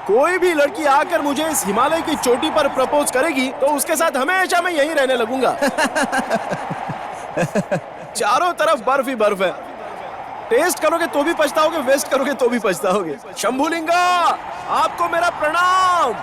कोई भी लड़की आकर मुझे इस हिमालय की चोटी पर प्रपोज करेगी तो उसके साथ हमेशा मैं यहीं रहने लगूंगा। चारों तरफ बर्फ ही बर्फ है। टेस्ट करोगे तो भी पछताओगे, वेस्ट करोगे तो भी पछताओगे। शंभुलिंगा, आपको मेरा प्रणाम।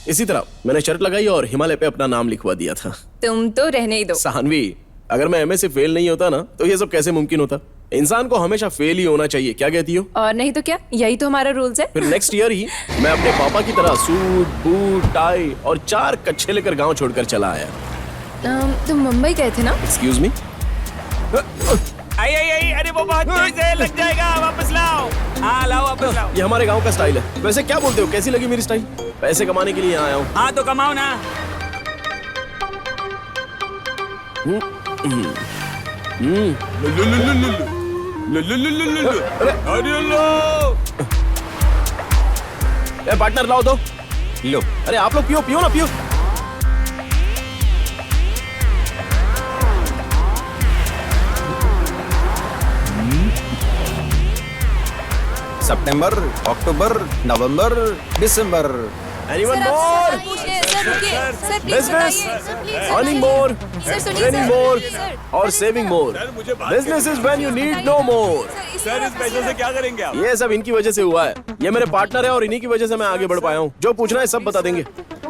इसी तरह मैंने शर्त लगाई और हिमालय पे अपना नाम लिखवा दिया था। तुम तो रहने ही दो। सानवी, अगर मैं एमए से फेल नहीं होता ना तो ये सब कैसे मुमकिन होता। इंसान को हमेशा फेल ही होना चाहिए, क्या कहती हो? और नहीं तो क्या, यही तो हमारा रूल्स है। फिर नेक्स्ट ईयर ही मैं अपने पापा की तरह सूट, बूट, टाई और 4 कच्छे लेकर गांव छोड़कर चला आया। तुम मुंबई गए थे ना? Excuse me. आई, अरे वो बहुत तेज है, लग जाएगा, वापस लाओ। हाँ लाओ, वापस लाओ। ये हमारे गांव का स्टाइल है। वैसे क्या बोलते हो, कैसी लगी मेरी स्टाइल? पैसे कमाने के लिए यहाँ आया हूँ। हाँ तो कमाओ ना। पार्टनर लाओ दो। लो। अरे आप लोग पियो पियो ना, पियो। सितंबर, अक्टूबर, नवंबर, दिसंबर। Anyone more? Business, earning more, training more, और saving more. Business is when you need no more. Sir इस पैसों से क्या करेंगे आप? ये सब इनकी वजह से हुआ है। ये मेरे पार्टनर है और इन्हीं की वजह से मैं आगे बढ़ पाया हूँ। जो पूछना है सब बता देंगे।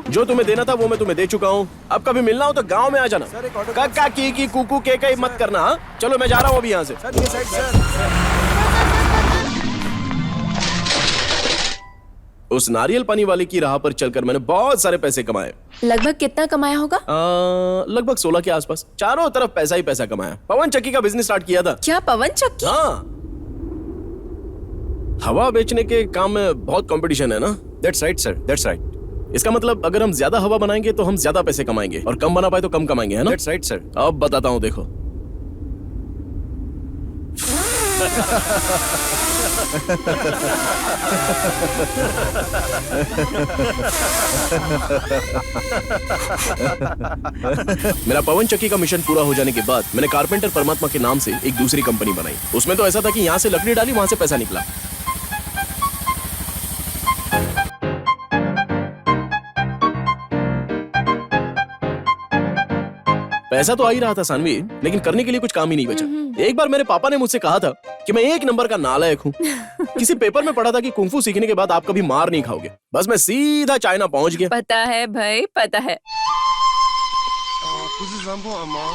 जो तुम्हें देना था वो मैं तुम्हें दे चुका हूँ। अब कभी मिलना हो तो गांव में आ जाना। काका की कुकू के मत करना। हाँ चलो मैं जा रहा हूँ अभी यहाँ से। उस नारियल पानी वाले की राह पर चलकर मैंने बहुत सारे पैसे कमाए। लगभग कितना कमाया होगा? लगभग 16 के आसपास। चारों तरफ पैसा ही पैसा कमाया। पवन चक्की का बिजनेस स्टार्ट किया था। क्या पवन चक्की? हाँ, हवा बेचने के काम में बहुत कंपटीशन है ना। That's right, sir. That's right. इसका मतलब अगर हम ज्यादा हवा बनाएंगे तो हम ज्यादा पैसे कमाएंगे और कम बना पाए तो कम कमाएंगे, है ना? That's right, sir. अब बताता हूँ, देखो। मेरा पवन चक्की का मिशन पूरा हो जाने के बाद मैंने कारपेंटर परमात्मा के नाम से एक दूसरी कंपनी बनाई। उसमें तो ऐसा था कि यहाँ से लकड़ी डाली, वहां से पैसा निकला। पैसा तो आ ही रहा था सानवी, लेकिन करने के लिए कुछ काम ही नहीं बचा। एक बार मेरे पापा ने मुझसे कहा था कि मैं एक नंबर का नालायक हूँ। किसी पेपर में पढ़ा था कि कुंफू सीखने के बाद आप कभी मार नहीं खाओगे। बस मैं सीधा चाइना पहुंच गया। पता है भाई, पता है। 不是山破吗？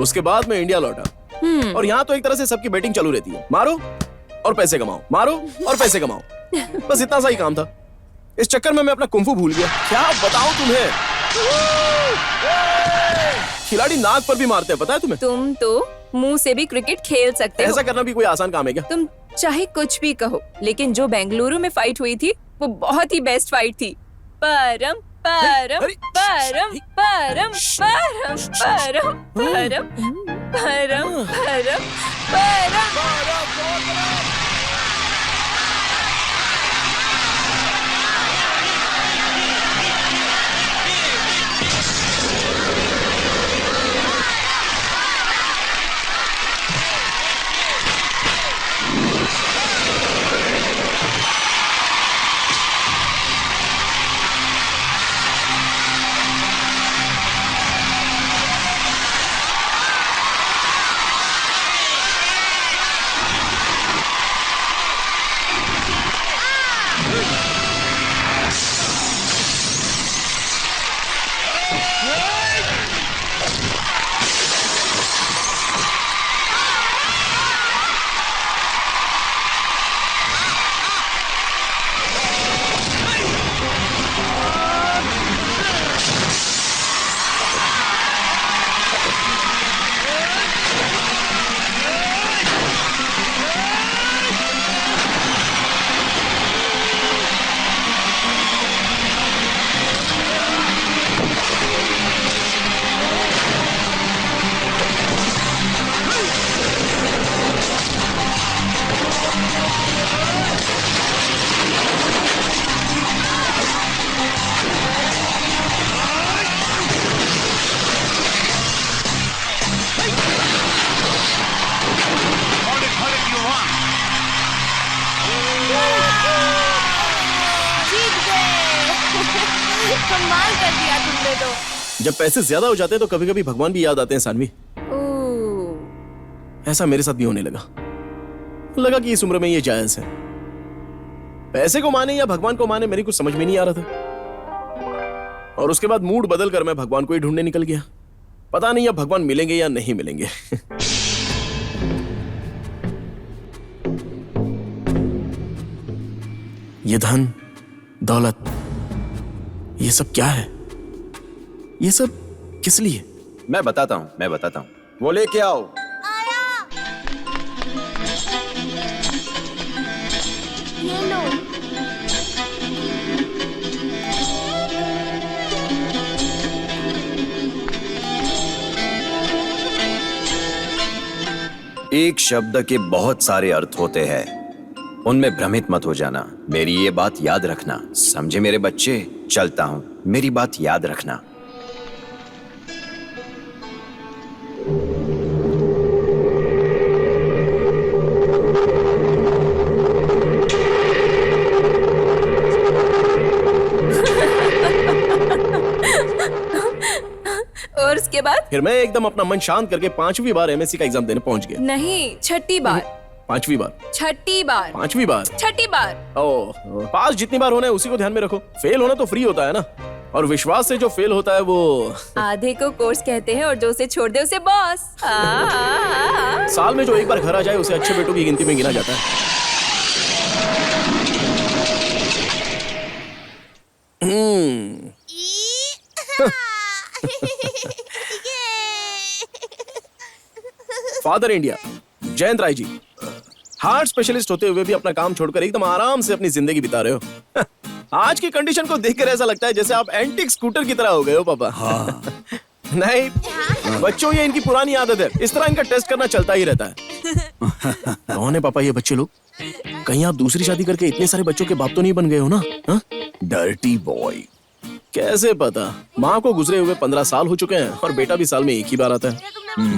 उसके बाद मैं इंडिया लौटा और यहाँ तो एक तरह से सबकी बैटिंग चालू रहती है, मारो और पैसे कमाओ, मारो और पैसे कमाओ। बस इतना सा ही काम था। इस चक्कर में मैं अपना कुंफू भूल गया। क्या बताऊं तुम्हें, खिलाड़ी नाक पर भी मारते हैं, पता है तुम्हें? तुम तो मुंह से भी क्रिकेट खेल सकते हो। ऐसा करना भी कोई आसान काम है क्या? तुम चाहे कुछ भी कहो, लेकिन जो बेंगलुरु में फाइट हुई थी वो बहुत ही बेस्ट फाइट थी। परम परम अरे, परम परम परम परम परम परम परम परम। कमाल कर दिया तुमने तो। जब पैसे ज्यादा हो जाते हैं तो कभी कभी भगवान भी याद आते हैं सानवी। ओह, ऐसा मेरे साथ भी होने लगा कि इस उम्र में ये जायज है। पैसे को माने या भगवान को माने मेरी कुछ समझ में नहीं आ रहा था, और उसके बाद मूड बदल कर मैं भगवान को ही ढूंढने निकल गया। पता नहीं अब भगवान मिलेंगे या नहीं मिलेंगे। ये धन दौलत ये सब क्या है? ये सब किस लिए? मैं बताता हूँ वो लेके आओ। ये लो। एक शब्द के बहुत सारे अर्थ होते हैं, उनमें भ्रमित मत हो जाना। मेरी ये बात याद रखना, समझे मेरे बच्चे? चलता हूं, मेरी बात याद रखना। और उसके बाद? फिर मैं एकदम अपना मन शांत करके 5वीं बार एमएससी का एग्जाम देने पहुंच गया। नहीं, छठी बार। 5वीं बार? छठी बार। 5वीं बार? छठी बार। ओह, पास जितनी बार होना है उसी को ध्यान में रखो। फेल होना तो फ्री होता है ना, और विश्वास से जो फेल होता है वो आधे को कोर्स कहते हैं और जो उसे छोड़ दे उसे बॉस। साल में जो एक बार घर आ जाए उसे अच्छे बेटों की गिनती में गिना जाता है। Father India Jayant Rai ji, heart specialist होते हुए भी अपना काम छोड़कर एकदम आराम से अपनी जिंदगी बिता रहे हो। आज की कंडीशन को देखकर ऐसा लगता है जैसे आप एंटीक स्कूटर की तरह हो गए हो पापा। हाँ। नहीं बच्चों, ये इनकी पुरानी आदत है, इस तरह इनका टेस्ट करना चलता ही रहता है। कौन है पापा ये बच्चे लोग? कहीं आप दूसरी शादी करके इतने सारे बच्चों के बाप तो नहीं बन गए हो ना? Dirty boy. कैसे पता? माँ को गुजरे हुए 15 साल हो चुके हैं और बेटा भी साल में एक ही बार आता है।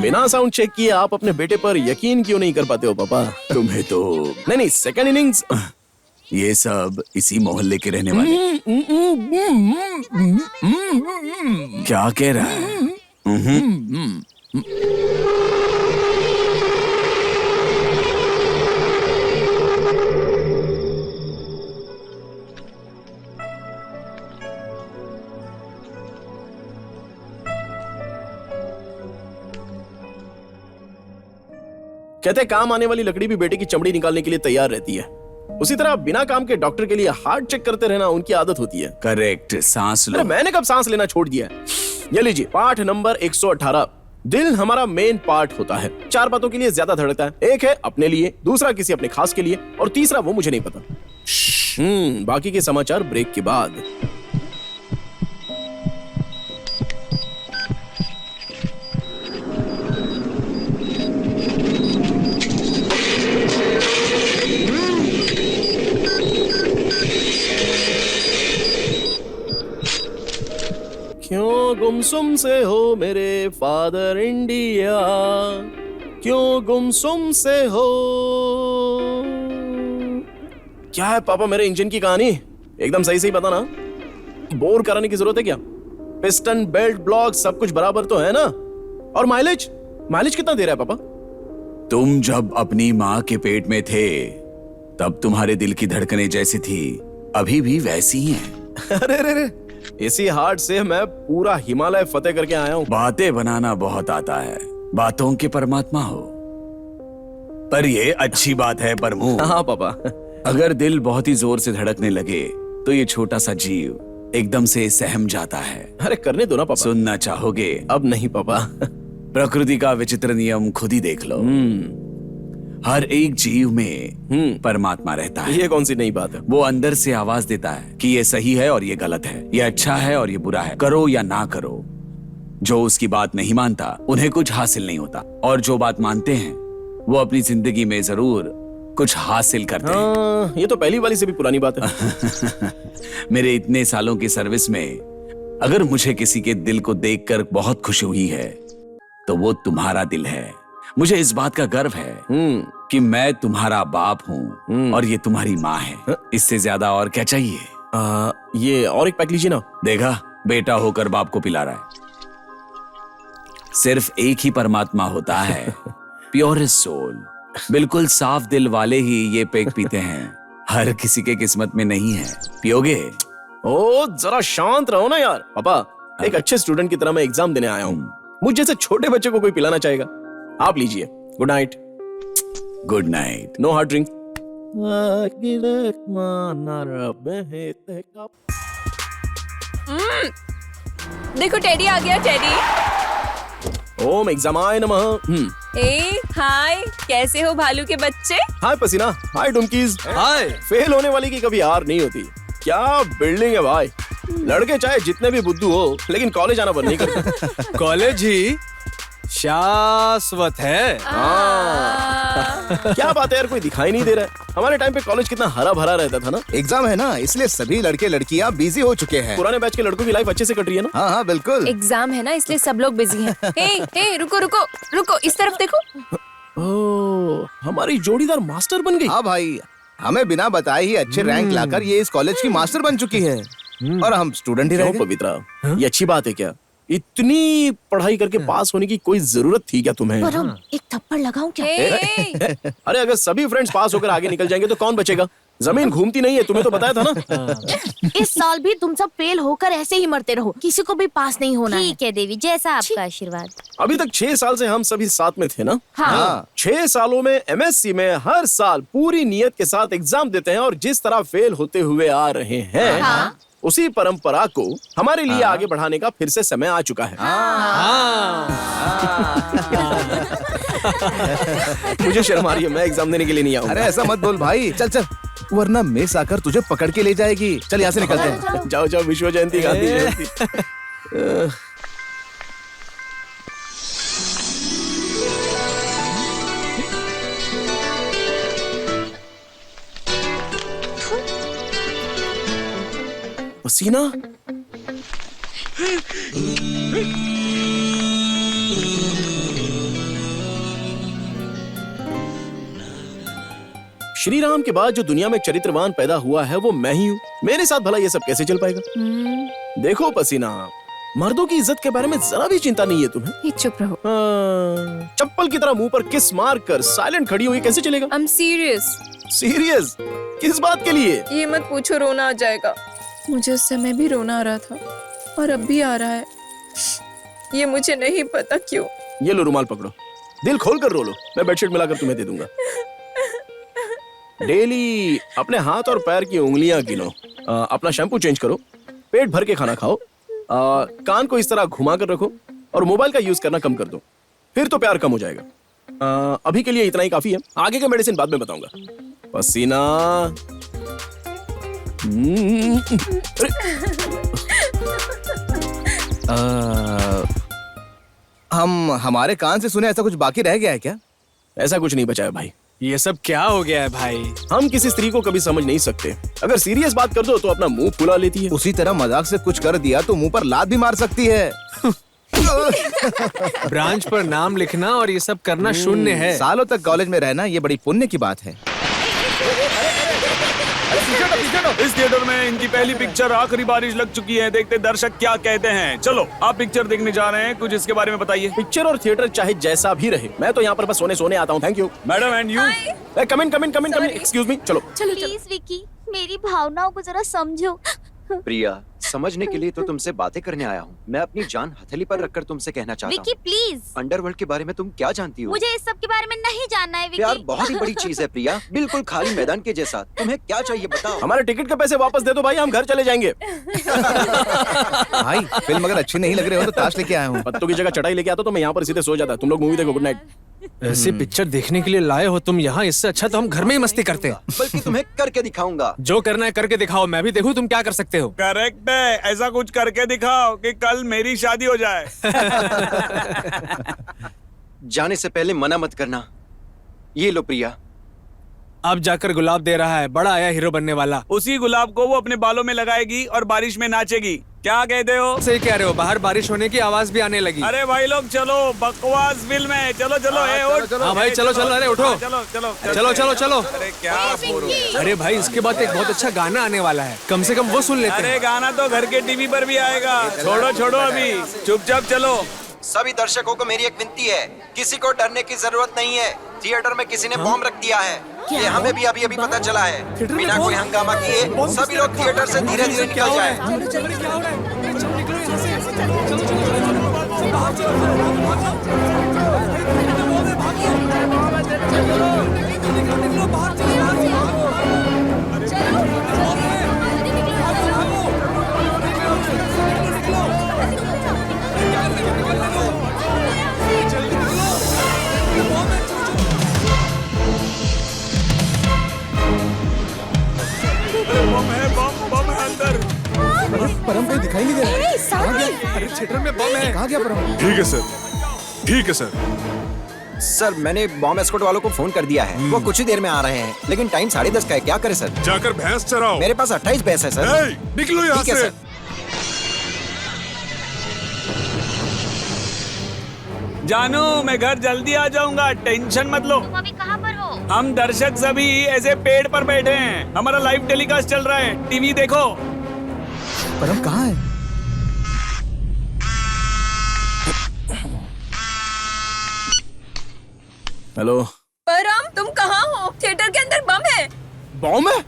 बिना साउंड चेक किए आप अपने बेटे पर यकीन क्यों नहीं कर पाते हो पापा? तुम्हें तो नहीं, सेकंड इनिंग्स। ये सब इसी मोहल्ले के रहने वाले। क्या कह रहा है? कहते काम आने वाली लकड़ी भी बेटे की चमड़ी निकालने के लिए तैयार रहती है, उसी तरह बिना काम के डॉक्टर के लिए हार्ट चेक करते रहना उनकी आदत होती है। करेक्ट। सांस लो। अरे मैंने कब सांस लेना छोड़ दिया है? ये लीजिए पाठ नंबर 118। दिल हमारा मेन पार्ट होता है, 4 बातों के लिए ज्यादा धड़कता है। एक है अपने लिए, दूसरा किसी अपने खास के लिए, और तीसरा वो मुझे नहीं पता। बाकी के समाचार ब्रेक के बाद। क्यों गुमसुम से हो मेरे फादर इंडिया, क्यों गुमसुम से हो? क्या है पापा मेरे इंजन की कहानी? एकदम सही सही बताना, बोर कराने की जरूरत है क्या? पिस्टन, बेल्ट, ब्लॉक सब कुछ बराबर तो है ना? और माइलेज कितना दे रहा है पापा? तुम जब अपनी माँ के पेट में थे तब तुम्हारे दिल की धड़कनें जैसी थी, अभी भी वैसी ही हैं। अरे इसी हार्ट से मैं पूरा हिमालय फतेह करके आया हूँ। बातें बनाना बहुत आता है, बातों के परमात्मा हो। पर ये अच्छी बात है प्रभु। हाँ पापा। अगर दिल बहुत ही जोर से धड़कने लगे तो ये छोटा सा जीव एकदम से सहम जाता है। अरे करने दो ना पापा। सुनना चाहोगे? अब नहीं पापा। प्रकृति का विचित्र नियम खुद ही देख लो। हर एक जीव में परमात्मा रहता है। ये कौन सी नई बात है? वो अंदर से आवाज देता है कि ये सही है और ये गलत है, ये अच्छा है और ये बुरा है, करो या ना करो। जो उसकी बात नहीं मानता उन्हें कुछ हासिल नहीं होता, और जो बात मानते हैं वो अपनी जिंदगी में जरूर कुछ हासिल करते हैं। ये तो पहली वाली से भी पुरानी बात है। मेरे इतने सालों की सर्विस में अगर मुझे किसी के दिल को देखकर बहुत खुशी हुई है तो वो तुम्हारा दिल है। मुझे इस बात का गर्व है कि मैं तुम्हारा बाप हूँ और ये तुम्हारी माँ है। इससे ज्यादा और क्या चाहिए? ये और एक पैक लीजिए ना। देखा, बेटा होकर बाप को पिला रहा है। सिर्फ एक ही परमात्मा होता है, प्योरेस्ट सोल। बिल्कुल साफ दिल वाले ही ये पेग पीते हैं, हर किसी के किस्मत में नहीं है। पियोगे? ओ जरा शांत रहो ना यार। पापा, एक अच्छे स्टूडेंट की तरह मैं एग्जाम देने आया हूँ। मुझ जैसे छोटे बच्चे को कोई पिलाना चाहेगा? आप लीजिए। Good night. Good night. No hard drink. देखो टेडी आ गया। टेडी, ओम एग्जामाय नमः। ए हाय, कैसे हो भालू के बच्चे? हाय पसीना। हाय डुमकीज। हाय। फेल होने वाली की कभी हार नहीं होती। क्या बिल्डिंग है भाई। लड़के चाहे जितने भी बुद्धू हो, लेकिन कॉलेज आना बंद नहीं करते। कॉलेज ही शाश्वत है। क्या बात है यार, कोई दिखाई नहीं दे रहा है। हमारे टाइम पे कॉलेज कितना हरा भरा रहता था ना। एग्जाम है ना, इसलिए सभी लड़के लड़कियां बिजी हो चुके हैं। पुराने बैच के लड़कों की लाइफ अच्छे से कट रही है ना। हाँ हाँ बिल्कुल। एग्जाम है ना, इसलिए सब लोग बिजी हैं। हे रुको रुको रुको, इस तरफ देखो। ओह, हमारी जोड़ीदार मास्टर बन गई। हाँ भाई, हमें बिना बताए ही अच्छे रैंक लाकर ये इस कॉलेज की मास्टर बन चुकी है और हम स्टूडेंट ही रह गए। पवित्रा, ये अच्छी बात है क्या? इतनी पढ़ाई करके पास होने की कोई जरूरत थी क्या तुम्हें? एक थप्पड़ लगाऊं क्या? अरे अगर सभी फ्रेंड्स पास होकर आगे निकल जाएंगे तो कौन बचेगा? जमीन घूमती नहीं है, तुम्हें तो बताया था ना। इस साल भी तुम सब फेल होकर ऐसे ही मरते रहो, किसी को भी पास नहीं होना है। ठीक है देवी, जैसा आपका आशीर्वाद। अभी तक 6 साल से हम सभी साथ में थे ना। हाँ। 6 सालों में एमएससी में हर साल पूरी नियत के साथ एग्जाम देते हैं और जिस तरह फेल होते हुए आ रहे हैं, उसी परंपरा को हमारे लिए आगे बढ़ाने का फिर से समय आ चुका है। मुझे शर्म आ रही है, मैं एग्जाम देने के लिए नहीं आऊंगा। अरे ऐसा मत बोल भाई, चल चल, वरना मिस आकर तुझे पकड़ के ले जाएगी। चल यहाँ से निकलते हैं। जाओ जाओ, विश्व जयंती गांधी जयंती। पसीना। श्री राम के बाद जो दुनिया में चरित्रवान पैदा हुआ है वो मैं ही हूँ। मेरे साथ भला ये सब कैसे चल पाएगा? देखो पसीना, मर्दों की इज्जत के बारे में जरा भी चिंता नहीं है तुम्हें। ये चुप रहो। चप्पल की तरह मुंह पर किस मार कर साइलेंट खड़ी हुई कैसे चलेगा? I'm serious। सीरियस? किस बात के लिए? ये मत पूछो, रोना आ जाएगा। मुझे उस समय भी रोना आ रहा था और अब भी आ रहा है। ये मुझे नहीं पता क्यों। ये लो रुमाल पकड़ो, दिल खोल कर रो लो, मैं बेडशीट मिलाकर तुम्हें दे दूंगा। डेली अपने हाथ और पैर की उंगलियां गिनो, अपना शैम्पू चेंज करो, पेट भर के खाना खाओ, कान को इस तरह घुमा कर रखो और मोबाइल का यूज करना कम कर दो, फिर तो प्यार कम हो जाएगा। अभी के लिए इतना ही काफी है, आगे का मेडिसिन बाद में बताऊंगा। पसीना। हमारे कान से सुने ऐसा कुछ बाकी रह गया है क्या? ऐसा कुछ नहीं बचा है भाई। ये सब क्या हो गया है भाई? हम किसी स्त्री को कभी समझ नहीं सकते। अगर सीरियस बात कर दो तो अपना मुंह फुला लेती है। उसी तरह मजाक से कुछ कर दिया तो मुंह पर लात भी मार सकती है। ब्रांच पर नाम लिखना और ये सब करना शून्य है। सालों तक कॉलेज में रहना ये बड़ी पुण्य की बात है। इस थिएटर में इनकी पहली पिक्चर आखिरी बारिश लग चुकी है, देखते दर्शक क्या कहते हैं। चलो आप पिक्चर देखने जा रहे हैं, कुछ इसके बारे में बताइए। पिक्चर और थिएटर चाहे जैसा भी रहे, मैं तो यहाँ पर बस सोने आता हूँ। Thank you madam. And you? Come in, excuse me. चलो प्लीज विकी, मेरी भावनाओं को जरा समझो। प्रिया, समझने के लिए तो तुमसे बातें करने आया हूँ। मैं अपनी जान हथेली पर रखकर तुमसे कहना चाहता विकी हूँ, प्लीज, अंडरवर्ल्ड के बारे में तुम क्या जानती हो? मुझे इस सब के बारे में नहीं जानना है प्यार विकी। बहुत ही बड़ी चीज है प्रिया, बिल्कुल खाली मैदान के जैसा। तुम्हें क्या चाहिए बताओ? हमारे टिकट के पैसे वापस दे दो भाई, हम घर चले जाएंगे। भाई फिल्म अगर अच्छी नहीं लग रही हो तो ताश लेके आया हूँ। पत्तों की जगह चटाई लेके आता तो मैं यहाँ पर सीधे सो जाता। तुम लोग मूवी देखो, गुड नाइट। ऐसी पिक्चर देखने के लिए लाए हो तुम यहाँ, इससे अच्छा तो हम घर में ही मस्ती करते हैं। बल्कि तुम्हें करके दिखाऊंगा। जो करना है करके दिखाओ, मैं भी देखूं तुम क्या कर सकते हो। करेक्ट है, ऐसा कुछ करके दिखाओ कि कल मेरी शादी हो जाए। जाने से पहले मना मत करना। ये लो प्रिया। अब जाकर गुलाब दे रहा है, बड़ा आया हीरो बनने वाला। उसी गुलाब को वो अपने बालों में लगाएगी और बारिश में नाचेगी। क्या कहते हो? सही कह रहे हो, बाहर बारिश होने की आवाज भी आने लगी। अरे भाई लोग चलो, बकवास फिल्म है। चलो चलो, ए उठ। हाँ भाई चलो चलो, अरे उठो, चलो चलो चलो चलो चलो। अरे क्या बोलो? अरे भाई इसके बाद एक बहुत अच्छा गाना आने वाला है, कम से कम वो सुन लेते अरे हैं। गाना तो घर के टीवी पर भी आएगा। छोड़ो छोड़ो, अभी चुपचाप चलो। सभी दर्शकों को मेरी एक विनती है, किसी को डरने की जरूरत नहीं है। थिएटर में किसी ने बॉम्ब रख दिया है, ये हमें भी अभी अभी पता चला है। बिना कोई हंगामा किए सभी लोग थिएटर से धीरे धीरे निकल जाएं। बम है, बम है अंदर। परम कहीं दिखाई नहीं दे रहा है। सामने अरे थिएटर में बम है। कहाँ गया परम? ठीक है सर, ठीक है सर। सर मैंने बॉम्ब एस्कॉर्ट वालों को फोन कर दिया है, वो कुछ ही देर में आ रहे हैं, लेकिन टाइम 10:30 का है। क्या करें सर? जाकर भैंस चराओ। मेरे पास 28 भैंस है सर। ए, निकलो यहाँ ठीक है से। सर। जानू, मैं घर जल्दी आ जाऊंगा, टेंशन मत लो। तुम अभी कहाँ पर हो? हम दर्शक सभी ऐसे पेड़ पर बैठे हैं, हमारा लाइव टेलीकास्ट चल रहा है, टीवी देखो। परम कहाँ है? हेलो। परम तुम कहाँ हो? थिएटर के अंदर बम है। बॉम्ब है?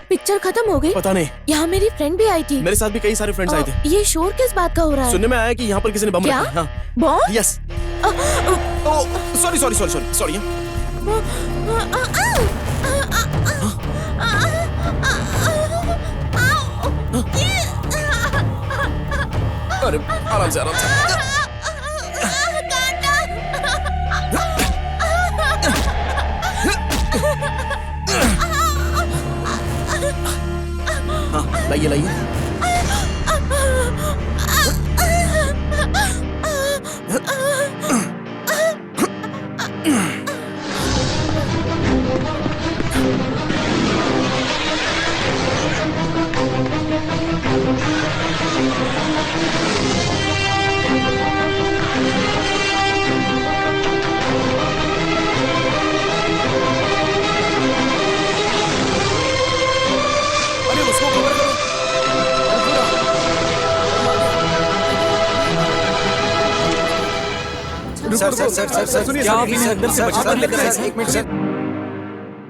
पिक्चर खत्म हो गई। पता नहीं, यहाँ मेरी फ्रेंड भी आई थी। मेरे साथ भी कई सारे फ्रेंड्स आए थे। ये शोर किस बात का हो रहा है? सुनने में आया कि यहाँ पर किसी ने बम क्या? रखा है। हाँ। Bomb? Yes. Sorry sorry sorry sorry sorry. अरे आराम से आराम से। हाँ लाइए लाइए। अरे उसको कवर करो। Sir sir sir sir sir सुनिए, क्या सर, आपने सर, अंदर से सर, बचा सर, कर लेकर आए? एक मिनट सर।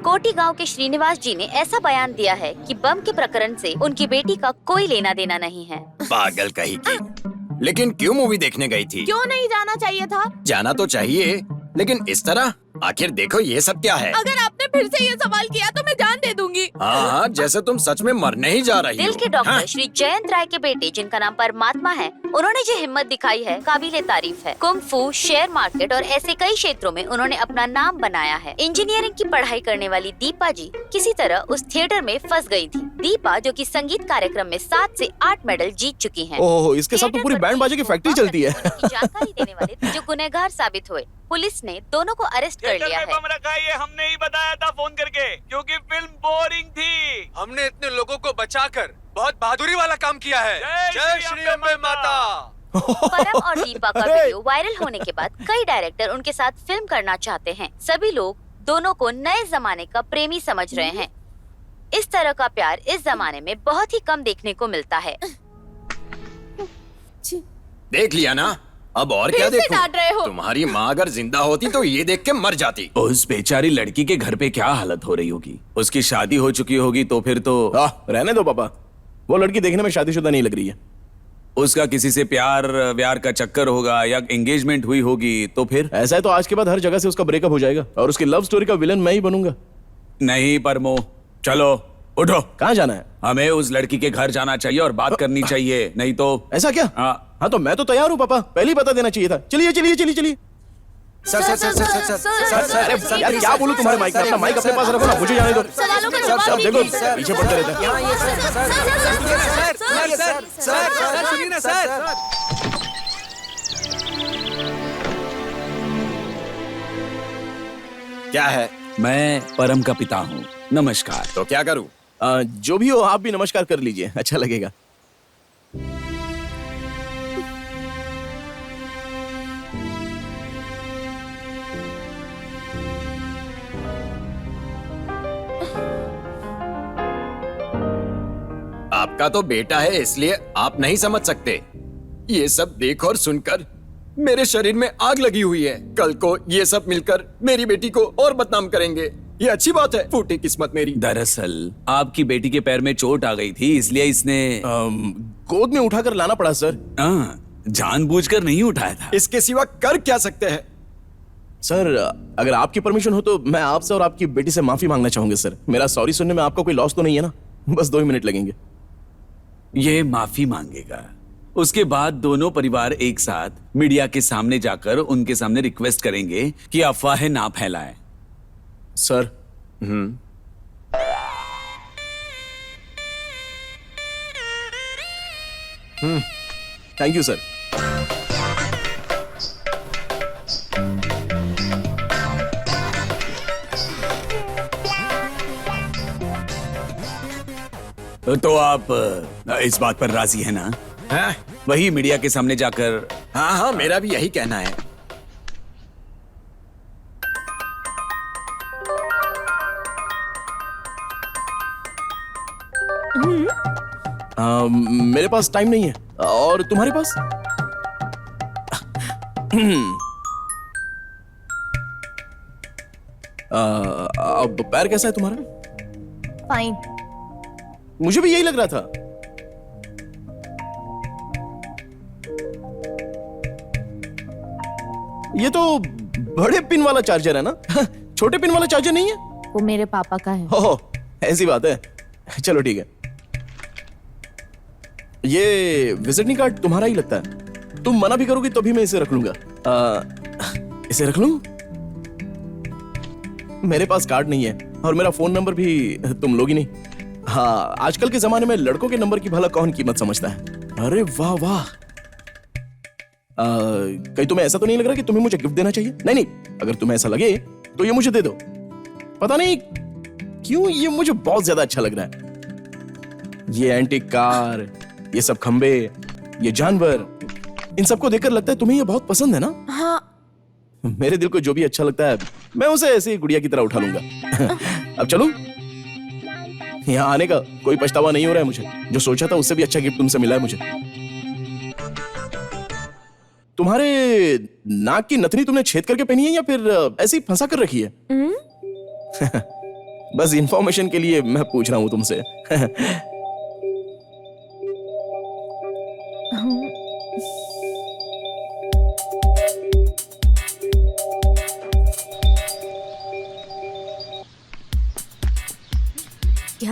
कोटी गांव के श्रीनिवास जी ने ऐसा बयान दिया है कि बम के प्रकरण से उनकी बेटी का कोई लेना देना नहीं है। पागल कहीं की। लेकिन क्यों मूवी देखने गई थी? क्यों नहीं जाना चाहिए था? जाना तो चाहिए, लेकिन इस तरह? आखिर देखो ये सब क्या है? अगर आपने फिर से ये सवाल किया तो मैं जान दे दूंगी। हाँ हाँ, जैसे तुम सच में मरने ही जा रही हो। दिल के डॉक्टर हाँ? श्री जयंत राय के बेटे, जिनका नाम परमात्मा है, उन्होंने जो हिम्मत दिखाई है काबिले तारीफ है। कुंग फू, शेयर मार्केट और ऐसे कई क्षेत्रों में उन्होंने अपना नाम बनाया है। इंजीनियरिंग की पढ़ाई करने वाली दीपा जी किसी तरह उस थिएटर में फंस गई थी। दीपा, जो कि संगीत कार्यक्रम में 7 से 8 मेडल जीत चुकी है। ओह, इसके साथ तो पूरी बैंड बाजे की फैक्ट्री चलती है। जानकारी देने वाले जो गुनहगार साबित हुए, पुलिस ने दोनों को अरेस्ट कर लिया है। बम रखा है, ये हमने ही बताया था फोन करके, क्योंकि फिल्म बोरिंग थी। हमने इतने लोगों को बचाकर बहुत बहादुरी वाला काम किया है। जय श्री अम्बे माता। परम और दीपा का वीडियो वायरल होने के बाद कई डायरेक्टर उनके साथ फिल्म करना चाहते हैं। सभी लोग दोनों को नए जमाने का प्रेमी समझ रहे हैं। इस तरह का प्यार इस जमाने में बहुत ही कम देखने को मिलता है। देख लिया ना, अब और क्या फिर से देखूं? डांट रहे हो। तुम्हारी माँ अगर जिंदा होती तो ये देख के मर जाती। उस बेचारी लड़की के घर पे क्या हालत हो रही होगी? उसकी शादी हो चुकी होगी तो फिर तो रहने दो पापा, वो लड़की देखने में शादीशुदा नहीं लग रही है। उसका किसी से प्यार व्यार का चक्कर होगा या एंगेजमेंट हुई होगी तो फिर? ऐसा है तो आज के बाद हर जगह से उसका ब्रेकअप हो जाएगा और उसकी लव स्टोरी का विलन मैं ही बनूंगा। नहीं परमो, चलो उठो। कहाँ जाना है? हमें उस लड़की के घर जाना चाहिए और बात करनी चाहिए, नहीं तो ऐसा क्या? हाँ। हाँ तो मैं तो तैयार हूँ पापा, पहले ही बता देना चाहिए था। चलिए चलिए चलिए चलिए। Sir sir sir sir sir sir sir अरे यार क्या बोलूं तुम्हारे माइक में, अपना माइक अपने पास रखो ना, मुझे जाने दो। सवालों का सब जवाब सब देखो दीजिए। पीछे पड़ते रहते हैं। यहाँ ये सर सुनिए ना सर। क्या है? मैं परम का पिता हूँ। नमस्कार। तो क्या करूं? जो भी हो आप भी नमस्कार कर लीजिए, अच्छा लगेगा। आपका तो बेटा है इसलिए आप नहीं समझ सकते। ये सब देख और सुनकर मेरे शरीर में आग लगी हुई है। कल को ये सब मिलकर मेरी बेटी को और बदनाम करेंगे। ये अच्छी बात है। फूटी किस्मत मेरी। दरअसल आपकी बेटी के पैर में चोट आ गई थी, इसलिए इसने गोद में उठाकर लाना पड़ा सर। जानबूझकर नहीं उठाया था। इसके सिवा कर क्या सकते हैं? सर अगर आपकी परमिशन हो तो मैं आपसे और आपकी बेटी से माफी मांगना चाहूंगा सर। मेरा सॉरी सुनने में आपका कोई लॉस तो नहीं है ना? बस 2 ही मिनट लगेंगे। ये माफी मांगेगा, उसके बाद दोनों परिवार एक साथ मीडिया के सामने जाकर उनके सामने रिक्वेस्ट करेंगे कि अफवाहें ना फैलाएं। Sir thank you sir. तो आप इस बात पर राजी है ना? हाँ वही मीडिया के सामने जाकर। हाँ हाँ, मेरा भी यही कहना है। मेरे पास टाइम नहीं है, और तुम्हारे पास? अब पैर कैसा है तुम्हारा? फाइन। मुझे भी यही लग रहा था। ये तो बड़े पिन वाला चार्जर है ना? छोटे पिन वाला चार्जर नहीं है? वो मेरे पापा का है। ओह ऐसी बात है, चलो ठीक है। ये विजिटिंग कार्ड तुम्हारा ही लगता है। तुम मना भी करोगी तो भी मैं इसे रख लूंगा। इसे रख लूं? मेरे पास कार्ड नहीं है और मेरा फोन नंबर भी तुम लोगी नहीं। हाँ, आजकल के जमाने में लड़कों के नंबर की भला कौन कीमत समझता है। अरे वाह वाह। कहीं तुम्हें ऐसा तो नहीं लग रहा कि तुम्हें मुझे गिफ्ट देना चाहिए? नहीं नहीं, अगर तुम्हें ऐसा लगे तो ये मुझे दे दो। पता नहीं क्यों ये मुझे बहुत ज्यादा अच्छा लग रहा है। ये एंटीक कार, ये सब खंबे, ये जानवर, इन सबको देखकर लगता है तुम्हें ये बहुत पसंद है ना? हाँ। मेरे दिल को जो भी अच्छा लगता है मैं उसे ऐसे ही गुड़िया की तरह उठा लूंगा। अब चलूं? यहाँ आने का कोई पछतावा नहीं हो रहा है मुझे। जो सोचा था उससे भी अच्छा गिफ्ट तुमसे मिला है मुझे। तुम्हारे नाक की नथनी तुमने छेद करके पहनी है या फिर ऐसे ही फंसा कर रखी है? बस इंफॉर्मेशन के लिए मैं पूछ रहा हूं तुमसे।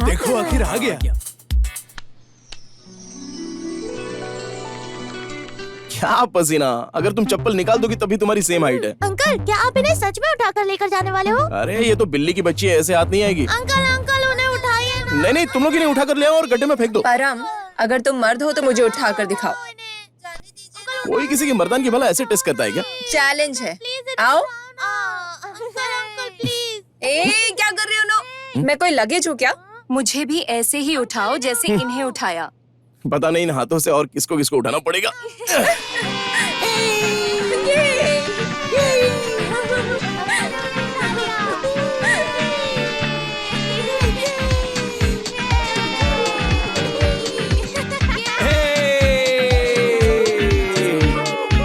देखो आखिर आ गया। क्या पसीना, अगर तुम चप्पल निकाल दोगी तभी तुम्हारी सेम हाइट है। अंकल, क्या आप इन्हें सच में उठाकर लेकर जाने वाले हो? अरे ये तो बिल्ली की बच्ची है, ऐसे हाथ नहीं आएगी। अंकल अंकल, उन्हें उठाइए ना। नहीं नहीं, तुम लोग इन्हें उठाकर ले आओ और गड्ढे में फेंक दो। परम, अगर तुम मर्द हो तो मुझे उठा कर दिखाओ। कोई किसी की मर्दान की भला ऐसे टेस्ट करता है क्या? चैलेंज है, आओ। Uncle please. ए क्या कर रहे हो नो? मैं कोई लगेज हूँ क्या? मुझे भी ऐसे ही उठाओ जैसे इन्हें उठाया। पता नहीं इन हाथों से और किसको किसको उठाना पड़ेगा।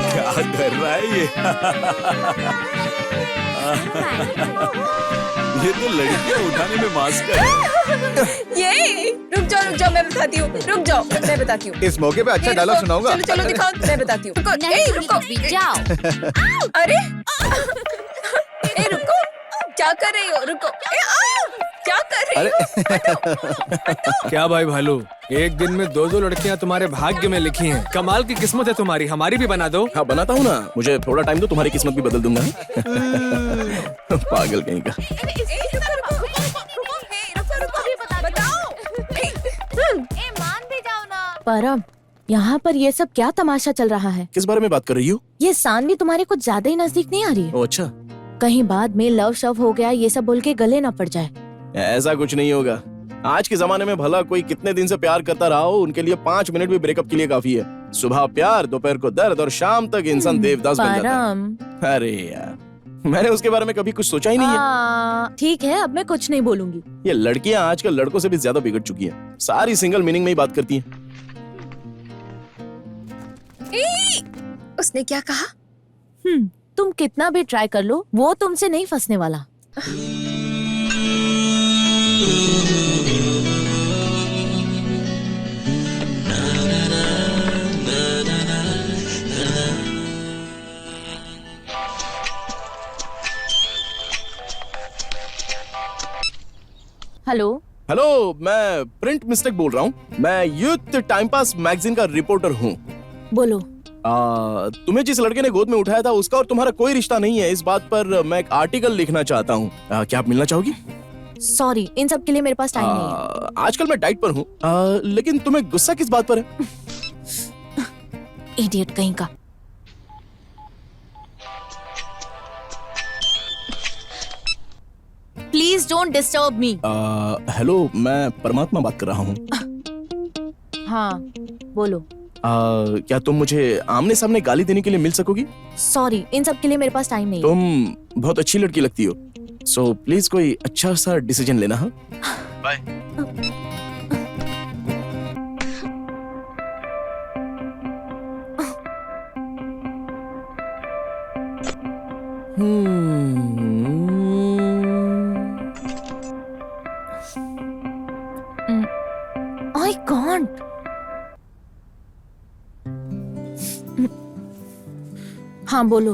क्या कर रहा है ये? ये तो लड़कियां उठाने में मास्टर है। ये रुक जाओ मैं बताती हूँ। रुक जाओ मैं बताती हूँ। इस मौके पे अच्छा डायलॉग सुनाऊंगा। चलो चलो दिखाओ, मैं बताती हूँ। रुको, नहीं, रुको जाओ। अरे ए रुको, क्या कर रही हो? रुको, क्या क्या कर रही हो? क्या भाई भालू, एक दिन में दो लड़कियां तुम्हारे भाग्य में लिखी हैं। कमाल की किस्मत है तुम्हारी, हमारी भी बना दो। हाँ बनाता हूँ ना, मुझे थोड़ा टाइम दो, तुम्हारी किस्मत भी बदल दूंगा। पागल कहीं का। परम, यहाँ पर ये सब क्या तमाशा चल रहा है? किस बारे में बात कर रही हो? ये सानवी तुम्हारे कुछ ज्यादा ही नजदीक नहीं आ रही है? ओ अच्छा, कहीं बाद में लव शव हो गया ये सब बोल के गले न पड़ जाए। ऐसा कुछ नहीं होगा। आज के जमाने में भला कोई कितने दिन से प्यार करता रहा हो, उनके लिए 5 मिनट भी ब्रेकअप के लिए काफी है। सुबह प्यार, दोपहर को दर्द और शाम तक इंसान देवदास बन जाता परम, है। अरे यार, मैंने उसके बारे में कभी कुछ सोचा ही नहीं है। ठीक है, अब मैं कुछ नहीं बोलूंगी। ये लड़कियां आजकल लड़कों से भी ज्यादा बिगड़ चुकी हैं। सारी सिंगल मीनिंग में ही बात करती हैं। उसने क्या कहा? तुम कितना भी ट्राई कर लो, वो तुमसे नहीं फंसने वाला। हेलो हेलो, मैं प्रिंट मिस्टेक बोल रहा हूँ। मैं यूथ टाइम पास मैगजीन का रिपोर्टर हूँ। बोलो। तुम्हें जिस लड़के ने गोद में उठाया था उसका और तुम्हारा कोई रिश्ता नहीं है। इस बात पर मैं एक आर्टिकल लिखना चाहता हूँ। क्या आप मिलना चाहोगी? सॉरी, इन सब के लिए मेरे पास टाइम नहीं है। आजकल मैं डाइट पर हूँ। लेकिन तुम्हें गुस्सा किस बात पर है? इडियट कहीं का। Please don't disturb me. Hello, मैं परमात्मा बात कर रहा हूँ। हाँ बोलो। क्या तुम मुझे आमने सामने गाली देने के लिए मिल सकोगी? सॉरी, इन सब के लिए मेरे पास टाइम नहीं है। तुम बहुत अच्छी लड़की लगती हो, सो प्लीज कोई अच्छा सा डिसीजन लेना। हाँ बाय। I can't. हाँ बोलो।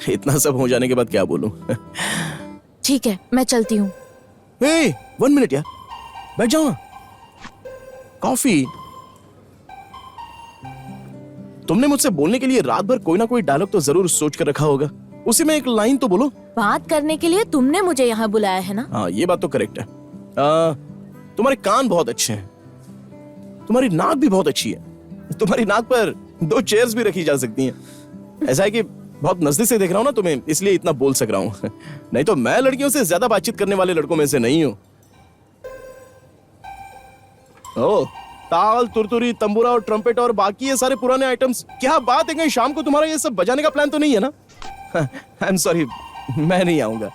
इतना सब हो जाने के बाद क्या बोलूं? ठीक है, मैं चलती हूँ। 1 मिनट यार, बैठ जाओ ना। कॉफी। तुमने मुझसे बोलने के लिए रात भर कोई ना कोई डायलॉग तो जरूर सोच कर रखा होगा। उसी में एक लाइन तो बोलो। बात करने के लिए तुमने मुझे यहाँ बुलाया है ना? हाँ, ये बात तो करेक्ट है। तुम्हारे कान बहुत अच्छे हैं, तुम्हारी नाक भी बहुत अच्छी है। तुम्हारी नाक पर 2 चेयर्स भी रखी जा सकती हैं। ऐसा है कि बहुत नजदीक से देख रहा हूं ना तुम्हें, इसलिए इतना बोल सक रहा हूं। नहीं तो मैं लड़कियों से ज्यादा बातचीत करने वाले लड़कों में से नहीं हूं। ओ, ताल, तुरतुरी, तंबूरा और ट्रम्पेट और बाकी ये सारे पुराने आइटम्स, क्या बात है, कहीं शाम को तुम्हारा ये सब बजाने का प्लान तो नहीं है ना? आई एम सॉरी, मैं नहीं आऊंगा।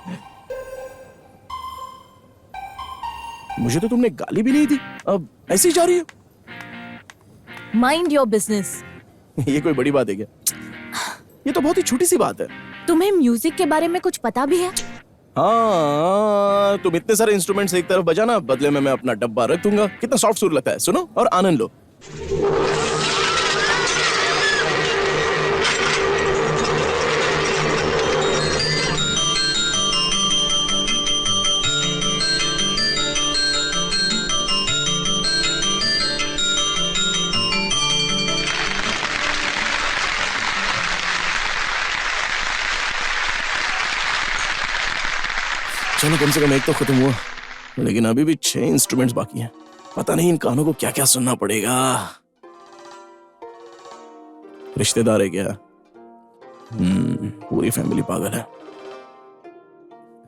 मुझे तो तुमने गाली भी नहीं दी, अब ऐसे ही जा रही हो। Mind your business. ये कोई बड़ी बात है क्या? ये तो बहुत ही छोटी सी बात है। तुम्हें म्यूजिक के बारे में कुछ पता भी है? हाँ, तुम इतने सारे इंस्ट्रूमेंट्स एक तरफ बजाना, बदले में मैं अपना डब्बा रख दूंगा। कितना सॉफ्ट सुर लगता है, सुनो और आनंद लो। चलो, कम से कम एक तो खत्म हुआ, लेकिन अभी भी 6 इंस्ट्रूमेंट्स बाकी हैं। पता नहीं इन कानों को क्या क्या सुनना पड़ेगा। रिश्तेदार है क्या? पूरी फैमिली पागल है।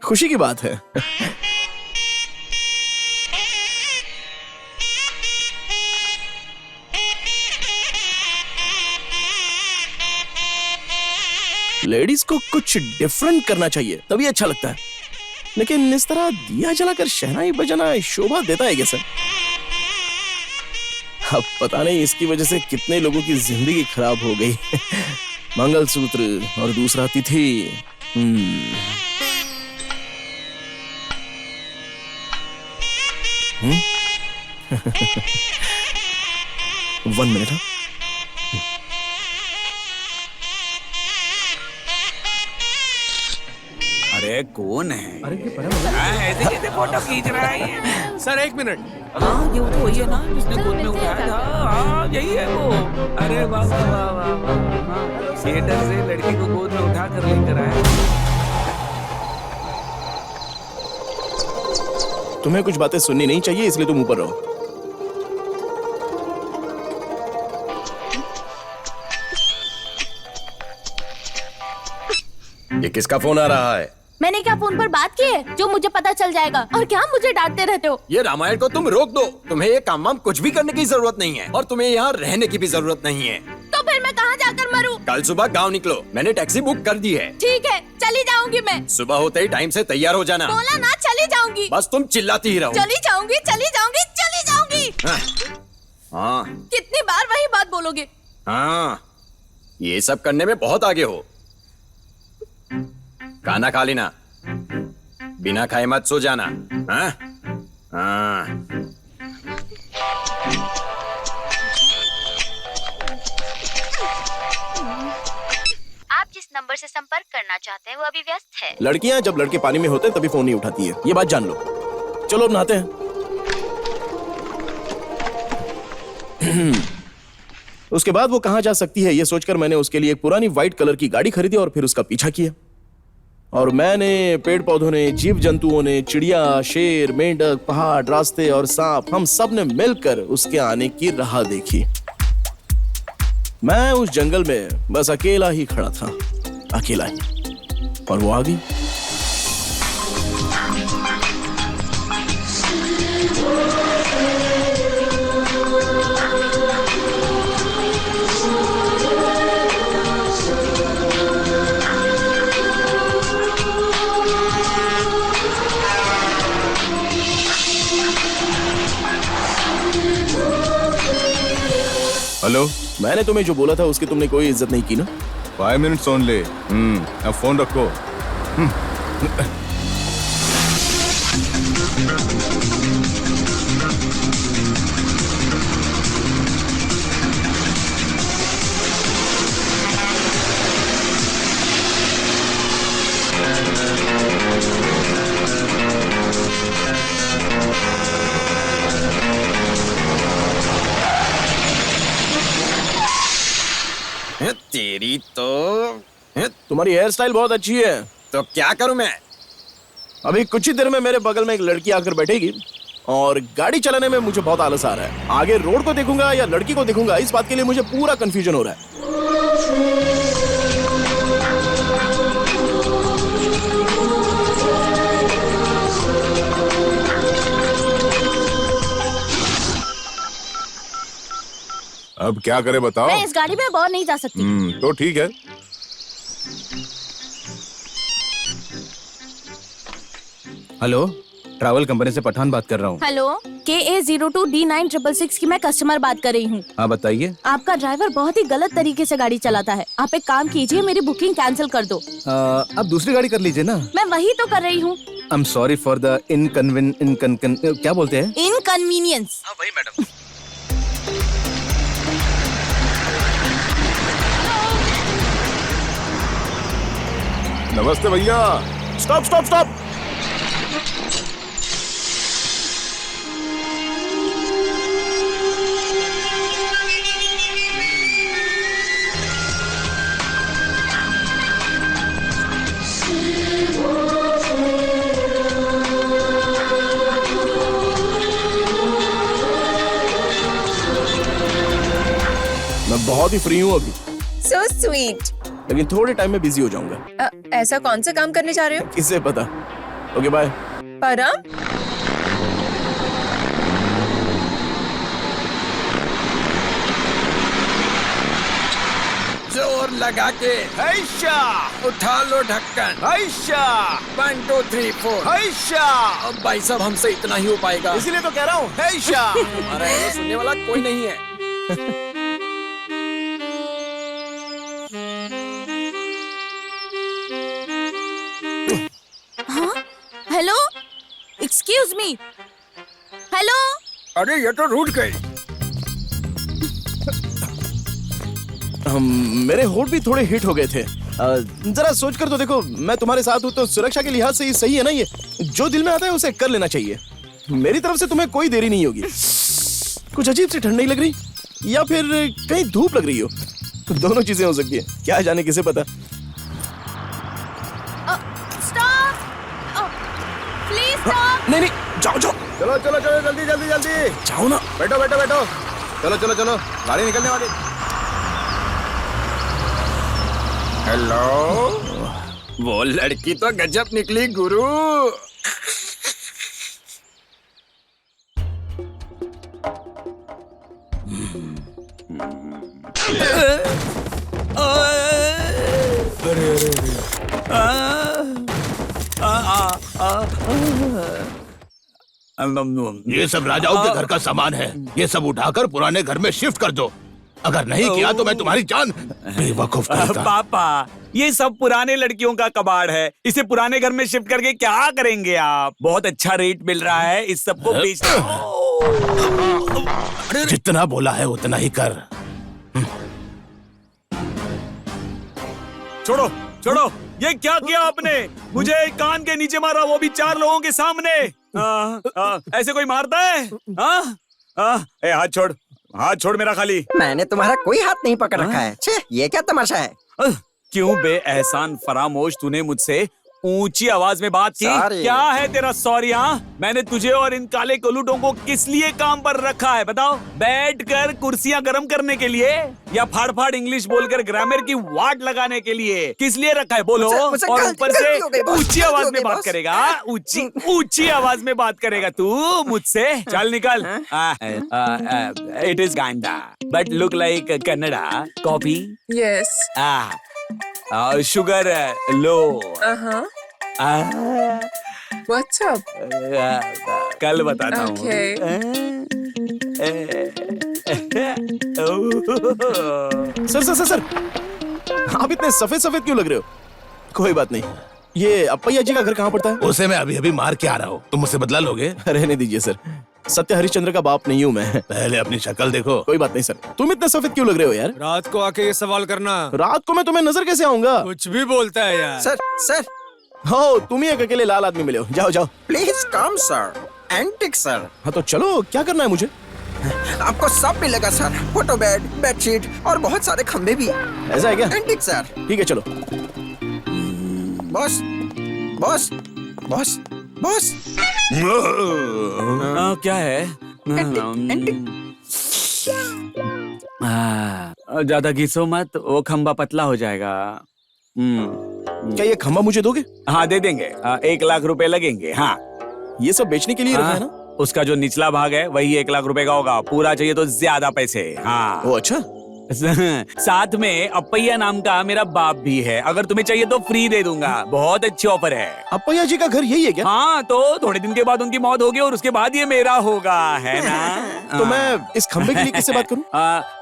खुशी की बात है। लेडीज को कुछ डिफरेंट करना चाहिए, तभी अच्छा लगता है। लेकिन इस तरह दिया जलाकर शहनाई बजाना शोभा देता है क्या सर? अब पता नहीं इसकी वजह से कितने लोगों की जिंदगी खराब हो गई। मंगलसूत्र और दूसरा तिथि। 1 मिनट। अरे कौन है? अरे ऐसे कैसे फोटो खींच रहा है ये? Sir 1 minute. हाँ ये वो तो वही है ना जिसने गोद में उठाया था। हाँ यही है वो। अरे वाह वाह वाह वाह वाह। थिएटर से लड़की को गोद में उठा कर लेकर आया। तुम्हें कुछ बातें सुननी नहीं चाहिए, इसलिए तुम ऊपर रहो। ये किसका फोन आ रहा है? मैंने क्या फोन पर बात की है जो मुझे पता चल जाएगा? और क्या मुझे डांटते रहते हो? ये रामायण को तुम रोक दो। तुम्हें ये काम वाम कुछ भी करने की जरूरत नहीं है और तुम्हें यहाँ रहने की भी जरूरत नहीं है। तो फिर मैं कहाँ जाकर मरूं? कल सुबह गांव निकलो, मैंने टैक्सी बुक कर दी है। ठीक है, चली जाऊंगी मैं। सुबह होते ही टाइम से तैयार हो जाना। बोला ना, चली जाऊंगी। बस तुम चिल्लाती ही रहो। चली जाऊंगी, चली जाऊंगी, चली जाऊंगी। हाँ कितनी बार वही बात बोलोगे? हाँ, ये सब करने में बहुत आगे हो। खाना खा लेना, बिना खाए मत सो जाना। हाँ? हाँ। आप जिस नंबर से संपर्क करना चाहते हैं वो अभी व्यस्त है। लड़कियां जब लड़के पानी में होते हैं तभी फोन नहीं उठाती है, ये बात जान लो। चलो अब नहाते हैं। उसके बाद वो कहां जा सकती है ये सोचकर मैंने उसके लिए एक पुरानी व्हाइट कलर की गाड़ी खरीदी और फिर उसका पीछा किया। और मैंने, पेड़ पौधों ने, जीव जंतुओं ने, चिड़िया, शेर, मेंढक, पहाड़, रास्ते और सांप, हम सब ने मिलकर उसके आने की राह देखी। मैं उस जंगल में बस अकेला ही खड़ा था, अकेला ही, और वो आ गई। हेलो, मैंने तुम्हें जो बोला था उसकी तुमने कोई इज्जत नहीं की ना? 5 मिनट्स ओनली। अब फोन रखो। तेरी तो तुम्हारी हेयर स्टाइल बहुत अच्छी है। तो क्या करूं मैं? अभी कुछ ही देर में मेरे बगल में एक लड़की आकर बैठेगी और गाड़ी चलाने में मुझे बहुत आलस आ रहा है। आगे रोड को देखूंगा या लड़की को देखूंगा, इस बात के लिए मुझे पूरा कंफ्यूजन हो रहा है। अब क्या करे बताओ? मैं इस गाड़ी में बहुत नहीं जा सकती। तो ठीक है। हेलो, ट्रैवल कंपनी से पठान बात कर रहा हूँ। हेलो, KA02D9666 की मैं कस्टमर बात कर रही हूँ। हाँ बताइए। आपका ड्राइवर बहुत ही गलत तरीके से गाड़ी चलाता है। आप एक काम कीजिए, मेरी बुकिंग कैंसिल कर दो। अब दूसरी गाड़ी कर लीजिए ना। मैं वही तो कर रही हूँ। I am sorry for the क्या बोलते हैं? इनकन्वीनियंस। हाँ वही मैडम। नमस्ते भैया। Stop stop stop. मैं बहुत ही फ्री हूँ अभी, सो स्वीट। लेकिन थोड़े टाइम में बिजी हो जाऊंगा। ऐसा कौन सा काम करने जा रहे हो? किससे पता। Okay bye. परम, जोर लगा के हैशा उठा लो ढक्कन। हैशा 1 2 3 4। हैशा। अब भाई साहब हमसे इतना ही हो पाएगा। इसीलिए तो कह रहा हूँ हैशा। हमारा ये सुनने वाला कोई नहीं है। Hello, excuse me. हेलो, अरे ये तो रूठ गई। मेरे होठ भी थोड़े हिट हो गए थे। जरा सोच कर तो देखो, मैं तुम्हारे साथ हूँ तो सुरक्षा के लिहाज से ये सही है ना? ये जो दिल में आता है उसे कर लेना चाहिए। मेरी तरफ से तुम्हें कोई देरी नहीं होगी। कुछ अजीब सी ठंड नहीं लग रही, या फिर कहीं धूप लग रही हो, दोनों चीजें हो सकती है, क्या जाने किसे पता। Stop, please stop. नहीं, जाओ जाओ चलो चलो चलो, जल्दी जल्दी जल्दी जाओ ना। बैठो बैठो बैठो, चलो चलो चलो, गाड़ी निकलने वाली। हेलो, वो लड़की तो गजब निकली गुरु। ये सब राजाओं के घर का सामान है, ये सब उठाकर पुराने घर में शिफ्ट कर दो। अगर नहीं किया तो मैं तुम्हारी जान बेवकूफ करूंगा। पापा, ये सब पुराने लड़कियों का कबाड़ है, इसे पुराने घर में शिफ्ट करके क्या करेंगे आप? बहुत अच्छा रेट मिल रहा है, इस सबको बेचना। जितना बोला है उतना ही कर। छोड़ो छोड़ो, ये क्या किया आपने? मुझे कान के नीचे मारा, वो भी 4 लोगों के सामने। ऐसे कोई मारता है? ए, हाथ छोड़, हाथ छोड़ मेरा खाली। मैंने तुम्हारा कोई हाथ नहीं पकड़ रखा है। छे, ये क्या तमाशा है? क्यों बे एहसान फरामोश, तूने मुझसे ऊंची आवाज में बात की? Sorry। क्या है तेरा सॉरी? मैंने तुझे और इन काले कोलूटों को किस लिए काम पर रखा है बताओ? बैठकर कुर्सियां गर्म करने के लिए, या फाड़ फाड़ इंग्लिश बोलकर ग्रामर की वाट लगाने के लिए? किस लिए रखा है बोलो? मुझे और गलती ऊपर से हो गई बॉस, ऊंची गलती आवाज हो में गई बात बॉस। करेगा, ऊंची ऊंची आवाज में बात करेगा तू मुझसे? चल निकल। इट इज गांडा but look like Kannada copy. Yes. Sugar low. What's up? कल बताता हूँ। सर सर सर सर, आप इतने सफेद सफेद क्यों लग रहे हो? कोई बात नहीं। ये अप्पैया जी का घर कहाँ पड़ता है? उसे मैं अभी अभी मार के आ रहा हूँ, तुम मुझसे बदला लोगे? रहने दीजिए सर, सत्य हरिश्चंद्र का बाप नहीं हूँ मैं। पहले अपनी शक्ल देखो। कोई बात नहीं सर, तुम इतने सफेद क्यों लग रहे हो यार? रात को आके ये सवाल करना, रात को मैं तुम्हें नजर कैसे आऊंगा? कुछ भी बोलता है यार। सर सर हो, तुम ही एक अकेले लाल आदमी मिले हो। जाओ जाओ। Please come sir. Antique sir, हाँ तो चलो, क्या करना है मुझे? आपको सब मिलेगा सर। फोटो बेड, बेडशीट और बहुत सारे खंबे भी। ऐसा है क्या? Antique sir. ठीक है चलो। Boss boss boss boss. क्या है? ज्यादा घिसो मत, वो खंबा पतला हो जाएगा। क्या ये खंबा मुझे दोगे? हाँ दे देंगे। 1 लाख रुपए लगेंगे। हाँ, ये सब बेचने के लिए रखा है ना? उसका जो निचला भाग है वही 1 लाख रुपए का होगा, पूरा चाहिए तो ज्यादा पैसे। हाँ। ओ अच्छा। साथ में अप्पैया नाम का मेरा बाप भी है, अगर तुम्हें चाहिए तो फ्री दे दूंगा। बहुत अच्छी ऑफर है। अप्पैया जी का घर यही है क्या? हाँ, तो थोड़े दिन के बाद उनकी मौत होगी और उसके बाद ये मेरा होगा, है ना? तो मैं इस खंबे के लिए किससे बात करूं?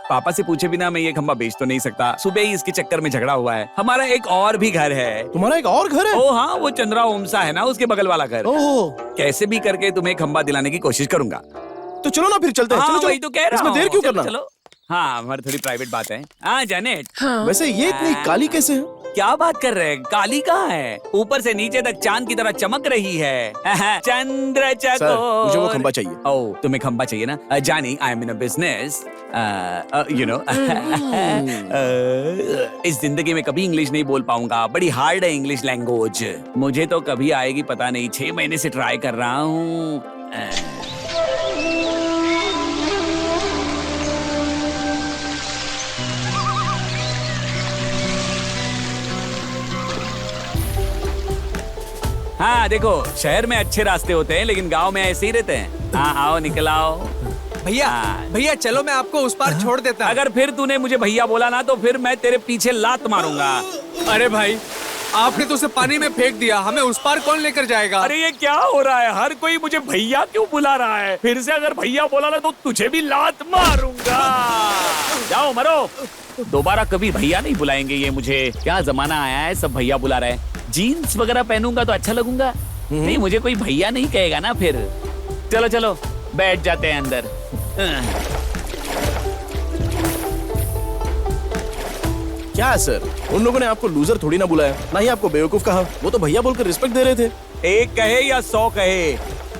पापा से पूछे बिना मैं ये खंबा बेच तो नहीं सकता। सुबह ही इसके चक्कर में झगड़ा हुआ है। हमारा एक और भी घर है। तुम्हारा एक और घर है? ओ हाँ, वो चंद्रा ओमसा है ना, उसके बगल वाला घर। ओह, कैसे भी करके तुम्हें खंबा दिलाने की कोशिश करूंगा। तो चलो ना फिर चलते हैं। हाँ, चलो चलो। वही तो कह रहा इसमें हूँ। देर क्यों चलो, करना? चलो। हाँ, हमारी थोड़ी प्राइवेट बात है। हाँ जानेट। वैसे ये इतनी काली कैसे है? क्या बात कर रहे हैं? काली कहाँ है? ऊपर से नीचे तक चांद की तरह चमक रही है। चंद्र सर, चकोर। मुझे वो खंबा चाहिए। ओ, तुम्हें खंबा चाहिए ना? जानी, I am in a business, you know. इस जिंदगी में कभी इंग्लिश नहीं बोल पाऊंगा, बड़ी हार्ड है इंग्लिश लैंग्वेज। मुझे तो कभी आएगी पता नहीं, 6 महीने से ट्राई कर रहा हूँ। हाँ देखो, शहर में अच्छे रास्ते होते हैं लेकिन गांव में ऐसे ही रहते हैं। हाँ आओ, निकल आओ। भैया भैया चलो, मैं आपको उस पार छोड़ देता। अगर फिर तूने मुझे भैया बोला ना तो फिर मैं तेरे पीछे लात मारूंगा। अरे भाई, आपने तो उसे पानी में फेंक दिया, हमें उस पार कौन लेकर जाएगा? अरे ये क्या हो रहा है? हर कोई मुझे भैया क्यों बुला रहा है? फिर से अगर भैया बोला ना तो तुझे भी लात मारूंगा। जाओ मरो। दोबारा कभी भैया नहीं बुलाएंगे ये मुझे। क्या जमाना आया है, सब भैया बुला रहे हैं। जीन्स वगैरह पहनूंगा तो अच्छा लगूंगा। नहीं, मुझे कोई भैया नहीं कहेगा ना फिर। चलो चलो, बैठ जाते हैं अंदर। क्या सर, उन लोगों ने आपको लूजर थोड़ी ना बुलाया, ना ही आपको बेवकूफ कहा। वो तो भैया बोलकर रिस्पेक्ट दे रहे थे। एक कहे या 100 कहे,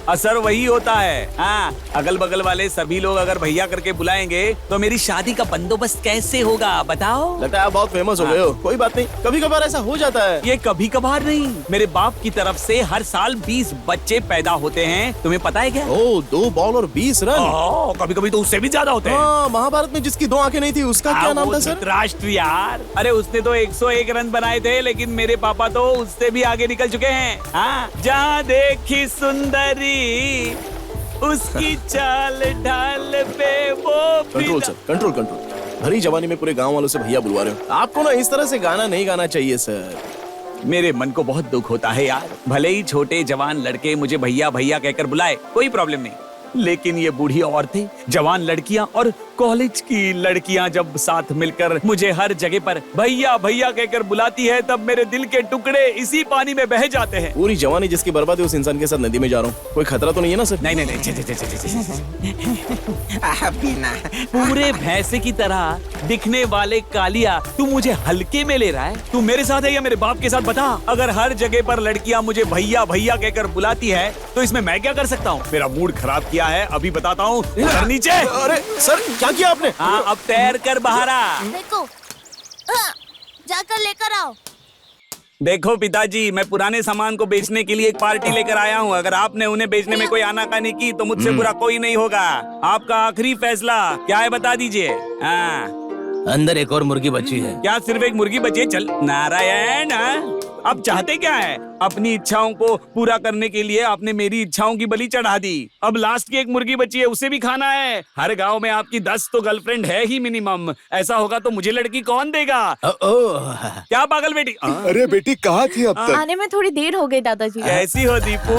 असर वही होता है। हाँ, अगल बगल वाले सभी लोग अगर भैया करके बुलाएंगे तो मेरी शादी का बंदोबस्त कैसे होगा बताओ? लगता है आप बहुत फेमस हो गए हो। कोई बात नहीं, कभी कभार ऐसा हो जाता है। ये कभी कभार नहीं, मेरे बाप की तरफ से हर साल 20 बच्चे पैदा होते हैं, तुम्हें पता है क्या? 2 बॉल और 20 रन। कभी कभी तो उससे भी ज्यादा होते हैं। हाँ, महाभारत में जिसकी 2 आंखें नहीं थी उसका क्या नाम था सर? धृतराष्ट्र यार। अरे उसने तो 101 रन बनाए थे, लेकिन मेरे पापा तो उससे भी आगे निकल चुके हैं। हाँ, जहाँ देखी सुंदरी उसकी चाल ढाल पे वो कंट्रोल सर, कंट्रोल कंट्रोल। भरी जवानी में पूरे गांव वालों से भैया बुलवा रहे हो। आपको ना इस तरह से गाना नहीं गाना चाहिए सर। मेरे मन को बहुत दुख होता है यार। भले ही छोटे जवान लड़के मुझे भैया भैया कहकर बुलाए, कोई प्रॉब्लम नहीं, लेकिन ये बूढ़ी औरतें, जवान लड़कियां और कॉलेज की लड़कियां जब साथ मिलकर मुझे हर जगह पर भैया भैया कहकर बुलाती है, तब मेरे दिल के टुकड़े इसी पानी में बह जाते हैं। पूरी जवानी जिसकी बर्बाद है उस इंसान के साथ नदी में जा रहा हूँ। कोई खतरा तो नहीं है ना सर? नहीं नहीं नहीं, बीना, पूरे भैंसे की तरह दिखने वाले कालिया तू मुझे हल्के में ले रहा है? तू मेरे साथ है या मेरे बाप के साथ बता? अगर हर जगह पर लड़कियां मुझे भैया भैया कहकर बुलाती है तो इसमें मैं क्या कर सकता हूँ? मेरा मूड खराब किया है, अभी बताता हूँ। नीचे। अरे सर, क्या किया आपने? हाँ, अब तैर कर बाहर आ। देखो, जाकर लेकर आओ। देखो पिताजी, मैं पुराने सामान को बेचने के लिए एक पार्टी लेकर आया हूँ। अगर आपने उन्हें बेचने में कोई आनाकानी की तो मुझसे बुरा कोई नहीं होगा। आपका आखिरी फैसला क्या है बता दीजिए। हाँ, अंदर एक और मुर्गी बची है। क्या सिर्फ एक मुर्गी बची है? चल नारायण, अब चाहते क्या है? अपनी इच्छाओं को पूरा करने के लिए आपने मेरी इच्छाओं की बलि चढ़ा दी। अब लास्ट की एक मुर्गी बची है, उसे भी खाना है। हर गांव में आपकी 10 तो गर्लफ्रेंड है ही मिनिमम। ऐसा होगा तो मुझे लड़की कौन देगा? क्या पागल बेटी? अरे बेटी कहाँ थी अब तक? आने में थोड़ी देर हो गई दादाजी। कैसी हो दीपू?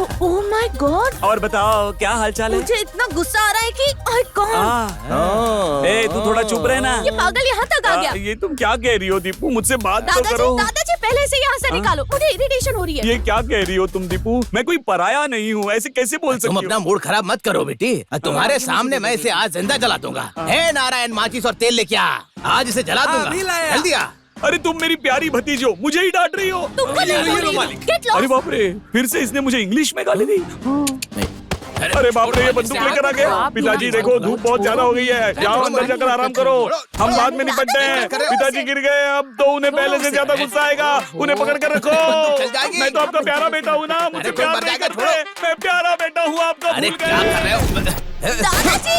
ओह माय गॉड, और बताओ क्या हालचाल है? मुझे इतना गुस्सा आ रहा है कि आई कॉन्ट। ए, तू थोड़ा चुप रहना। ये पागल यहाँ तक आ गया। ये तुम क्या कह रही हो दीपू? मुझसे बात तो करो। दादाजी पहले से यहाँ से निकालो, मुझे इरिटेशन हो रही है। ये क्या कह रही हो तुम दीपू? मैं कोई पराया नहीं हूँ, ऐसे कैसे बोल सकती तुम हो? अपना मूड खराब मत करो बेटी। तुम्हारे सामने मैं इसे आज जिंदा जला दूंगा। हे नारायण, माचिस और तेल लेके आ, आज इसे जला दूंगा। जल्दी आ। अरे तुम मेरी प्यारी भतीजी हो, मुझे ही डांट रही हो। तुमको नहीं बोल रही हूँ। Get lost। अरे बाप रे, फिर से इसने मुझे इंग्लिश में गाली दी। अरे बाप रे, ये बंदूक लेकर आ गया। पिताजी देखो, धूप बहुत ज्यादा हो गई है, जाओ अंदर जाकर आराम करो, हम बाद में निपटते हैं। पिताजी गिर गए, अब तो उन्हें पहले से ज्यादा गुस्सा आएगा। उन्हें पकड़ कर रखो। मैं तो आपका प्यारा बेटा हूँ ना, मुझे प्यार नहीं करते। मैं प्यारा बेटा हूँ आपका, भूल गए। दादाजी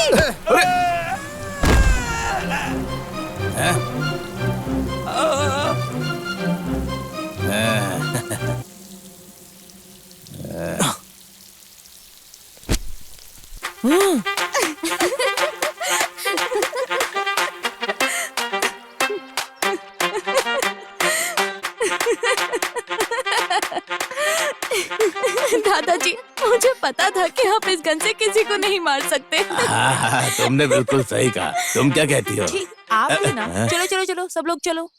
दादाजी, मुझे पता था कि आप इस गन से किसी को नहीं मार सकते। तुमने बिल्कुल सही कहा। तुम क्या कहती हो? आप भी ना। चलो चलो चलो, सब लोग चलो।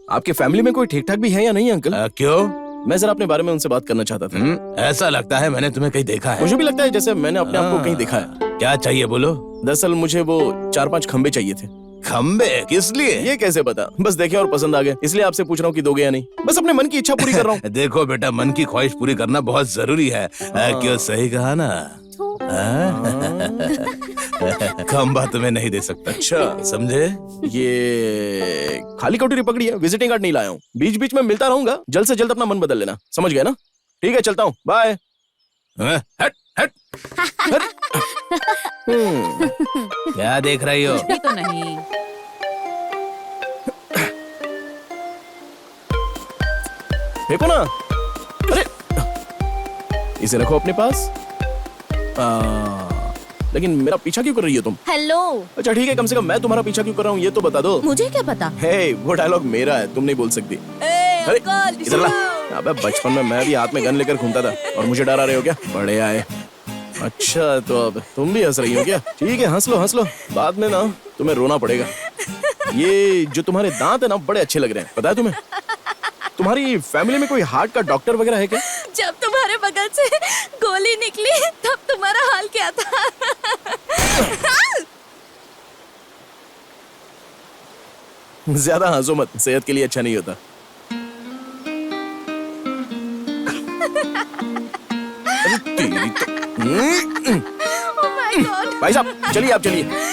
आपके फैमिली में कोई ठीक ठाक भी है या नहीं अंकल? क्यों? मैं जरा अपने बारे में उनसे बात करना चाहता था। ऐसा लगता है मैंने तुम्हें कहीं देखा है। मुझे भी लगता है जैसे मैंने अपने आप को कहीं देखा है। क्या चाहिए बोलो? दरअसल मुझे वो 4-5 खंबे चाहिए थे। खंबे? किस लिए? ये कैसे पता? बस देखे और पसंद आ गए, इसलिए आपसे पूछ रहा हूँ कि दोगे या नहीं। बस अपने मन की इच्छा पूरी कर रहा हूँ। देखो बेटा, मन की ख्वाहिश पूरी करना बहुत जरूरी है। क्यों, सही कहा ना? खंबा तुम्हें नहीं दे सकता। अच्छा समझे? ये खाली कटोरी पकड़ी है, विजिटिंग कार्ड नहीं लाया हूँ। बीच बीच में मिलता रहूंगा, जल्द से जल्द अपना मन बदल लेना, समझ गए ना? ठीक है, चलता हूँ, बाय। हट हट। क्या देख रही हो? तो नहीं। फेंको ना। अरे इसे रखो अपने पास। लेकिन मेरा पीछा क्यों कर रही हो तुम? हेलो। अच्छा ठीक है, कम से कम मैं तुम्हारा पीछा क्यों कर रहा हूँ ये तो बता दो। मुझे क्या पता? हे, वो डायलॉग मेरा है, तुम नहीं बोल सकती। अरे इधर ला। अबे बचपन में मैं भी हाथ में गन लेकर घूमता था और मुझे डरा रहे हो क्या? बड़े आए। अच्छा तो अब तुम भी हंस रही हो क्या? ठीक है, हंस लो हंस लो, बाद में ना तुम्हें रोना पड़ेगा। ये जो तुम्हारे दांत है ना, बड़े अच्छे लग रहे हैं, पता है तुम्हें? तुम्हारी फैमिली में कोई हार्ट का डॉक्टर वगैरह है क्या? जब तुम्हारे बगल से गोली निकली तब तुम्हारा हाल क्या था? ज्यादा हंसो मत, सेहत के लिए अच्छा नहीं होता। अरे तेरी तो Oh my God! भाई साहब चलिए, आप चलिए।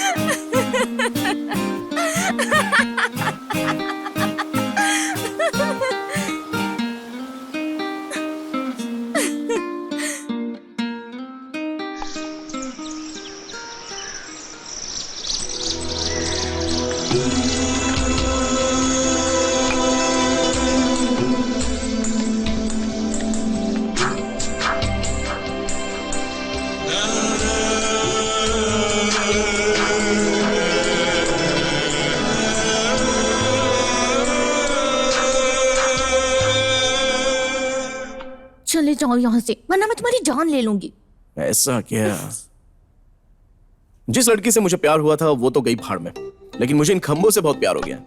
चले जाओ यहाँ से, वरना मैं तुम्हारी जान ले लूंगी। ऐसा क्या? जिस लड़की से मुझे प्यार हुआ था वो तो गई भाड़ में, लेकिन मुझे इन खंभों से बहुत प्यार हो गया,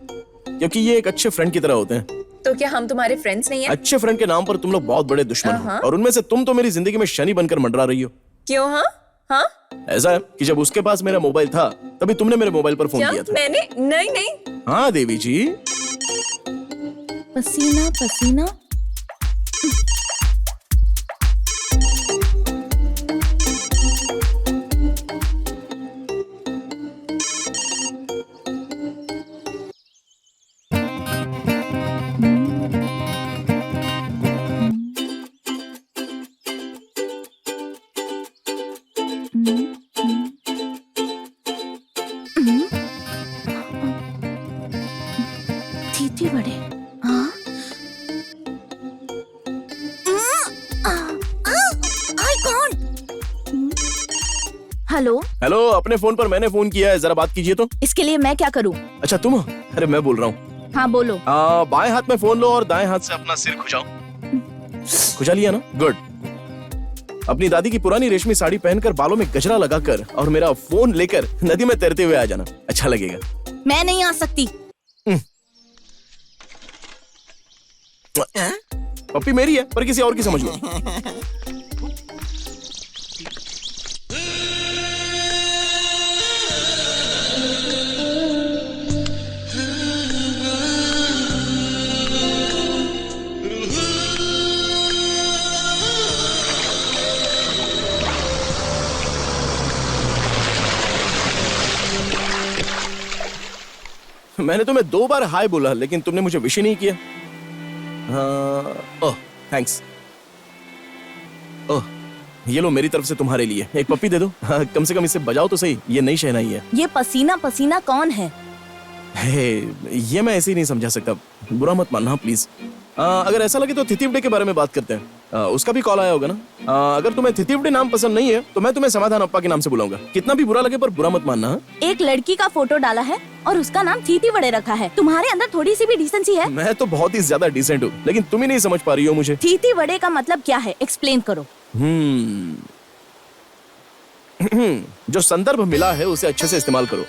क्योंकि ये एक अच्छे फ्रेंड की तरह होते हैं। तो क्या हम तुम्हारे फ्रेंड्स नहीं है? अच्छे फ्रेंड के नाम पर तुम लोग बहुत बड़े दुश्मन हो, और उनमें से तुम तो मेरी जिंदगी में शनि बनकर मंडरा रही हो। क्यों? हाँ हाँ, ऐसा है कि जब उसके पास मेरा मोबाइल था तभी तुमने मेरे मोबाइल पर फोन क्या किया था। मैंने? नहीं नहीं। हाँ देवी जी। पसीना पसीना। थी बड़े। हाँ? हेलो हेलो, अपने फोन पर मैंने फोन किया है, जरा बात कीजिए तो। इसके लिए मैं क्या करूं? अच्छा तुम हो? अरे मैं बोल रहा हूँ। हाँ बोलो। बाएं हाथ में फोन लो और दाएं हाथ से अपना सिर खुजाओ। खुजा लिया ना? गुड। अपनी दादी की पुरानी रेशमी साड़ी पहनकर, बालों में गजरा लगाकर और मेरा फोन लेकर नदी में तैरते हुए आ जाना, अच्छा लगेगा। मैं नहीं आ सकती। पप्पी मेरी है पर किसी और की समझ लो। मैंने तुम्हें 2 बार हाय बोला, लेकिन तुमने मुझे विश ही नहीं किया। ओह थैंक्स। ओह ये लो, मेरी तरफ से तुम्हारे लिए एक पप्पी दे दो। हाँ, कम से कम इसे बजाओ तो सही, ये नई शहनाई है। ये पसीना पसीना कौन है? ये मैं ऐसे ही नहीं समझा सकता, बुरा मत मानना प्लीज। अगर ऐसा लगे तो थितिवडे के बारे में बात करते हैं। उसका भी कॉल आया होगा ना। अगर तुम्हें थितिवडे नाम पसंद नहीं है तो मैं तुम्हें समाधान अप्पा के नाम से बुलाऊंगा। कितना भी बुरा लगे पर बुरा मत मानना। एक लड़की का फोटो डाला है और उसका नाम थीती बड़े रखा है। तुम्हारे अंदर थोड़ी सी भी डिसेंसी है? मैं तो बहुत ही ज्यादा डिसेंट हूँ, लेकिन तुम ही नहीं समझ पा रही हो मुझे। थीती बड़े का मतलब क्या है? एक्सप्लेन करो। जो संदर्भ मिला है उसे अच्छे से इस्तेमाल करो।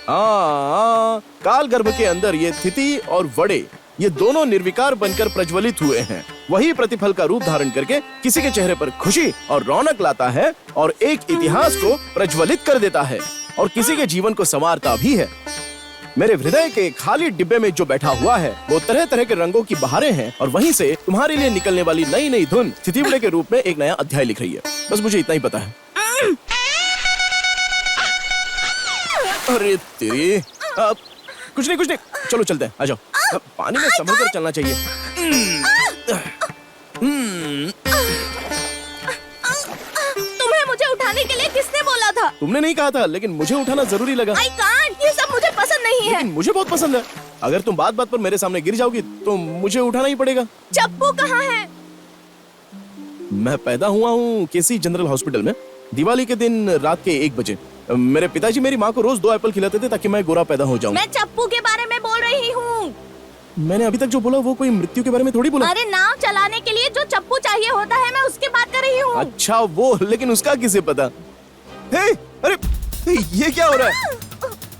काल गर्भ के अंदर ये थिति और वड़े, ये दोनों निर्विकार बनकर प्रज्वलित हुए हैं। वही प्रतिफल का रूप धारण करके किसी के चेहरे पर खुशी और रौनक लाता है और एक इतिहास को प्रज्वलित कर देता है और किसी के जीवन को संवारता भी है। मेरे हृदय के खाली डिब्बे में जो बैठा हुआ है वो तरह तरह के रंगों की बहारें हैं और वहीं से तुम्हारे लिए निकलने वाली नई नई धुन थितिवडे के रूप में एक नया अध्याय लिख रही है। बस मुझे इतना ही पता है। अरे तेरी, कुछ नहीं, चलो चलते हैं, आ जाओ। पानी में संभल कर चलना चाहिए। तुम्हें मुझे उठाने के लिए किसने बोला था? तुमने नहीं कहा था, लेकिन मुझे उठाना जरूरी लगा। I can't, ये सब मुझे पसंद नहीं है। लेकिन मुझे बहुत पसंद है। अगर तुम बात बात पर मेरे सामने गिर जाओगी तो मुझे उठाना ही पड़ेगा। चप्पू कहाँ है? मैं पैदा हुआ हूँ केसी जनरल हॉस्पिटल में, दिवाली के दिन रात के 1 बजे। मेरे पिताजी मेरी माँ को रोज 2 एप्पल खिलाते थे ताकि मैं गोरा पैदा हो जाऊं। मैं चप्पू के बारे में बोल रही हूँ। मैंने अभी तक जो बोला वो कोई मृत्यु के बारे में थोड़ी बोला। अरे नाव चलाने के लिए जो चप्पू चाहिए होता है, मैं उसकी बात कर रही हूँ। अच्छा वो, लेकिन उसका किसे पता? अरे ये क्या हो रहा है?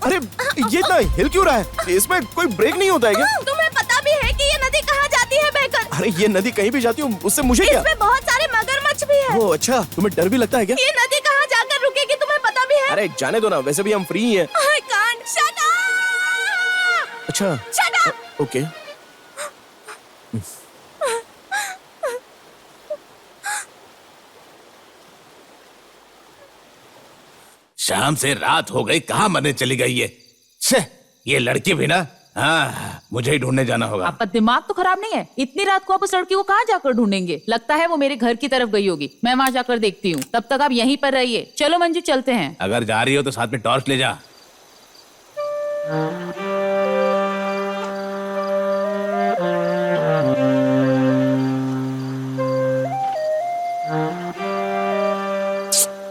अरे ये इतना हिल क्यों रहा है? इसमें कोई ब्रेक नहीं होता है क्या? तुम्हें पता भी है कि ये नदी कहाँ जाती है बहकर? अरे ये नदी कहीं भी जाती हूँ, उससे मुझे क्या? इसमें बहुत सारे मगरमच्छ भी है। ओह अच्छा, तुम्हें डर भी लगता है क्या? ये नदी कहाँ जाकर रुकेगी तुम्हें पता भी है? अरे जाने दो ना, वैसे भी हम फ्री हैं। I can't, shut up! अच्छा Shut up! ओके। शाम से रात हो गई, कहाँ मरने चली गई ये लड़की भी ना। हाँ, मुझे ही ढूंढने जाना होगा। आपका दिमाग तो खराब नहीं है? इतनी रात को आप उस लड़की को कहाँ जाकर ढूंढेंगे? लगता है वो मेरे घर की तरफ गई होगी। मैं वहाँ जाकर देखती हूँ, तब तक आप यहीं पर रहिए। चलो मंजू, चलते हैं। अगर जा रही हो तो साथ में टॉर्च ले जा।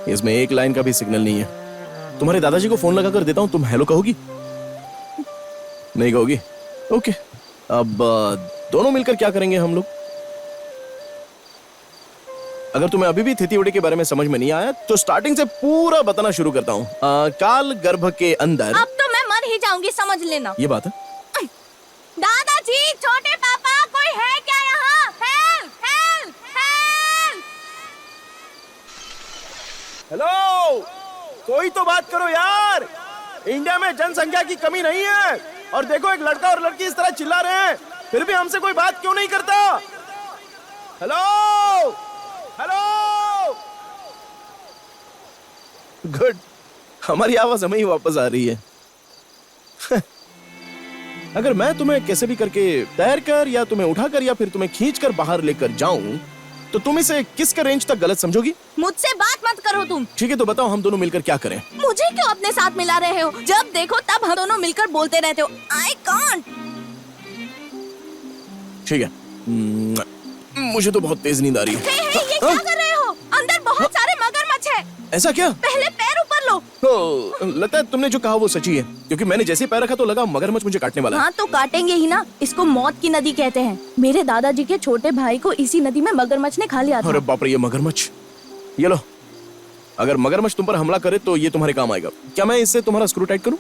इसमें एक लाइन का भी सिग्नल नहीं है। तुम्हारे दादाजी को फोन लगा कर देता हूं, तुम हेलो कहोगी? नहीं कहोगी? ओके। अब दोनों मिलकर क्या करेंगे हम लोग? अगर तुम्हें अभी भी थितिवड़े के बारे में समझ में नहीं आया तो स्टार्टिंग से पूरा बताना शुरू करता हूँ। काल गर्भ के अंदर। अब तो मैं मर ही जाऊंगी, समझ लेना। ये बात है। दादाजी, छोटे पापा, कोई है क्या यहाँ? Help, help, help! हेलो, कोई तो बात करो यार। इंडिया में जनसंख्या की कमी नहीं है, और देखो एक लड़का और लड़की इस तरह चिल्ला रहे हैं, फिर भी हमसे कोई बात क्यों नहीं करता? Hello, hello. गुड, हमारी आवाज हमें ही वापस आ रही है। अगर मैं तुम्हें कैसे भी करके तैर कर या तुम्हें उठाकर या फिर तुम्हें खींचकर बाहर लेकर जाऊं तो तुम इसे किसके रेंज तक गलत समझोगी? मुझसे बात मत करो तुम। ठीक है, तो बताओ हम दोनों मिलकर क्या करें? मुझे क्यों अपने साथ मिला रहे हो? जब देखो तब हम दोनों मिलकर बोलते रहते हो। I can't. ठीक है, मुझे तो बहुत तेज नींद आ रही है। ये क्या कर रहे हो? अंदर बहुत सारे मगरमच्छ है। ऐसा क्या? पहले पैर ऊपर लो। लगता है तुमने जो कहा वो सच्ची है, क्योंकि मैंने जैसे पैर रखा तो लगा मगरमच्छ मुझे काटने वाला है। हाँ तो काटेंगे ही ना, इसको मौत की नदी कहते हैं। मेरे दादाजी के छोटे भाई को इसी नदी में मगरमच्छ ने खा लिया था। अरे बाप रे, ये मगरमच्छ। ये लो, अगर मगरमच्छ तुम पर हमला करे तो ये तुम्हारे काम आएगा। क्या मैं इससे तुम्हारा स्क्रू टाइट करूं?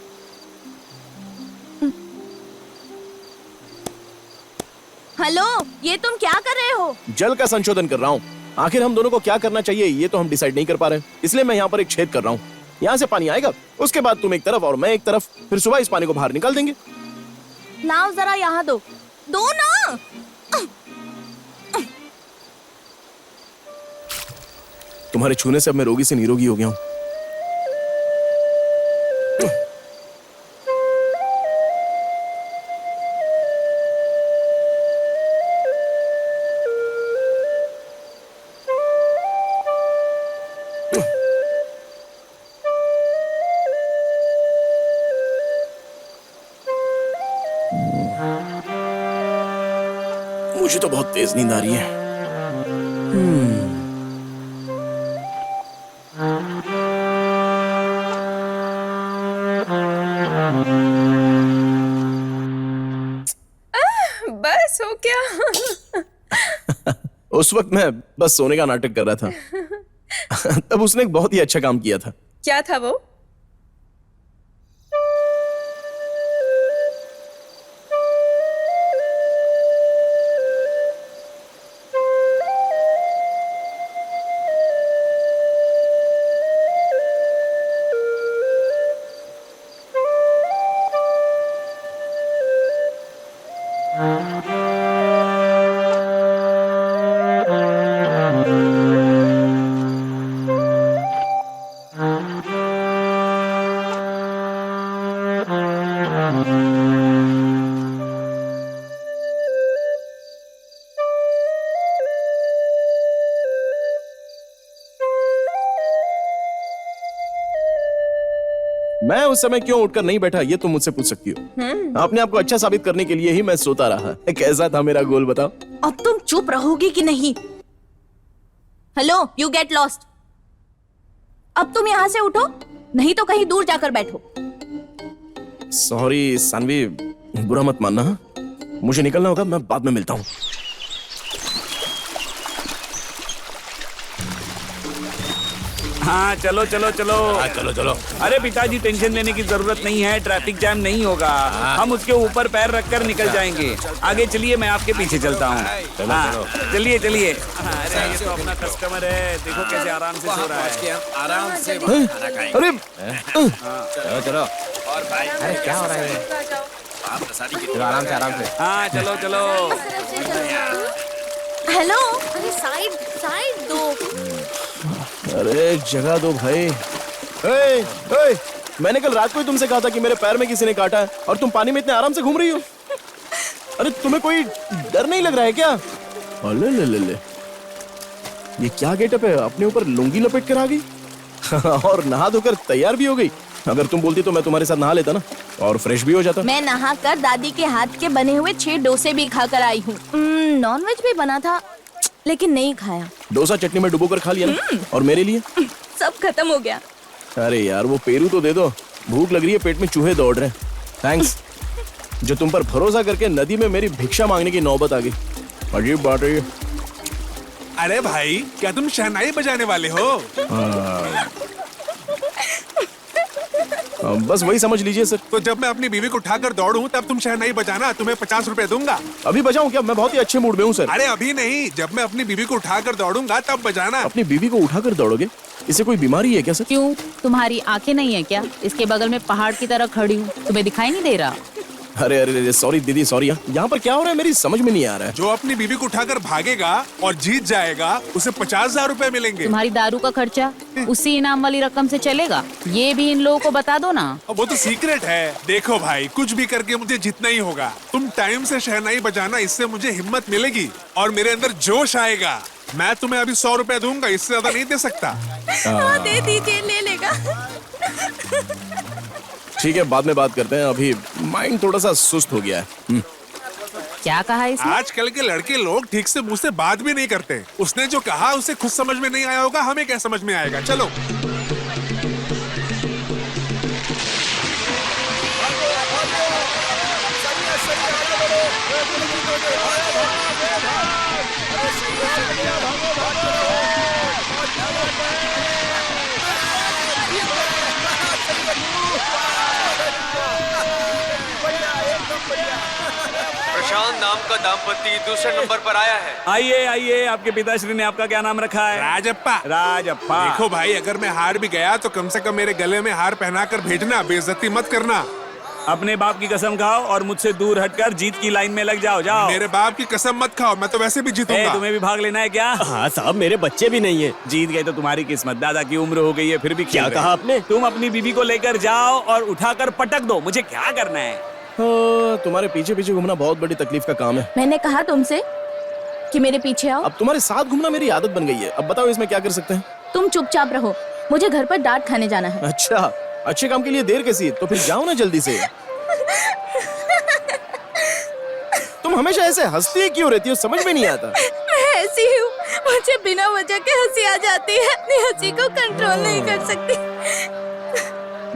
हेलो, ये तुम क्या कर रहे हो? जल का संशोधन कर रहा हूँ। आखिर हम दोनों को क्या करना चाहिए ये तो हम डिसाइड नहीं कर पा रहे, इसलिए मैं यहाँ पर एक छेद कर रहा हूँ। यहाँ से पानी आएगा, उसके बाद तुम एक तरफ और मैं एक तरफ, फिर सुबह इस पानी को बाहर निकाल देंगे। लाओ जरा यहाँ दो ना। तुम्हारे छूने से अब मैं रोगी से निरोगी हो गया हूँ। मुझे तो बहुत तेज नींद आ रही है। बस हो क्या? उस वक्त मैं बस सोने का नाटक कर रहा था। तब उसने एक बहुत ही अच्छा काम किया था। क्या था वो? मैं उस समय क्यों उठकर नहीं बैठा ये तुम मुझसे पूछ सकती हो। अपने आप को अच्छा साबित करने के लिए ही मैं सोता रहा। कैसा था मेरा गोल बताओ? अब तुम चुप रहोगी कि नहीं? Hello, you get lost. अब तुम यहाँ से उठो, नहीं तो कहीं दूर जाकर बैठो। सॉरी सानवी, बुरा मत मानना। हाँ? मुझे निकलना होगा, मैं बाद में मिलता हूँ। हाँ चलो चलो चलो। हाँ, चलो चलो। अरे पिताजी, टेंशन लेने की जरूरत नहीं है, ट्रैफिक जैम नहीं होगा। हम उसके ऊपर पैर रखकर निकल जाएंगे। आगे चलिए, मैं आपके पीछे चलता हूँ। हाँ, चलिए चलिए। अरे ये तो अपना कस्टमर है, देखो कैसे आराम से सो रहा है। आराम से अरे चलो चलो। और भाई, अरे क्या हो रहा है? आराम से आराम से। हाँ चलो चलो। हेलो, अरे साइड साइड दो। अरे जगह दो भाई। ए, ए, मैंने कल रात को ही तुमसे कहा था कि मेरे पैर में किसी ने काटा है और तुम पानी में इतने आराम से घूम रही हो। अरे तुम्हें कोई डर नहीं लग रहा है क्या? अले ले ले ले, ये क्या गेटअप है? अपने ऊपर लुंगी लपेट कर आ गई और नहा धोकर तैयार भी हो गई। अगर तुम बोलती तो मैं तुम्हारे साथ नहा लेता ना और फ्रेश भी हो जाता। मैं नहा कर दादी के हाथ के बने हुए 6 डोसे भी खा कर आई हूँ। नॉनवेज भी बना था लेकिन नहीं खाया। डोसा चटनी में डुबो कर खा लिया ना। और मेरे लिए सब खत्म हो गया। अरे यार वो पेरू तो दे दो, भूख लग रही है, पेट में चूहे दौड़ रहे हैं। थैंक्स। जो तुम पर भरोसा करके नदी में मेरी भिक्षा मांगने की नौबत आ गई। अजीब बात है ये। अरे भाई, क्या तुम शहनाई बजाने वाले हो? बस वही समझ लीजिए सर। तो जब मैं अपनी बीवी को उठाकर दौड़ूं तब तुम शहनाई बजाना, तुम्हें 50 रुपए दूंगा। अभी बजाऊं क्या? मैं बहुत ही अच्छे मूड में हूँ सर। अरे अभी नहीं, जब मैं अपनी बीवी को उठाकर दौड़ूंगा तब बजाना। अपनी बीवी को उठाकर दौड़ोगे? इसे कोई बीमारी है क्या सर? क्यों, तुम्हारी आंखें नहीं है क्या? इसके बगल में पहाड़ की तरह खड़ी हूँ, तुम्हें दिखाई नहीं दे रहा? अरे अरे सॉरी दीदी, सॉरी। यहाँ पर क्या हो रहा है मेरी समझ में नहीं आ रहा है। जो अपनी बीवी को उठाकर भागेगा और जीत जाएगा उसे 50,000 रुपए मिलेंगे। तुम्हारी दारू का खर्चा उसी इनाम वाली रकम से चलेगा। ये भी इन लोगों को बता दो ना। वो तो सीक्रेट है। देखो भाई, कुछ भी करके मुझे जीतना ही होगा। तुम टाइम से शहनाई बजाना, इससे मुझे हिम्मत मिलेगी और मेरे अंदर जोश आएगा। मैं तुम्हें अभी 100 रुपए दूंगा, इससे ज्यादा नहीं दे सकता। दे दीजिए, ले लेगा। ठीक है, बाद में बात करते हैं। अभी माइंड थोड़ा सा सुस्त हो गया है। क्या कहा इसने? आजकल के लड़के लोग ठीक से मुंह से बात भी नहीं करते। उसने जो कहा उसे खुद समझ में नहीं आया होगा, हमें क्या समझ में आएगा। चलो। प्रशांत नाम का दाम्पत्य दूसरे नंबर पर आया है। आइए आइए, आपके पिताश्री ने आपका क्या नाम रखा है? राजप्पा। राजप्पा। देखो भाई, अगर मैं हार भी गया तो कम से कम मेरे गले में हार पहनाकर भेजना, बेइज्जती मत करना। अपने बाप की कसम खाओ और मुझसे दूर हटकर जीत की लाइन में लग जाओ। जाओ। मेरे बाप की कसम मत खाओ, मैं तो वैसे भी जीतूंगा। तुम्हें भी भाग लेना है क्या? हाँ साहब, मेरे बच्चे भी नहीं है। जीत गए तो तुम्हारी किस्मत। दादा की उम्र हो गई है फिर भी क्या कहा आपने? तुम अपनी बीबी को लेकर जाओ और उठाकर पटक दो। मुझे क्या करना है? तुम्हारे पीछे पीछे घूमना बहुत बड़ी तकलीफ का काम है। मैंने कहा तुमसे कि मेरे पीछे आओ। अब तुम्हारे साथ घूमना मेरी आदत बन गई है। अब बताओ इसमें क्या कर सकते हैं? तुम चुपचाप रहो, मुझे घर पर डांट खाने जाना है। अच्छा, अच्छे काम के लिए देर कैसी? तो फिर जाओ ना जल्दी से। तुम हमेशा ऐसे हंसती क्यों रहती हो? समझ में नहीं आता। मैं ऐसी हूँ, मुझे बिना वजह के हंसी आ जाती है। अपनी हंसी को कंट्रोल नहीं कर सकती।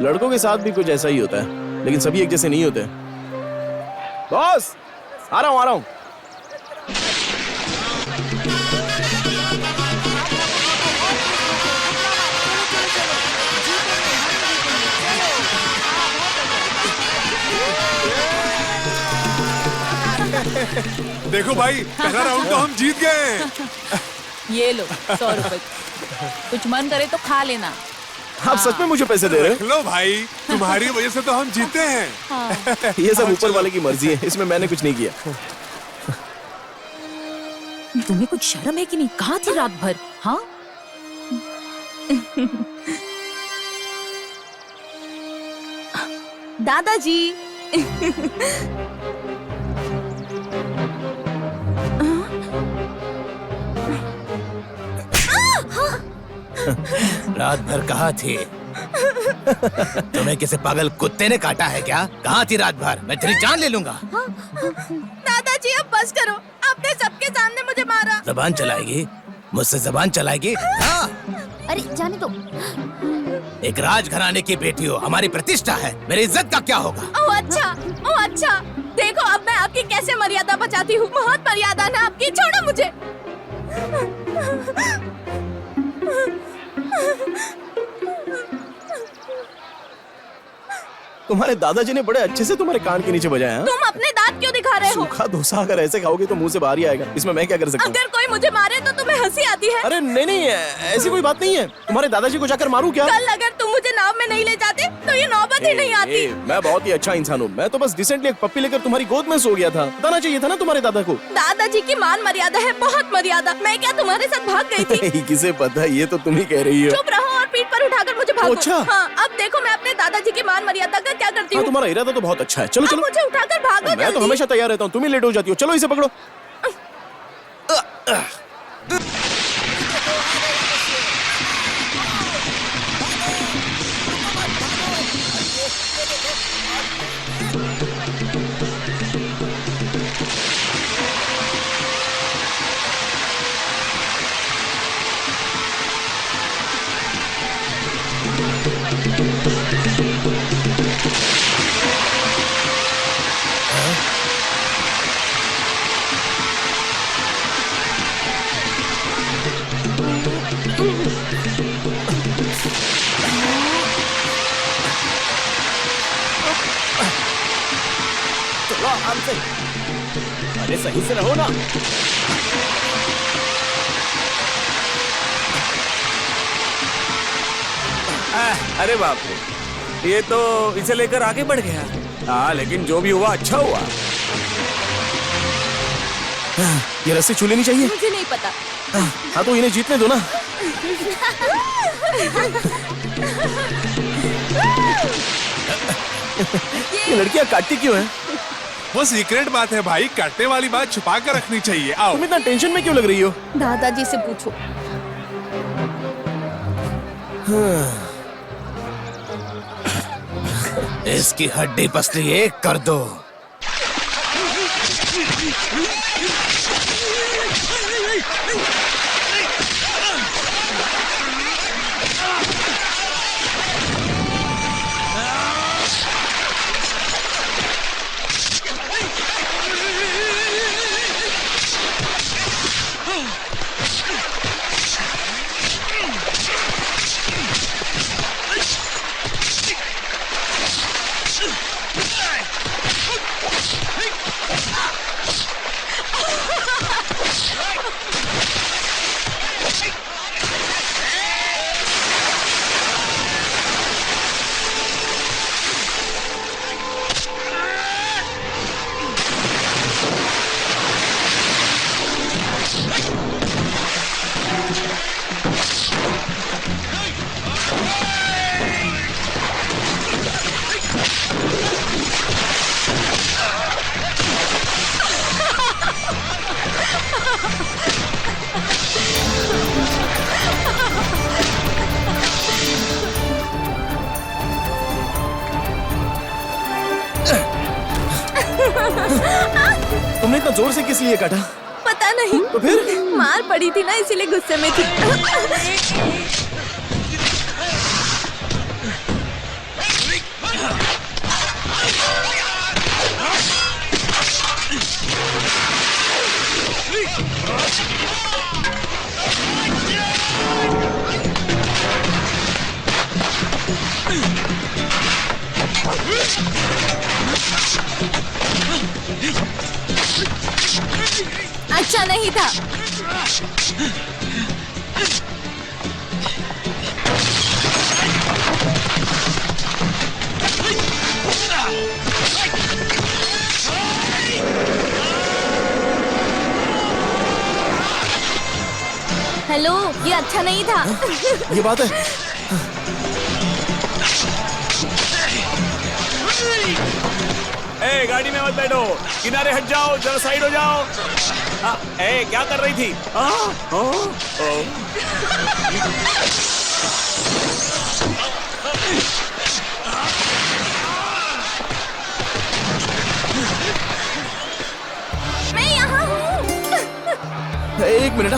लड़कों के साथ भी कुछ ऐसा ही होता है, लेकिन सभी एक जैसे नहीं होते। बॉस, आ रहा हूँ। देखो भाई, पहला राउंड तो हम जीत गए। ये लो 100 रुपए। कुछ मन करे तो खा लेना। आप सच में मुझे पैसे दे रहे हो? लो भाई, तुम्हारी वजह से तो हम जीते हैं। ये सब ऊपर वाले की मर्जी है, इसमें मैंने कुछ नहीं किया। तुम्हें कुछ शर्म है कि नहीं? कहाँ थी रात भर? हाँ, दादाजी। रात भर कहाँ थे? तुम्हें किसी पागल कुत्ते ने काटा है क्या? कहाँ थी रात भर? मैं तेरी जान ले लूंगा। दादाजी अब बस करो, आपने सबके सामने मुझे मारा। जबान चलाएगी? मुझसे जबान चलाएगी? हाँ। अरे जाने दो। एक राजघराने की बेटी हो, हमारी प्रतिष्ठा है, मेरी इज्जत का क्या होगा? ओह अच्छा, देखो अब मैं आपकी कैसे मर्यादा बचाती हूँ। बहुत मर्यादा ना आपकी, छोड़ो मुझे। तुम्हारे दादाजी ने बड़े अच्छे से तुम्हारे कान के नीचे बजाया। तुम अपने दांत क्यों दिखा रहे हो? सूखा डोसा अगर ऐसे खाओगे तो मुंह से बाहर ही आएगा। इसमें मैं क्या कर सकता हूँ? अगर कोई मुझे मारे तो तुम्हें हंसी आती है? अरे नहीं, ऐसी कोई बात नहीं है। तुम्हारे दादाजी को जाकर मारूं क्या? कल अगर तुम मुझे ना नाव में नहीं ले जाते तो ये नौबत ही नहीं आती। मैं बहुत ही अच्छा इंसान हूँ। मैं तो बस रिसेंटली एक पप्पी लेकर तुम्हारी गोद में सो गया था। बताना चाहिए था ना तुम्हारे दादा को। दादाजी की मान मर्यादा है, बहुत मर्यादा। मैं क्या तुम्हारे साथ भाग गई थी? किसे पता, ये तो तुम ही कह रही हो। चुप रहो और पीठ पर उठाकर मुझे भागो। अच्छा। हाँ, अब देखो मैं अपने दादाजी की मान मर्यादा का क्या करती हूँ। तुम्हारा इरादा तो बहुत अच्छा है। चलो अब चलो, मुझे उठाकर भागो मैं तो जल्दी। हमेशा तैयार रहता हूँ। तुम ही लेट हो जाती हो। चलो इसे पकड़ो। चलो आराम से। अरे सही से रहो ना। अरे बाप रे, ये तो इसे लेकर आगे बढ़ गया। हाँ, लेकिन जो भी हुआ अच्छा हुआ। ये रस्सी छू लेनी चाहिए। मुझे नहीं पता। हाँ तो इन्हें जीतने दो ना। ये लड़कियां काटती क्यों हैं? वो सीक्रेट बात है भाई, काटने वाली बात छुपा कर रखनी चाहिए। आओ। तुम इतना टेंशन में क्यों लग रही हो? दादाजी से पूछो। इसकी हड्डी पसली एक कर दो। तुमने इतना जोर से किस लिए काटा? पता नहीं। तो फिर? मार पड़ी थी ना, इसीलिए गुस्से में थी। अच्छा नहीं था। हेलो, ये अच्छा नहीं था। ये बात है। ए, गाड़ी में मत बैठो, किनारे हट जाओ, जरा साइड हो जाओ। ए, क्या कर रही थी? मैं यहाँ हूँ। एक मिनट।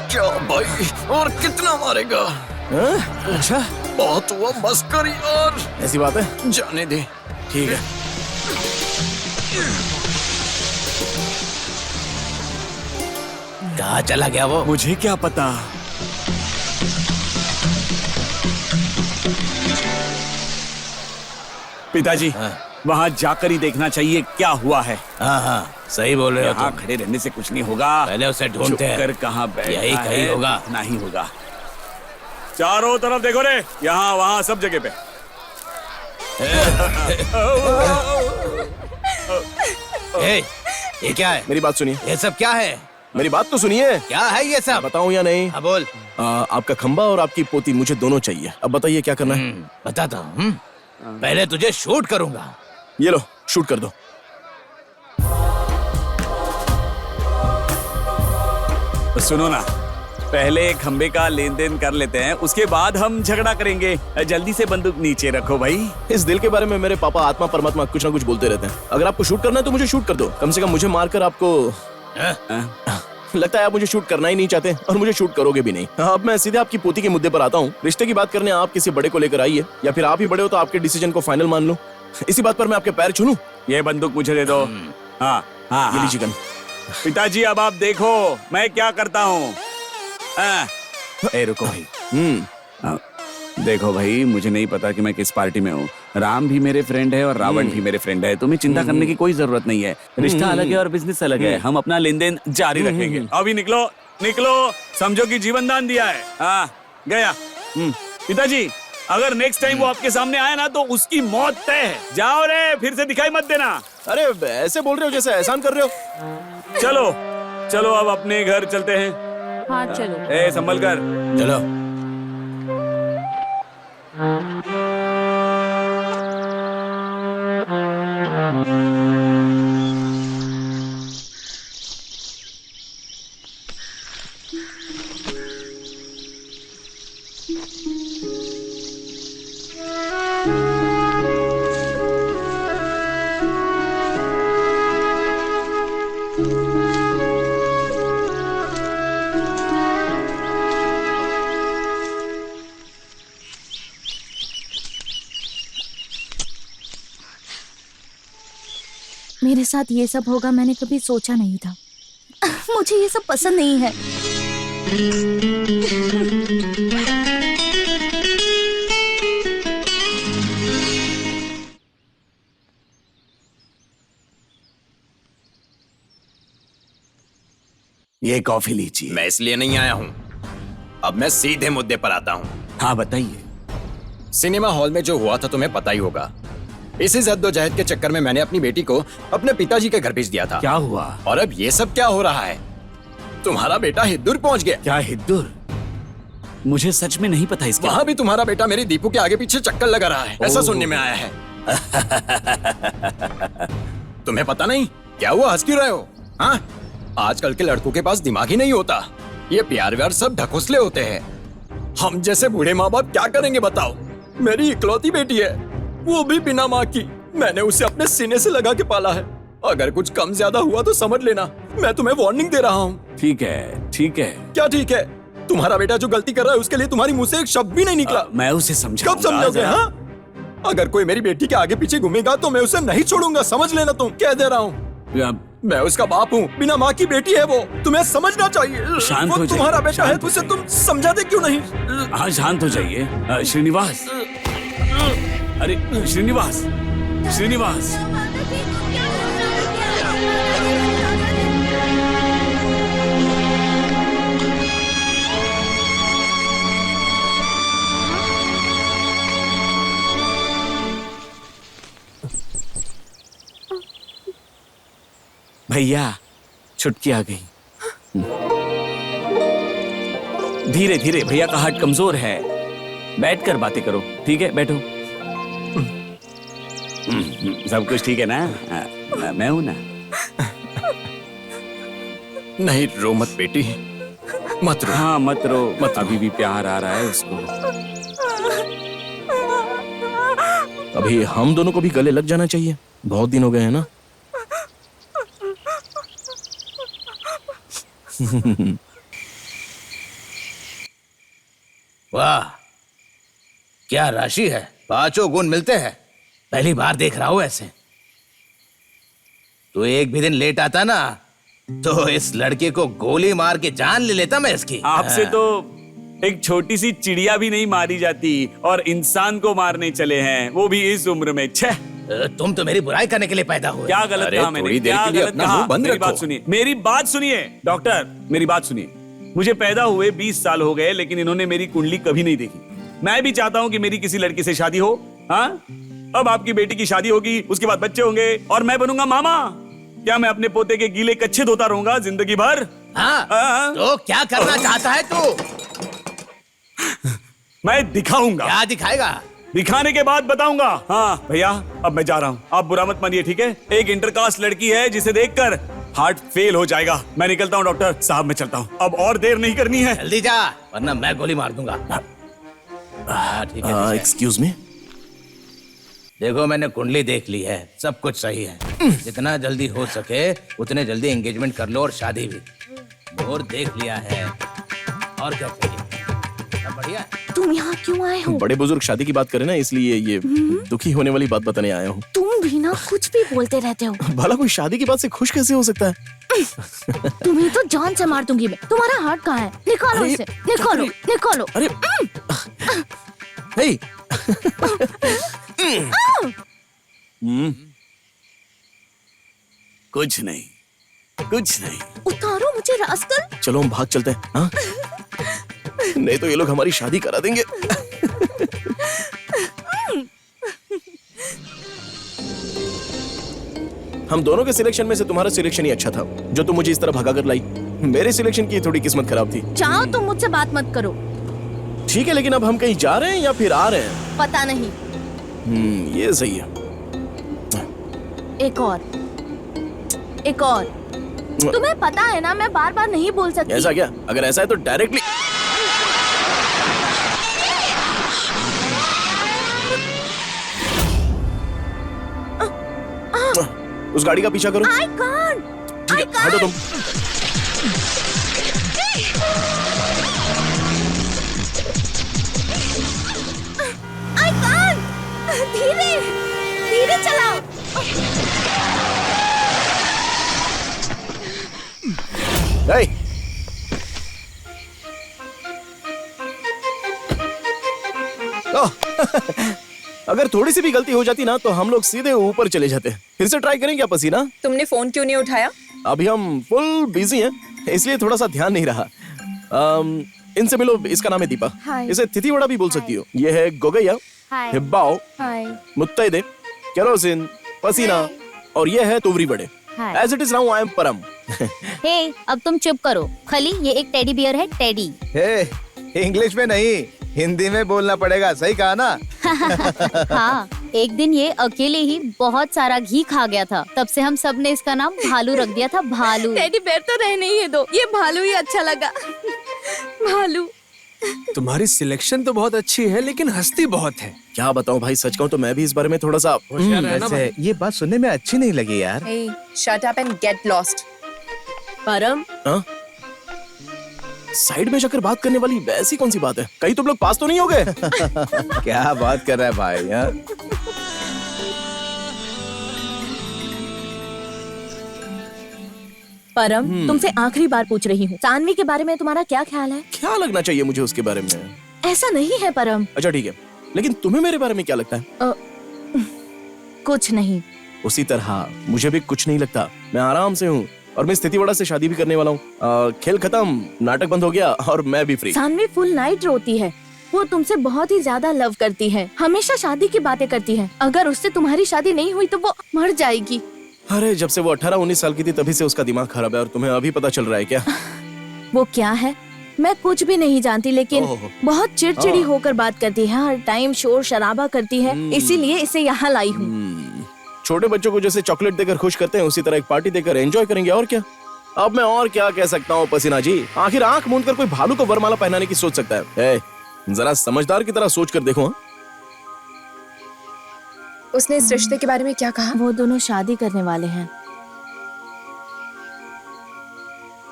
क्या भाई, और कितना मारेगा? अच्छा, बहुत हुआ, बस कर यार। ऐसी बात है, जाने दे। ठीक है। कहाँ चला गया वो? मुझे क्या पता। पिताजी, वहाँ जाकर ही देखना चाहिए क्या हुआ है। हाँ हाँ, सही बोल रहे हो यहाँ तुम। खड़े रहने से कुछ नहीं होगा। पहले उसे ढूंढते हैं। छुपकर कहाँ बैठा यही कहीं है, होगा। नहीं होगा। चारों तरफ देखो रे, यहाँ वहाँ सब जगह पे। ये क्या है? मेरी बात सुनिए। ये सब क्या है? मेरी बात तो सुनिए। क्या है ये सब? बताऊं या नहीं? हाँ बोल। आपका खंबा और आपकी पोती मुझे दोनों चाहिए। अब बताइए क्या करना है? बताता हूँ। पहले तुझे शूट करूंगा। ये लो, शूट कर दो। सुनो ना, पहले खंबे का लेन देन कर लेते हैं, उसके बाद हम झगड़ा करेंगे। जल्दी से बंदूक नीचे रखो भाई। इस दिल के बारे में मेरे पापा आत्मा परमात्मा कुछ ना कुछ बोलते रहते हैं। अगर आपको शूट करना है तो मुझे शूट कर दो। कम से कम मुझे मारकर आपको लगता है आप मुझे शूट करना ही नहीं चाहते और मुझे शूट करोगे भी नहीं। अब मैं सीधे आपकी पोती के मुद्दे पर आता हूँ। रिश्ते की बात करने आप किसी बड़े को लेकर आइए, या फिर आप ही बड़े हो तो आपके डिसीजन को फाइनल मान लो। इसी बात पर मैं आपके पैर छू लूं? ये बंदूक मुझे दे दो। हाँ हाँ, ये लीजिए गन। पिताजी अब आप देखो मैं क्या करता हूँ। रुको भाई। देखो भाई, मुझे नहीं पता कि मैं किस पार्टी में हूँ। राम भी मेरे फ्रेंड है और रावण भी मेरे फ्रेंड है। तुम्हें चिंता करने की कोई जरूरत नहीं है। रिश्ता अलग है और बिजनेस अलग है। हम अपना लेन देन जारी रखेंगे। अभी निकलो निकलो, समझो कि जीवन दान दिया है। हाँ गया। पिताजी, अगर नेक्स्ट टाइम वो आपके सामने आए ना तो उसकी मौत तय है। जाओ रे, फिर से दिखाई मत देना। अरे ऐसे बोल रहे हो जैसे एहसान कर रहे हो। चलो चलो, अब अपने घर चलते हैं। हाँ चलो। संभल कर चलो। मेरे साथ ये सब होगा मैंने कभी सोचा नहीं था। मुझे ये सब पसंद नहीं है। ये कॉफी लीजिए। मैं इसलिए नहीं आया हूँ। अब मैं सीधे मुद्दे पर आता हूँ। हाँ बताइए। सिनेमा हॉल में जो हुआ था तुम्हें पता ही होगा। इसी जद्दोजहद के चक्कर में मैंने अपनी बेटी को अपने पिताजी के घर भेज दिया था। क्या हुआ? और अब ये सब क्या हो रहा है? तुम्हारा बेटा हिद्दुर पहुंच गया। क्या हिद्दुर? मुझे सच में नहीं पता इसका। वहाँ भी तुम्हारा बेटा मेरी दीपू के आगे पीछे चक्कर लगा रहा है, ऐसा सुनने में आया है। तुम्हें पता नहीं क्या हुआ? हंस क्यों रहे हो? हाँ, आजकल के लड़कों के पास दिमाग ही नहीं होता। ये प्यार व्यार सब ढकोसले होते हैं। हम जैसे बूढ़े माँ बाप क्या करेंगे बताओ? मेरी इकलौती बेटी है, वो भी बिना माँ की। मैंने उसे अपने सीने से लगा के पाला है। अगर कुछ कम ज्यादा हुआ तो समझ लेना। मैं तुम्हें वार्निंग दे रहा हूँ। ठीक है ठीक है। क्या ठीक है? तुम्हारा बेटा जो गलती कर रहा है उसके लिए तुम्हारी मुंह से एक शब्द भी नहीं निकला। मैं उसे समझाऊंगा। कब समझोगे? हाँ, अगर कोई मेरी बेटी के आगे पीछे घूमेगा तो मैं उसे नहीं छोड़ूंगा, समझ लेना। तुम कह दे रहा हूँ, मैं उसका बाप हूँ। बिना माँ की बेटी है वो, तुम्हें समझना चाहिए। शांत हो जाइए। तुम्हारा बेटा है तो उसे तुम समझाते क्यों नहीं? हाँ शांत हो जाइए। श्रीनिवास, अरे श्रीनिवास, श्रीनिवास। भैया, छुटकी आ गई। धीरे धीरे, भैया का हार्ट कमजोर है। बैठकर बातें करो, ठीक है? बैठो। सब कुछ ठीक है ना? मैं हूं ना। नहीं रो मत बेटी, मत रो। हाँ मत रो, मत। अभी भी प्यार आ रहा है उसको। अभी हम दोनों को भी गले लग जाना चाहिए। बहुत दिन हो गए हैं ना। वाह, क्या राशि है। 5 गुण मिलते हैं। पहली बार देख रहा हूं ऐसे। तू एक भी दिन लेट आता ना तो इस लड़के को गोली मार के जान ले लेता मैं इसकी। आपसे तो एक छोटी सी चिड़िया भी नहीं मारी जाती और इंसान को मारने चले हैं, वो भी इस उम्र में। छह, तुम तो मेरी बुराई करने के लिए पैदा हुए। क्या गलत कहा मैंने? थोड़ी देर क्या के लिए गलत अपना कहा? मुंह बंद मेरी रखो। बात सुनिए, मेरी बात सुनिए डॉक्टर, मेरी बात सुनिए। मुझे पैदा हुए 20 साल हो गए, लेकिन इन्होंने मेरी कुंडली कभी नहीं देखी। मैं भी चाहता हूँ कि मेरी किसी लड़की से शादी हो। हाँ, अब आपकी बेटी की शादी होगी, उसके बाद बच्चे होंगे और मैं बनूंगा मामा। क्या मैं अपने पोते के गीले कच्छे धोता रहूंगा जिंदगी भर? हाँ, तो क्या करना चाहता है तू? मैं दिखाऊंगा। क्या दिखाएगा? दिखाने के बाद बताऊंगा। हाँ भैया, अब मैं जा रहा हूँ, आप बुरा मत मानिए, ठीक है? एक इंटरकास्ट लड़की है जिसे देखकर हार्ट फेल हो जाएगा। मैं निकलता हूँ डॉक्टर साहब, मैं चलता हूँ, अब और देर नहीं करनी है। जल्दी जा, वरना मैं गोली मार दूंगा। ठीक है। Excuse me. देखो, मैंने कुंडली देख ली है, सब कुछ सही है। जितना जल्दी हो सके उतने जल्दी एंगेजमेंट कर लो और शादी भी। और देख लिया है, और क्या चाहिए? सब बढ़िया। तुम यहाँ क्यों आए हो? बड़े बुजुर्ग शादी की बात करें ना, इसलिए ये दुखी होने वाली बात बताने आया हूँ। तुम भी ना कुछ भी बोलते रहते हो। भला कोई शादी की बात से खुश कैसे हो सकता है? तुम्हें तो जान से मार दूंगी मैं। तुम्हारा हार्ट कहाँ है? निकालो अरे, इसे, निकालो, निकालो। अरे हे, कुछ नहीं, कुछ नहीं। उतारो मुझे रास्कल। चलो हम भाग चलते हैं। हाँ? नहीं तो ये लोग हमारी शादी करा देंगे। हम दोनों के सिलेक्शन में से तुम्हारा सिलेक्शन ही अच्छा था, जो तुम मुझे इस तरह भगा कर लाई। मेरे सिलेक्शन की थोड़ी किस्मत खराब थी। जाओ, तुम मुझसे बात मत करो। ठीक है, लेकिन अब हम कहीं जा रहे हैं या फिर आ रहे हैं? पता नहीं। ये सही है। एक और, एक और। तुम्हें पता है ना, मैं बार बार नहीं बोल सकती। ऐसा क्या? अगर ऐसा है तो डायरेक्टली उस गाड़ी का पीछा करो। I can't. ठीक है, हटो तुम। I can't. धीरे, धीरे चलाओ। Hey! अगर थोड़ी सी भी गलती हो जाती ना तो हम लोग सीधे ऊपर चले जाते। फिर से ट्राई करें क्या पसीना? तुमने फोन क्यों नहीं उठाया? अभी हम फुल बिजी हैं, इसलिए थोड़ा सा ध्यान नहीं रहा। इनसे मिलो, इसका नाम है दीपा। हाय। इसे तिथि वड़ा भी बोल सकती हो। ये है गोगैया, हाय। हिब्बाओ, हाय। मुत्तैदे, केरोसिन, पसीना और ये है तुवरी बड़े। हाय। As it is now, I am परम। हे, अब तुम चुप करो। खली, ये एक टेडी बियर है, टेडी। इंग्लिश में नहीं, हिंदी में बोलना पड़ेगा, सही कहा ना? हाँ, एक दिन ये अकेले ही बहुत सारा घी खा गया था, तब से हम सब ने इसका नाम भालू रख दिया था, भालू। टेडी बेयर तो रहने ही दो, ये भालू ही अच्छा लगा। भालू। तुम्हारी सिलेक्शन तो बहुत अच्छी है, लेकिन हंसती बहुत है। क्या बताऊं भाई, सच कहूं तो मैं भी इस बारे में थोड़ा सा होशियार रहना भाई। ये बात सुनने में अच्छी नहीं लगी यार। Hey, shut up and get lost. परम, हाँ? साइड में जाकर बात करने वाली वैसी कौन सी बात है? कहीं तुम लोग पास तो नहीं हो गए? क्या बात कर रहा है भाई यार? परम, तुमसे आखिरी बार पूछ रही हूँ, सानवी के बारे में तुम्हारा क्या ख्याल है? क्या लगना चाहिए मुझे उसके बारे में? ऐसा नहीं है परम। अच्छा ठीक है, लेकिन तुम्हें मेरे बारे में क्या लगता है? कुछ नहीं। उसी तरह मुझे भी कुछ नहीं लगता। मैं आराम से हूँ और मैं स्थिति वड़ा से शादी भी करने वाला हूँ। खेल खत्म, नाटक बंद हो गया और मैं भी फ्री। सानवी फुल नाइट रोती है, वो तुमसे बहुत ही ज्यादा लव करती है, हमेशा शादी की बातें करती है। अगर उससे तुम्हारी शादी नहीं हुई तो वो मर जाएगी। अरे जब से वो 18-19 साल की थी तभी से उसका दिमाग खराब है और तुम्हें अभी पता चल रहा है क्या? वो क्या है मैं कुछ भी नहीं जानती, लेकिन ओह। बहुत चिड़चिड़ी होकर बात करती है, हर टाइम शोर शराबा करती है, इसीलिए इसे यहाँ लाई हूँ। छोटे बच्चों को जैसे चॉकलेट देकर खुश करते हैं उसी तरह एक पार्टी देकर एंजॉय करेंगे, और क्या। अब मैं और क्या कह सकता हूँ पसीना जी? आखिर आंख मूंद कर कोई भालू को वरमाला पहनाने की सोच सकता है? जरा समझदार की तरह सोच कर देखो। हाँ? उसने इस रिश्ते के बारे में क्या कहा? वो दोनों शादी करने वाले हैं।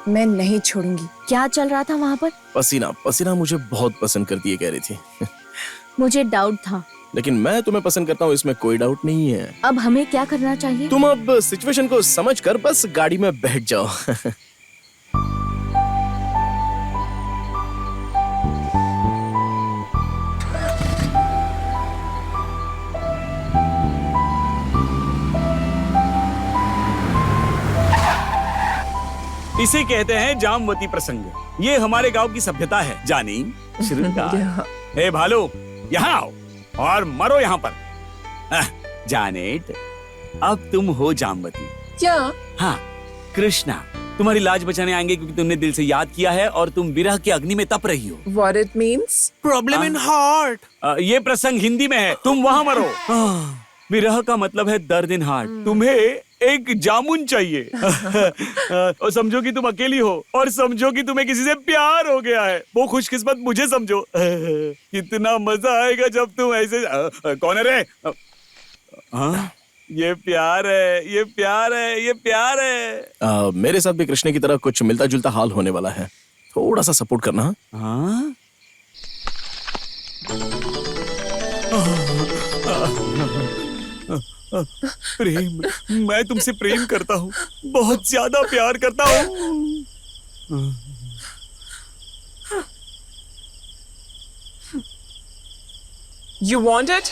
मैं नहीं छोड़ूंगी। क्या चल रहा था वहाँ पर? पसीना मुझे बहुत पसंद करती है, कह रही थी। मुझे डाउट था। लेकिन मैं तुम्हें पसंद करता हूँ, इसमें कोई डाउट नहीं है। अब हमें क्या करना चाहिए? तुम अब सिचुएशन को समझकर बस गाड़ी में बैठ जाओ। इसे कहते हैं जामवती प्रसंग। ये हमारे गांव की सभ्यता है। जानी, श्रृंगार। हे भालू, यहाँ आओ और मरो यहाँ पर। जानेट, अब तुम हो जामवती। क्या? हाँ, कृष्णा तुम्हारी लाज बचाने आएंगे क्योंकि तुमने दिल से याद किया है और तुम विरह की अग्नि में तप रही हो। What it means? Problem in heart. ये प्रसंग हिंदी में है, तुम वहाँ मरो। विरह का मतलब है दर्द इन हार्ट। तुम्हें एक जामुन चाहिए। और समझो कि तुम अकेली हो और समझो कि तुम्हें किसी से प्यार हो गया है। वो खुशकिस्मत मुझे समझो। कितना मजा आएगा जब तुम ऐसे कौन है रे? हाँ, ये प्यार है, ये प्यार है, ये प्यार है। मेरे साथ भी कृष्ण की तरह कुछ मिलता जुलता हाल होने वाला है। थोड़ा सा सपोर्ट करना। हाँ? प्रेम, मैं तुमसे प्रेम करता हूँ, बहुत ज्यादा प्यार करता हूँ। You want it?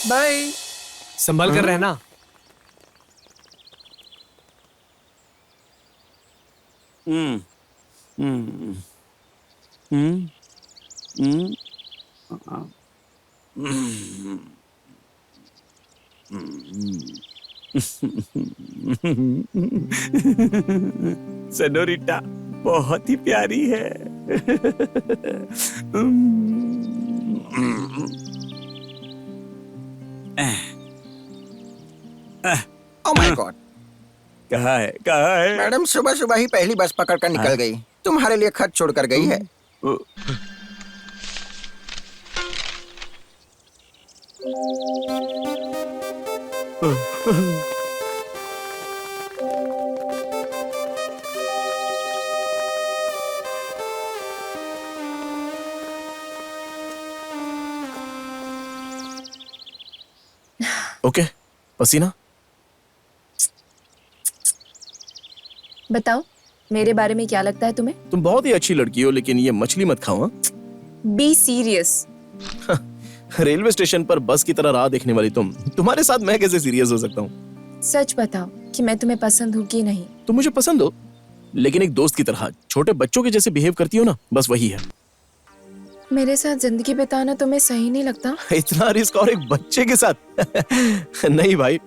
Bye. संभल कर रहना। सेनोरिटा बहुत ही प्यारी है। ओह माय गॉड, कहाँ है, कहाँ है? मैडम सुबह सुबह ही पहली बस पकड़कर निकल गई। तुम्हारे लिए खत छोड़कर गई है। ओके, पसीना। बताओ, मेरे बारे में क्या लगता है तुम्हें? तुम बहुत ही अच्छी लड़की हो, लेकिन ये मछली मत खाओ। Be serious. रेलवे स्टेशन पर बस की तरह राह देखने वाली तुम्हारे साथ मैं कैसे सीरियस हो सकता हूँ? सच बताओ कि मैं तुम्हें पसंद हूँ कि नहीं? तुम मुझे पसंद हो, लेकिन एक दोस्त की तरह, छोटे बच्चों के जैसे बिहेव करती हो ना, बस वही है। मेरे साथ जिंदगी बिताना तुम्हें सही नहीं लगता? इतना रिस्क और एक बच्चे के साथ? नहीं भाई,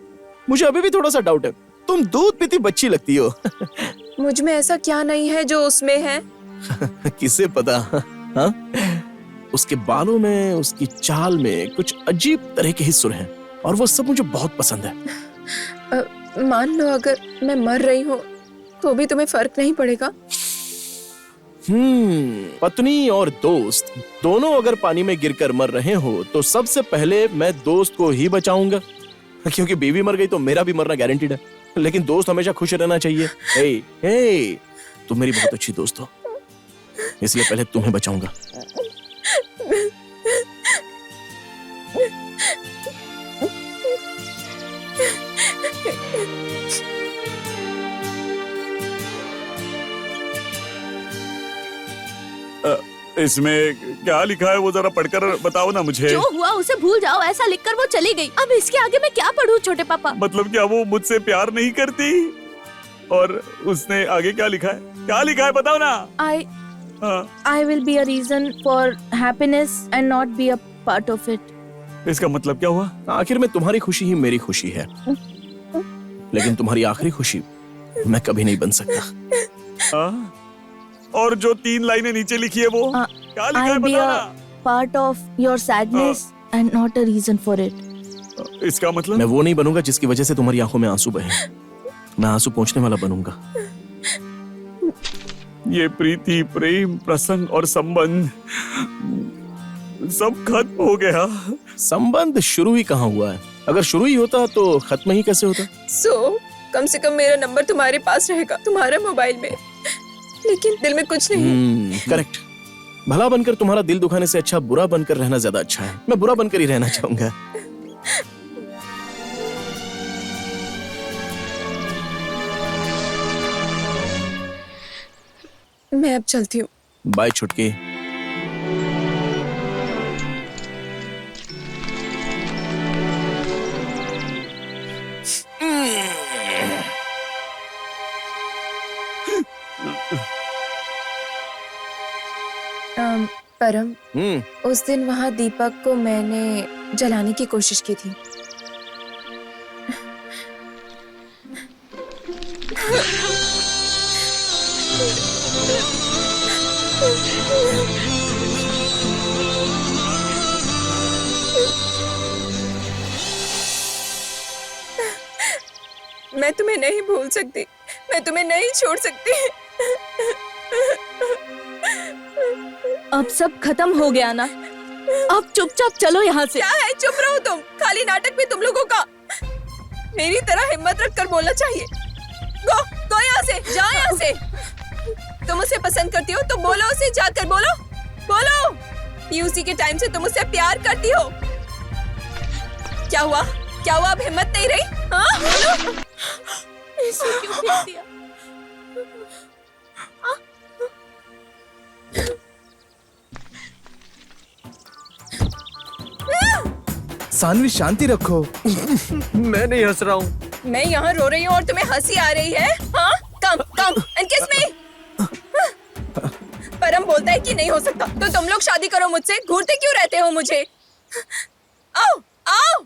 मुझे अभी भी थोड़ा सा डाउट है। तुम दूध पीती बच्ची लगती हो। मुझ में ऐसा क्या नहीं है जो उसमें है? किसे पता? हाँ? उसके बालों में, उसकी चाल में कुछ अजीब तरह के ही सुर हैं और वो सब मुझे बहुत पसंद है। मान लो अगर मैं मर रही हूँ तो भी तुम्हें फर्क नहीं पड़ेगा? पत्नी और दोस्त दोनों अगर पानी में गिरकर मर रहे हो तो सबसे पहले मैं दोस्त को ही बचाऊंगा, क्योंकि बीवी मर गई तो मेरा भी मरना गारंटीड है। लेकिन दोस्त हमेशा खुश रहना चाहिए। हे, तुम मेरी बहुत अच्छी दोस्त हो, इसलिए पहले तुम्हें बचाऊंगा। इसमें क्या लिखा है वो जरा पढ़कर बताओ ना मुझे। जो हुआ उसे भूल जाओ, ऐसा लिखकर वो चली गई। अब इसके आगे मैं क्या पढ़ूं छोटे पापा? मतलब क्या वो मुझसे प्यार नहीं करती? और उसने आगे क्या लिखा है, क्या लिखा है बताओ ना। I will be a reason for happiness and not be a part of it. इसका मतलब क्या हुआ? आखिर में तुम्हारी खुशी ही मेरी खुशी है, लेकिन तुम्हारी आखिरी खुशी मैं कभी नहीं बन सकता। और जो 3 लाइनें नीचे लिखी है वो क्या लिखा है I'll be बताओ a ना। part of your sadness and not a reason for it. इसका मतलब? मैं वो नहीं बनूंगा जिसकी वजह से तुम्हारी आंखों में आंसू बहे। मैं आंसू पोंछने वाला बनूंगा। ये प्रीति, प्रेम, प्रसंग और संबंध सब खत्म हो गया। संबंध शुरू ही कहाँ हुआ है? अगर शुरू ही होता तो खत्म ही कैसे होता? कम से कम मेरा नंबर तुम्हारे पास रहेगा, तुम्हारे मोबाइल में, लेकिन दिल में कुछ नहीं। करेक्ट। भला बनकर तुम्हारा दिल दुखाने से अच्छा बुरा बनकर रहना ज्यादा अच्छा है। मैं बुरा बनकर ही रहना चाहूंगा। मैं अब चलती हूँ। बाय छुटकी। परम, उस दिन वहाँ दीपक को मैंने जलाने की कोशिश की थी। मैं तुम्हें नहीं भूल सकती, मैं तुम्हें नहीं छोड़ सकती। अब सब खत्म हो गया ना, अब चुपचाप चलो यहाँ से। क्या है, चुप रहो तुम। खाली नाटक भी तुम लोगों का। मेरी तरह हिम्मत रखकर बोलना चाहिए। गो यहाँ से, जाओ यहाँ से। तुम उसे पसंद करती हो तो बोलो उसे, जाकर बोलो, बोलो। पीयूसी के टाइम से तुम उससे प्यार करती हो। क्या हुआ, क्या हुआ? अब हिम्मत नहीं रही? हाँ बोलो। ऐसे क्यों फेंक दिया? सानवी शांति रखो। मैं नहीं हंस रहा हूँ। मैं यहाँ रो रही हूँ और तुम्हें हंसी आ रही है? हाँ? कम एंड किस में? परम बोलता है कि नहीं हो सकता, तो तुम लोग शादी करो मुझसे। घूरते क्यों रहते हो मुझे? आओ आओ।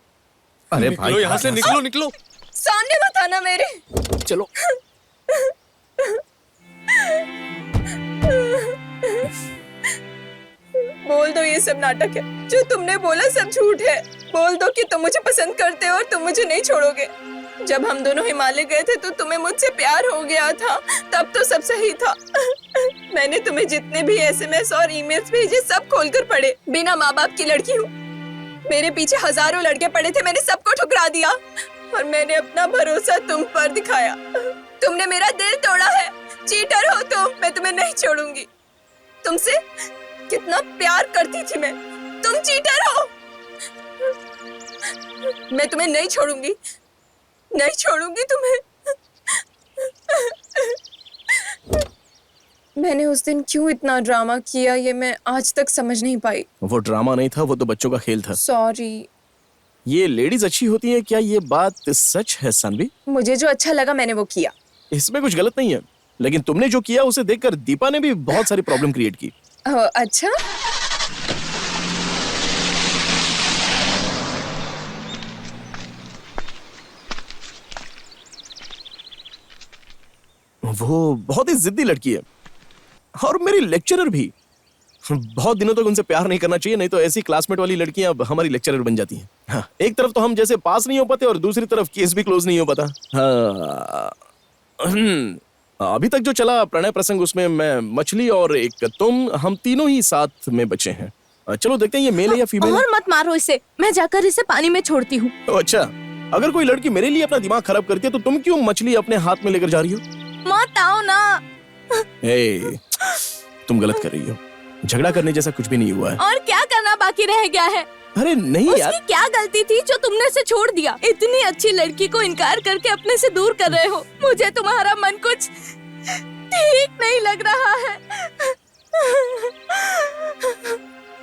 अरे निकलो यहाँ से, निकलो निकलो। सामने मत आना मेरे। चलो। बोल दो ये सब नाटक है। जो तुमने बोला सब झूठ है। बोल दो कि तुम मुझे पसंद करते हो और तुम मुझे नहीं छोड़ोगे। जब हम दोनों हिमालय गए थे तो तुम्हें मुझसे प्यार हो गया था, तब तो सब सही था। मैंने तुम्हें जितने भी एसएमएस और ईमेल्स भेजे सब खोलकर पढ़े। बिना माँ बाप की लड़की हूँ, मेरे पीछे हजारों लड़के पड़े थे, मैंने सबको ठुकरा दिया और मैंने अपना भरोसा तुम पर दिखाया। तुमने मेरा दिल तोड़ा है। चीटर हो तुम। मैं तुम्हें नहीं छोड़ूंगी। तुमसे कितना प्यार करती थी मैं। तुम चीटर हो। मैं तुम्हें नहीं छोड़ूंगी, नहीं छोड़ूंगी तुम्हें। मैंने उस दिन क्यों इतना ड्रामा किया ये मैं आज तक समझ नहीं पाई। वो ड्रामा नहीं था, वो तो बच्चों का खेल था। सॉरी। ये लेडीज अच्छी होती हैं, क्या ये बात सच है सानवी? मुझे जो अच्छा लगा मैंने वो किया। इसमें कुछ गलत नहीं है, लेकिन तुमने जो किया उसे देखकर दीपा ने भी बहुत सारी प्रॉब्लम क्रिएट की। अच्छा, वो बहुत ही जिद्दी लड़की है और मेरी लेक्चरर भी। बहुत दिनों तक उनसे प्यार नहीं करना चाहिए, नहीं तो ऐसी क्लासमेट वाली लड़कियां अब हमारी लेक्चरर बन जाती हैं। हाँ, एक तरफ तो हम जैसे पास नहीं हो पाते और दूसरी तरफ केस भी क्लोज नहीं हो पाता। अभी तक जो चला प्रणय प्रसंग, उसमें मैं, मछली और एक तुम, हम तीनों ही साथ में बचे हैं। चलो देखते हैं ये मेल है या फीमेल। और मत मारो इसे, मैं जाकर इसे पानी में छोड़ती हूँ। अच्छा, अगर कोई लड़की मेरे लिए अपना दिमाग खराब करती है तो तुम क्यों मछली अपने हाथ में लेकर जा रही हो? मत आओ ना। तुम गलत कर रही हो। झगड़ा करने जैसा कुछ भी नहीं हुआ है। और क्या करना बाकी रह गया है? अरे नहीं यार, उसकी क्या गलती थी जो तुमने उसे छोड़ दिया? इतनी अच्छी लड़की को इनकार करके अपने से दूर कर रहे हो। मुझे तुम्हारा मन कुछ ठीक नहीं लग रहा है।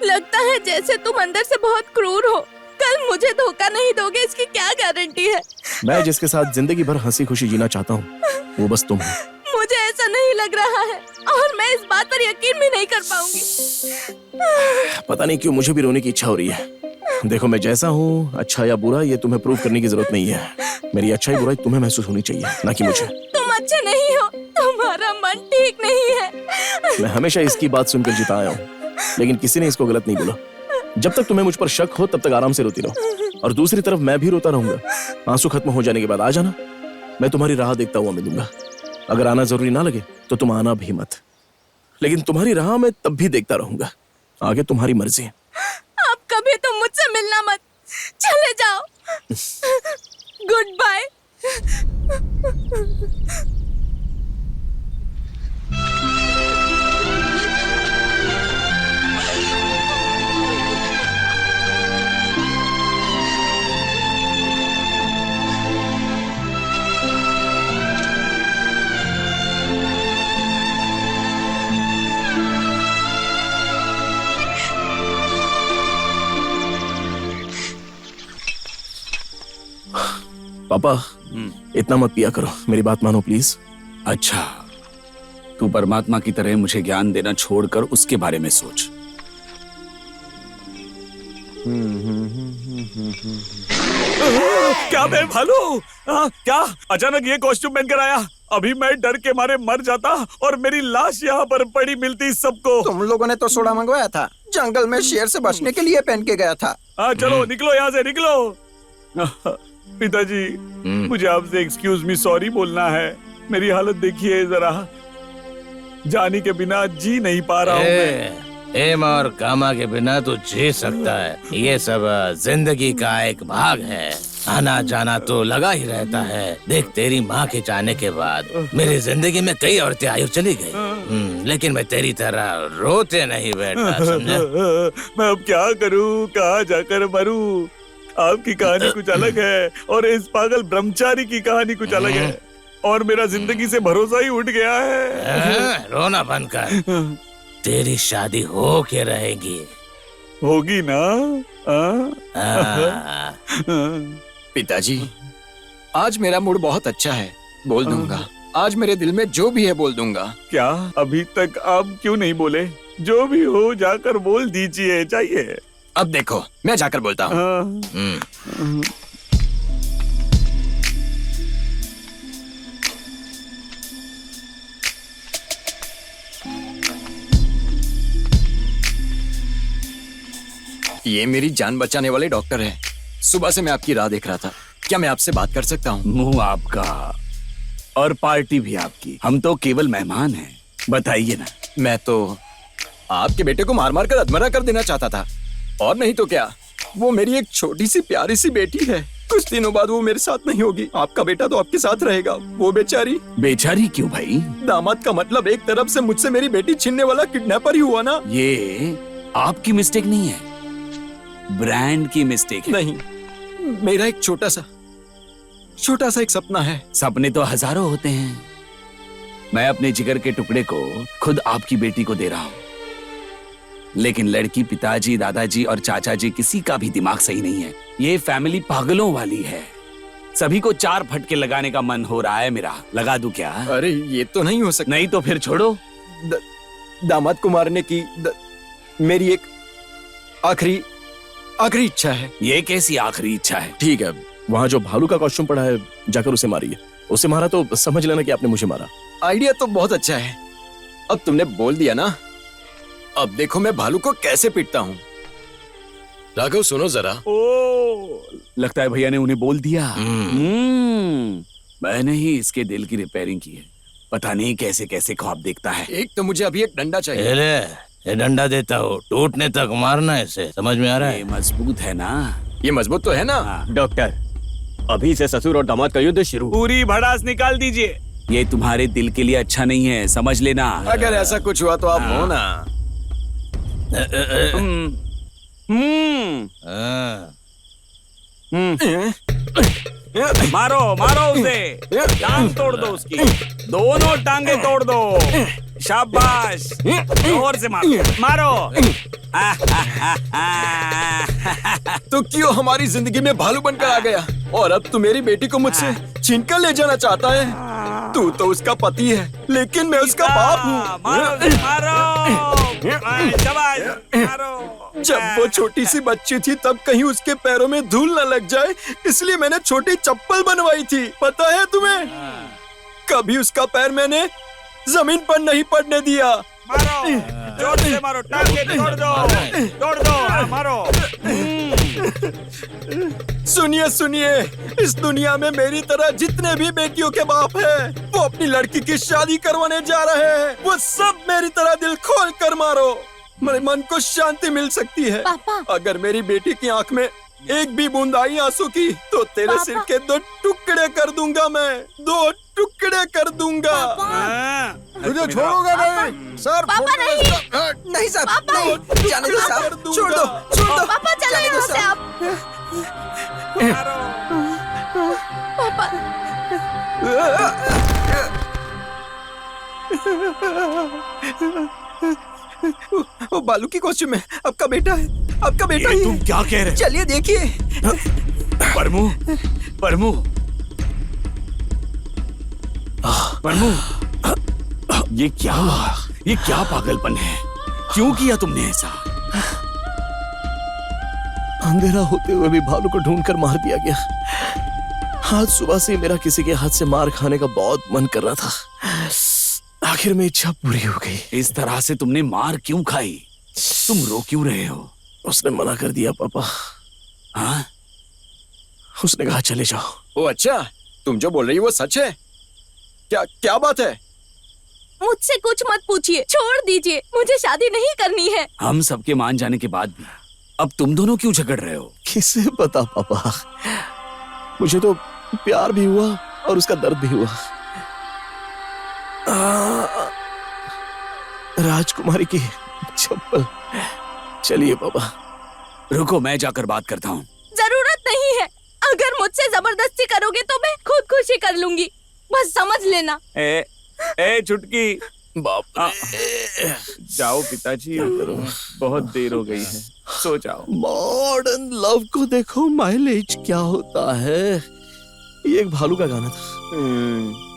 लगता है जैसे तुम अंदर से बहुत क्रूर हो। कल मुझे धोखा नहीं दोगे इसकी क्या गारंटी है? मैं जिसके साथ जिंदगी भर हंसी खुशी जीना चाहता हूँ वो बस तुम हो। मुझे ऐसा नहीं लग रहा है और मैं इस बात पर यकीन भी नहीं कर पाऊंगी। पता नहीं क्यों मुझे भी रोने की इच्छा हो रही है। देखो मैं जैसा हूँ, अच्छा या बुरा, ये तुम्हें प्रूव करने की जरूरत नहीं है। मेरी अच्छाई बुराई तुम्हें महसूस होनी चाहिए, ना कि मुझे। तुम अच्छे नहीं हो, तुम्हारा मन ठीक नहीं है। मैं हमेशा इसकी बात सुनकर जिता आया हूँ, लेकिन किसी ने इसको गलत नहीं बोला। जब तक तुम्हें मुझ पर शक हो तब तक आराम से रोती रहो, और दूसरी तरफ मैं भी रोता रहूंगा। आंसू खत्म हो जाने के बाद आ जाना, मैं तुम्हारी राह देखता हुआ मिलूंगा। अगर आना जरूरी ना लगे तो तुम आना भी मत, लेकिन तुम्हारी राह मैं तब भी देखता रहूंगा। आगे तुम्हारी मर्जी है। अब कभी तुम मुझसे मिलना मत। चले जाओ। Goodbye. पापा इतना मत पिया करो, मेरी बात मानो प्लीज। अच्छा, तू परमात्मा की तरह मुझे ज्ञान देना छोड़कर उसके बारे में सोच। क्या मैं भालू? क्या अचानक ये कॉस्ट्यूम पहनकर आया? अभी मैं डर के मारे मर जाता और मेरी लाश यहाँ पर पड़ी मिलती सबको। तुम लोगों ने तो सोडा मंगवाया था, जंगल में शेर से बचने के लिए पहन के गया था। हाँ चलो निकलो यहाँ से, निकलो। पिताजी मुझे आपसे एक्सक्यूज मी सॉरी बोलना है। मेरी हालत देखिए जरा, जानी के बिना जी नहीं पा रहा हूँ मैं। एम और कामा के बिना तो जी सकता है। ये सब जिंदगी का एक भाग है। आना जाना तो लगा ही रहता है। देख, तेरी माँ के जाने के बाद मेरी जिंदगी में कई औरतें आई और चली गई, लेकिन मैं तेरी तरह रोते नहीं बैठा, समझे? मैं अब क्या करूँ, कहाँ जाकर मरूं? आपकी कहानी कुछ अलग है और इस पागल ब्रह्मचारी की कहानी कुछ अलग है, और मेरा जिंदगी से भरोसा ही उठ गया है। रोना बंद कर। तेरी शादी हो के रहेगी। होगी ना? पिताजी, आज मेरा मूड बहुत अच्छा है, बोल दूंगा। आज मेरे दिल में जो भी है बोल दूंगा। क्या अभी तक आप क्यों नहीं बोले? जो भी हो जाकर बोल दीजिए, चाहिए। अब देखो, मैं जाकर बोलता हूँ। ये मेरी जान बचाने वाले डॉक्टर है। सुबह से मैं आपकी राह देख रहा था। क्या मैं आपसे बात कर सकता हूँ? मुंह आपका और पार्टी भी आपकी, हम तो केवल मेहमान हैं। बताइए ना। मैं तो आपके बेटे को मार मार कर अधमरा कर देना चाहता था, और नहीं तो क्या। वो मेरी एक छोटी सी प्यारी सी बेटी है। कुछ दिनों बाद वो मेरे साथ नहीं होगी। आपका बेटा तो आपके साथ रहेगा। वो बेचारी। बेचारी क्यों भाई? दामाद का मतलब एक तरफ से मुझसे मेरी बेटी छीनने वाला किडनैपर ही हुआ ना। ये आपकी मिस्टेक नहीं है, ब्रांड की मिस्टेक है। नहीं, मेरा एक छोटा सा एक सपना है। सपने तो हजारों होते हैं। मैं अपने जिगर के टुकड़े को खुद आपकी बेटी को दे रहा हूँ, लेकिन लड़की पिताजी, दादाजी और चाचा जी किसी का भी दिमाग सही नहीं है। ये फैमिली पागलों वाली है। सभी को 4 फटके लगाने का मन हो रहा है मेरा। लगा दूं क्या? अरे ये तो नहीं हो सकता। नहीं तो फिर छोड़ो। दामाद को मारने की मेरी एक आखिरी इच्छा है। ये कैसी आखिरी इच्छा है? ठीक है, वहाँ जो भालू का कॉस्ट्यूम पड़ा है जाकर उसे मारिए। उसे मारा तो समझ लेना कि आपने मुझे मारा। आइडिया तो बहुत अच्छा है। अब तुमने बोल दिया ना, अब देखो मैं भालू को कैसे पीटता हूँ। राघव सुनो जरा। लगता है भैया ने उन्हें बोल दिया। मैंने ही इसके दिल की रिपेयरिंग की है। पता नहीं कैसे कैसे ख्वाब देखता है। एक तो मुझे अभी एक डंडा चाहिए। ये डंडा देता हो, टूटने तक मारना है इसे, समझ में आ रहा है? ये मजबूत है ना? ये मजबूत तो है ना? डॉक्टर, अभी से ससुर और दामाद का युद्ध शुरू। पूरी भड़ास निकाल दीजिए। ये तुम्हारे दिल के लिए अच्छा नहीं है, समझ लेना। अगर ऐसा कुछ हुआ तो आप हो ना। मारो मारो उसे, टांग तोड़ दो उसकी, दोनों टांगे तोड़ दो। शाबाश, जोर से मारो। तो क्यों हमारी जिंदगी में भालू बनकर आ गया, और अब तू मेरी बेटी को मुझसे छीनकर ले जाना चाहता है? तू तो उसका पति है, लेकिन मैं उसका बाप हूँ। जब वो छोटी सी बच्ची थी तब कहीं उसके पैरों में धूल न लग जाए, इसलिए मैंने छोटी चप्पल बनवाई थी। पता है तुम्हें? कभी उसका पैर मैंने जमीन पर नहीं पड़ने दिया। मारो, जोर से मारो, टांगे तोड़ दो, मारो। सुनिए, इस दुनिया में मेरी तरह जितने भी बेटियों के बाप हैं, वो अपनी लड़की की शादी करवाने जा रहे हैं। वो सब मेरी तरह दिल खोल कर मारो, मेरे मन को शांति मिल सकती है। पापा। अगर मेरी बेटी की आंख में एक भी बूंद आई आंसू की तो तेरे सिर के 2 टुकड़े कर दूंगा मैं, 2 टुकड़े कर दूंगा। तुझे छोड़ूंगा नहीं सर। पापा नहीं। नहीं साहब, पापा। नहीं, जाने दो साहब, छोड़ दो, छोड़ दो। पापा चलो जाने दो यहाँ से साहब। आप। पापा। वो बालू की कॉस्ट्यूम में आपका बेटा है, आपका बेटा ही तुम है। क्या कह रहे? चलिए देखिए। परमू, परमू, परमू, ये क्या हुआ? ये क्या पागलपन है? क्यों किया तुमने ऐसा? अंधेरा होते हुए भी भालू को ढूंढकर मार दिया गया। आज सुबह से मेरा किसी के हाथ से मार खाने का बहुत मन कर रहा था। आखिर में इच्छा पूरी हो गई। इस तरह से तुमने मार क्यों खाई? तुम रो क्यों रहे हो? उसने मना कर दिया पापा। हाँ? उसने कहा चले जाओ। ओ अच्छा, तुम जो बोल रही हो वो सच है? क्या क्या बात है? मुझसे कुछ मत पूछिए, छोड़ दीजिए, मुझे शादी नहीं करनी है। हम सबके मान जाने के बाद भी अब तुम दोनों क्यों झगड़ रहे हो? किसे पता पापा, मुझे तो प्यार भी हुआ और उसका दर्द भी हुआ। राजकुमारी की चप्पल। चलिए पापा। रुको, मैं जाकर बात करता हूँ। जरूरत नहीं है, अगर मुझसे जबरदस्ती करोगे तो मैं खुद खुशी कर लूंगी, बस समझ लेना। ए चुटकी, बाप जाओ पिताजी, बहुत देर हो गई है, सो जाओ। मॉडर्न लव को देखो माइलेज क्या होता है। ये एक भालू का गाना था।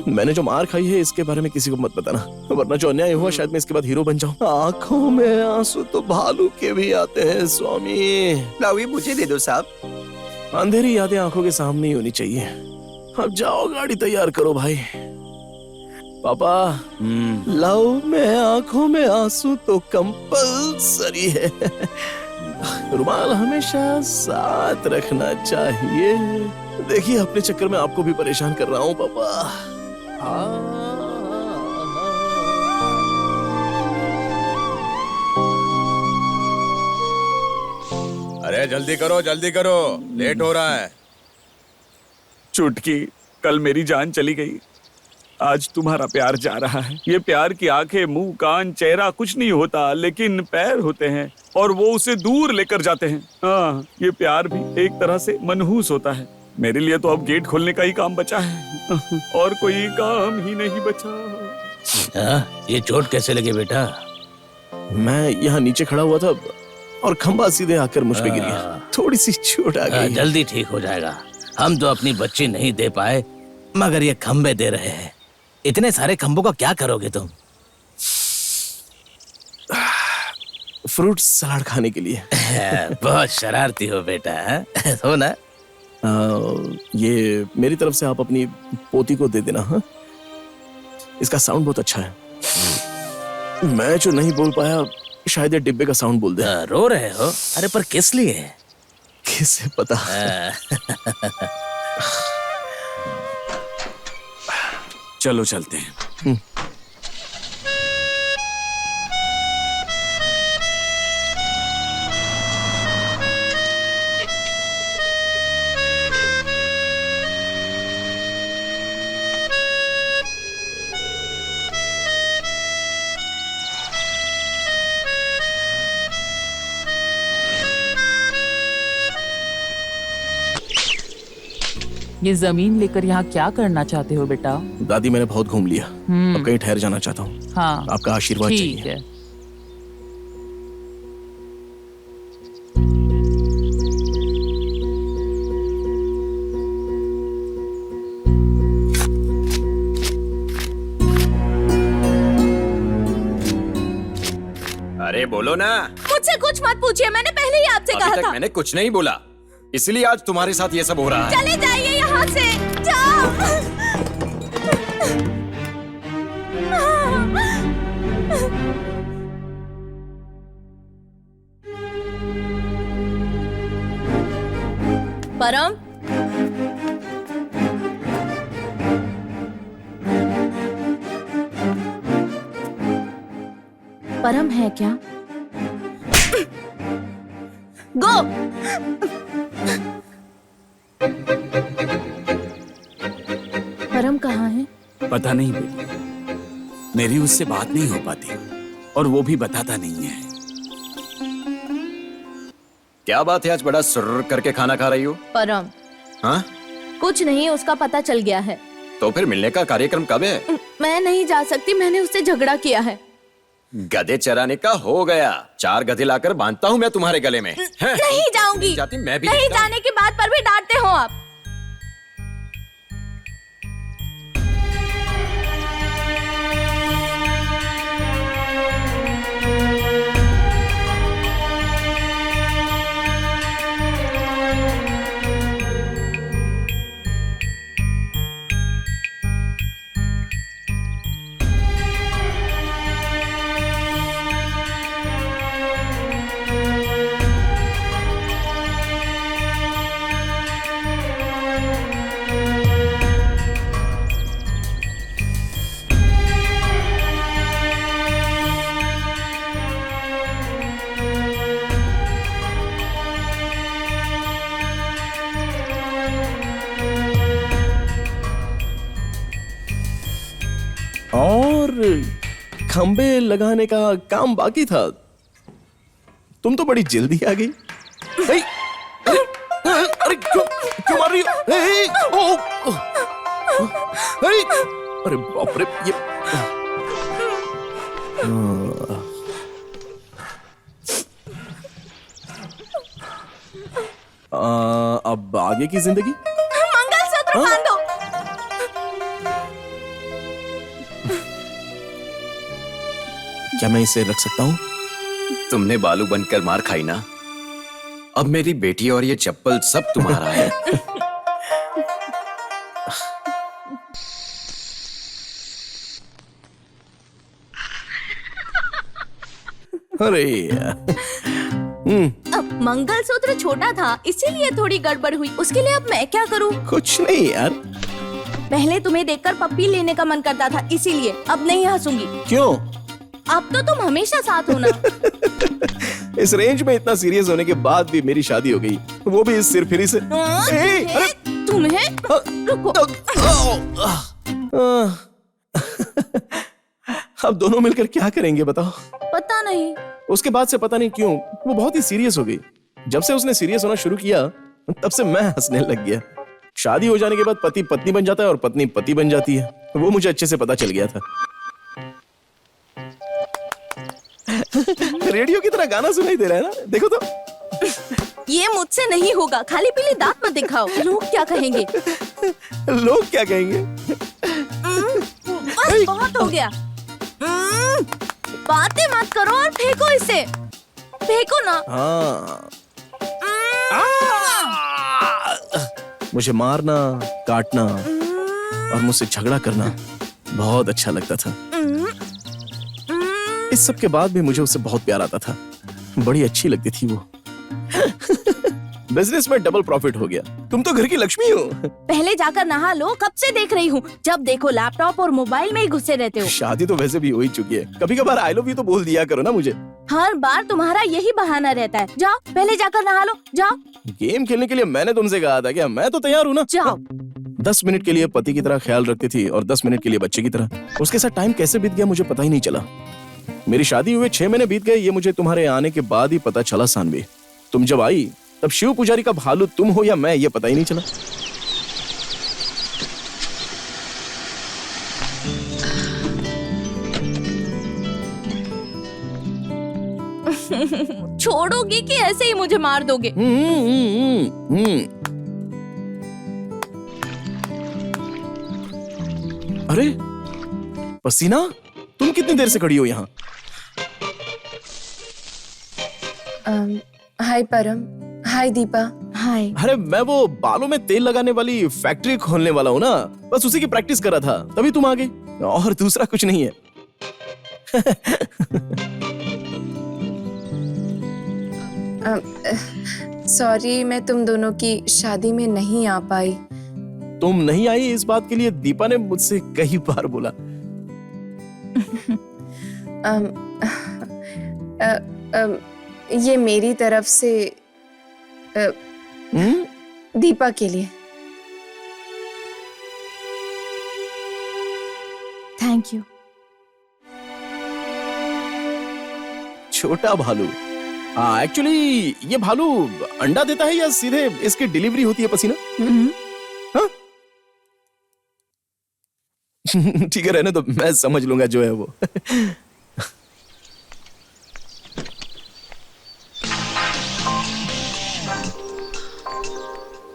मैंने जो मार खाई है इसके बारे में किसी को मत बताना, वरना जो अन्याय हुआ शायद मैं इसके बाद हीरो बन जाऊं। आंखों में आंसू तो भालू के भी आते हैं स्वामी। लाओ ये मुझे दे दो साहब। अंधेरी यादें आंखों के सामने ही होनी चाहिए। अब जाओ गाड़ी तैयार करो भाई। पापा, लव में आंखों में आंसू तो कंपल्सरी है। रुमाल हमेशा साथ रखना चाहिए। देखिए अपने चक्कर में आपको भी परेशान कर रहा हूँ पापा। अरे जल्दी करो, जल्दी करो, लेट हो रहा है। चुटकी, कल मेरी जान चली गई, आज तुम्हारा प्यार जा रहा है। ये प्यार की आंखें, मुंह, कान, चेहरा कुछ नहीं होता, लेकिन पैर होते हैं और वो उसे दूर लेकर जाते हैं। हाँ, ये प्यार भी एक तरह से मनहूस होता है। मेरे लिए तो अब गेट खोलने का ही काम बचा है, और कोई काम ही नहीं बचा। ये चोट कैसे लगी बेटा? मैं यहाँ नीचे खड़ा हुआ था और खंबा सीधे आकर मुझ पे गिर गया। थोड़ी सी चोट आ गई। जल्दी ठीक हो जाएगा। हम तो अपनी बच्ची नहीं दे पाए, मगर ये खंबे दे रहे हैं। इतने सारे खंबों का क्या करोगे तुम? फ्रूट सलाद खाने के लिए। बहुत शरारती हो बेटा, हो ना? ये मेरी तरफ से आप अपनी पोती को दे देना। हाँ, इसका साउंड बहुत अच्छा है। मैं जो नहीं बोल पाया शायद ये डिब्बे का साउंड बोल दे। रो रहे हो? अरे पर किस लिए? किसे पता। चलो चलते हैं। ये जमीन लेकर यहाँ क्या करना चाहते हो बेटा? दादी, मैंने बहुत घूम लिया, अब कहीं ठहर जाना चाहता हूँ। हाँ, आपका आशीर्वाद ठीक चाहिए। है। अरे बोलो ना। मुझसे कुछ मत पूछिए, मैंने पहले ही आपसे अभी कहा तक था। मैंने कुछ नहीं बोला, इसलिए आज तुम्हारे साथ ये सब हो रहा है। चले जाइए यहाँ से, जाओ। परम, परम है क्या? गो। परम कहाँ है? पता नहीं बेटी, मेरी उससे बात नहीं हो पाती और वो भी बताता नहीं है। क्या बात है, आज बड़ा सुर्र करके खाना खा रही हो? परम हाँ? कुछ नहीं, उसका पता चल गया है। तो फिर मिलने का कार्यक्रम कब है? मैं नहीं जा सकती, मैंने उससे झगड़ा किया है। गधे चराने का हो गया। 4 गधे लाकर बांधता हूँ मैं तुम्हारे गले में। हैं? नहीं जाऊंगी। जाती मैं भी नहीं देखता हूँ। जाने की बात पर भी डांटते हो आप। और खंबे लगाने का काम बाकी था। तुम तो बड़ी जल्दी आ गई। अरे अरे क्यों मार रही हो? अरे बाप रे, ये अब आगे की जिंदगी? मंगलसूत्र बांध दो। क्या मैं इसे रख सकता हूँ? तुमने बालू बनकर मार खाई ना, अब मेरी बेटी और ये चप्पल सब तुम्हारा है। अरे यार। अब मंगलसूत्र छोटा था इसीलिए थोड़ी गड़बड़ हुई, उसके लिए अब मैं क्या करूं? कुछ नहीं यार। पहले तुम्हें देखकर पप्पी लेने का मन करता था इसीलिए, अब नहीं हंसूंगी। क्यों? अब तो तुम हमेशा साथ हो ना। इस रेंज में इतना सीरियस होने के बाद भी मेरी शादी हो गई, वो भी इस सिरफिरी से। तुम्हें रुको। अब दोनों मिलकर क्या करेंगे बताओ? पता नहीं। उसके बाद से पता नहीं क्यों वो बहुत ही सीरियस हो गई। जब से उसने सीरियस होना शुरू किया तब से मैं हंसने लग गया। शादी हो जाने के बाद पति पत्नी बन जाता है और पत्नी पति बन जाती है, वो मुझे अच्छे से पता चल गया था। रेडियो की तरह गाना सुनाई दे रहा है ना, देखो तो। ये मुझसे नहीं होगा, खाली पीली दांत मत दिखाओ, लोग क्या कहेंगे? लोग क्या कहेंगे? बस बहुत हो गया। बातें मत करो और फेंको इसे, फेंको ना। हाँ। मुझे मारना, काटना और मुझसे झगड़ा करना बहुत अच्छा लगता था। इस सब के बाद भी मुझे उससे बहुत प्यार आता था, बड़ी अच्छी लगती थी वो। बिजनेस में डबल प्रॉफिट हो गया। तुम तो घर की लक्ष्मी हो। पहले जाकर नहा लो, कब से देख रही हूँ, जब देखो लैपटॉप और मोबाइल में ही घुसे रहते हो। शादी तो वैसे भी हो ही चुकी है, कभी कभार आई लव यू तो बोल दिया करो ना मुझे। हर बार तुम्हारा यही बहाना रहता है। जाओ पहले जाकर नहा लो, जाओ। गेम खेलने के लिए मैंने तुमसे कहा था क्या? मैं तो तैयार हूँ ना। जाओ। 10 मिनट के लिए पति की तरह ख्याल रखती थी और 10 मिनट के लिए बच्चे की तरह। उसके साथ टाइम कैसे बीत गया मुझे पता ही नहीं चला। मेरी शादी हुए 6 महीने बीत गए, ये मुझे तुम्हारे आने के बाद ही पता चला। सानवी, तुम जब आई तब शिव पुजारी का भालू तुम हो या मैं, ये पता ही नहीं चला। छोड़ोगे कि ऐसे ही मुझे मार दोगे? अरे पसीना, तुम कितनी देर से खड़ी हो यहाँ? हाय परम, हाय दीपा। हाय। अरे मैं वो बालों में तेल लगाने वाली फैक्ट्री खोलने वाला हूँ ना, बस उसी की प्रैक्टिस कर रहा था, तभी तुम आ गए, और दूसरा कुछ नहीं है। सॉरी, मैं तुम दोनों की शादी में नहीं आ पाई। तुम नहीं आई इस बात के लिए दीपा ने मुझसे कई बार बोला। ये मेरी तरफ से दीपा के लिए। Thank you. छोटा भालू। हाँ, एक्चुअली ये भालू अंडा देता है या सीधे इसकी डिलीवरी होती है पसीना? हाँ? ठीक है, रहने दो, मैं समझ लूंगा जो है वो।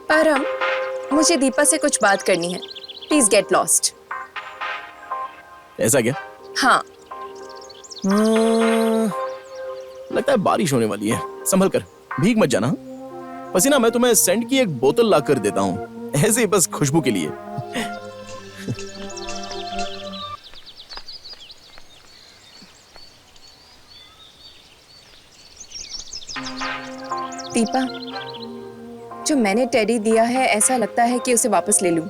परम, मुझे दीपा से कुछ बात करनी है। Please get lost. ऐसा क्या? हाँ। लगता है बारिश होने वाली है, संभल कर, भीग मत जाना। पसीना, मैं तुम्हें सेंट की एक बोतल ला कर देता हूँ, ऐसे ही बस खुशबू के लिए। दीपा, जो मैंने टेडी दिया है, ऐसा लगता है कि उसे वापस ले लूं।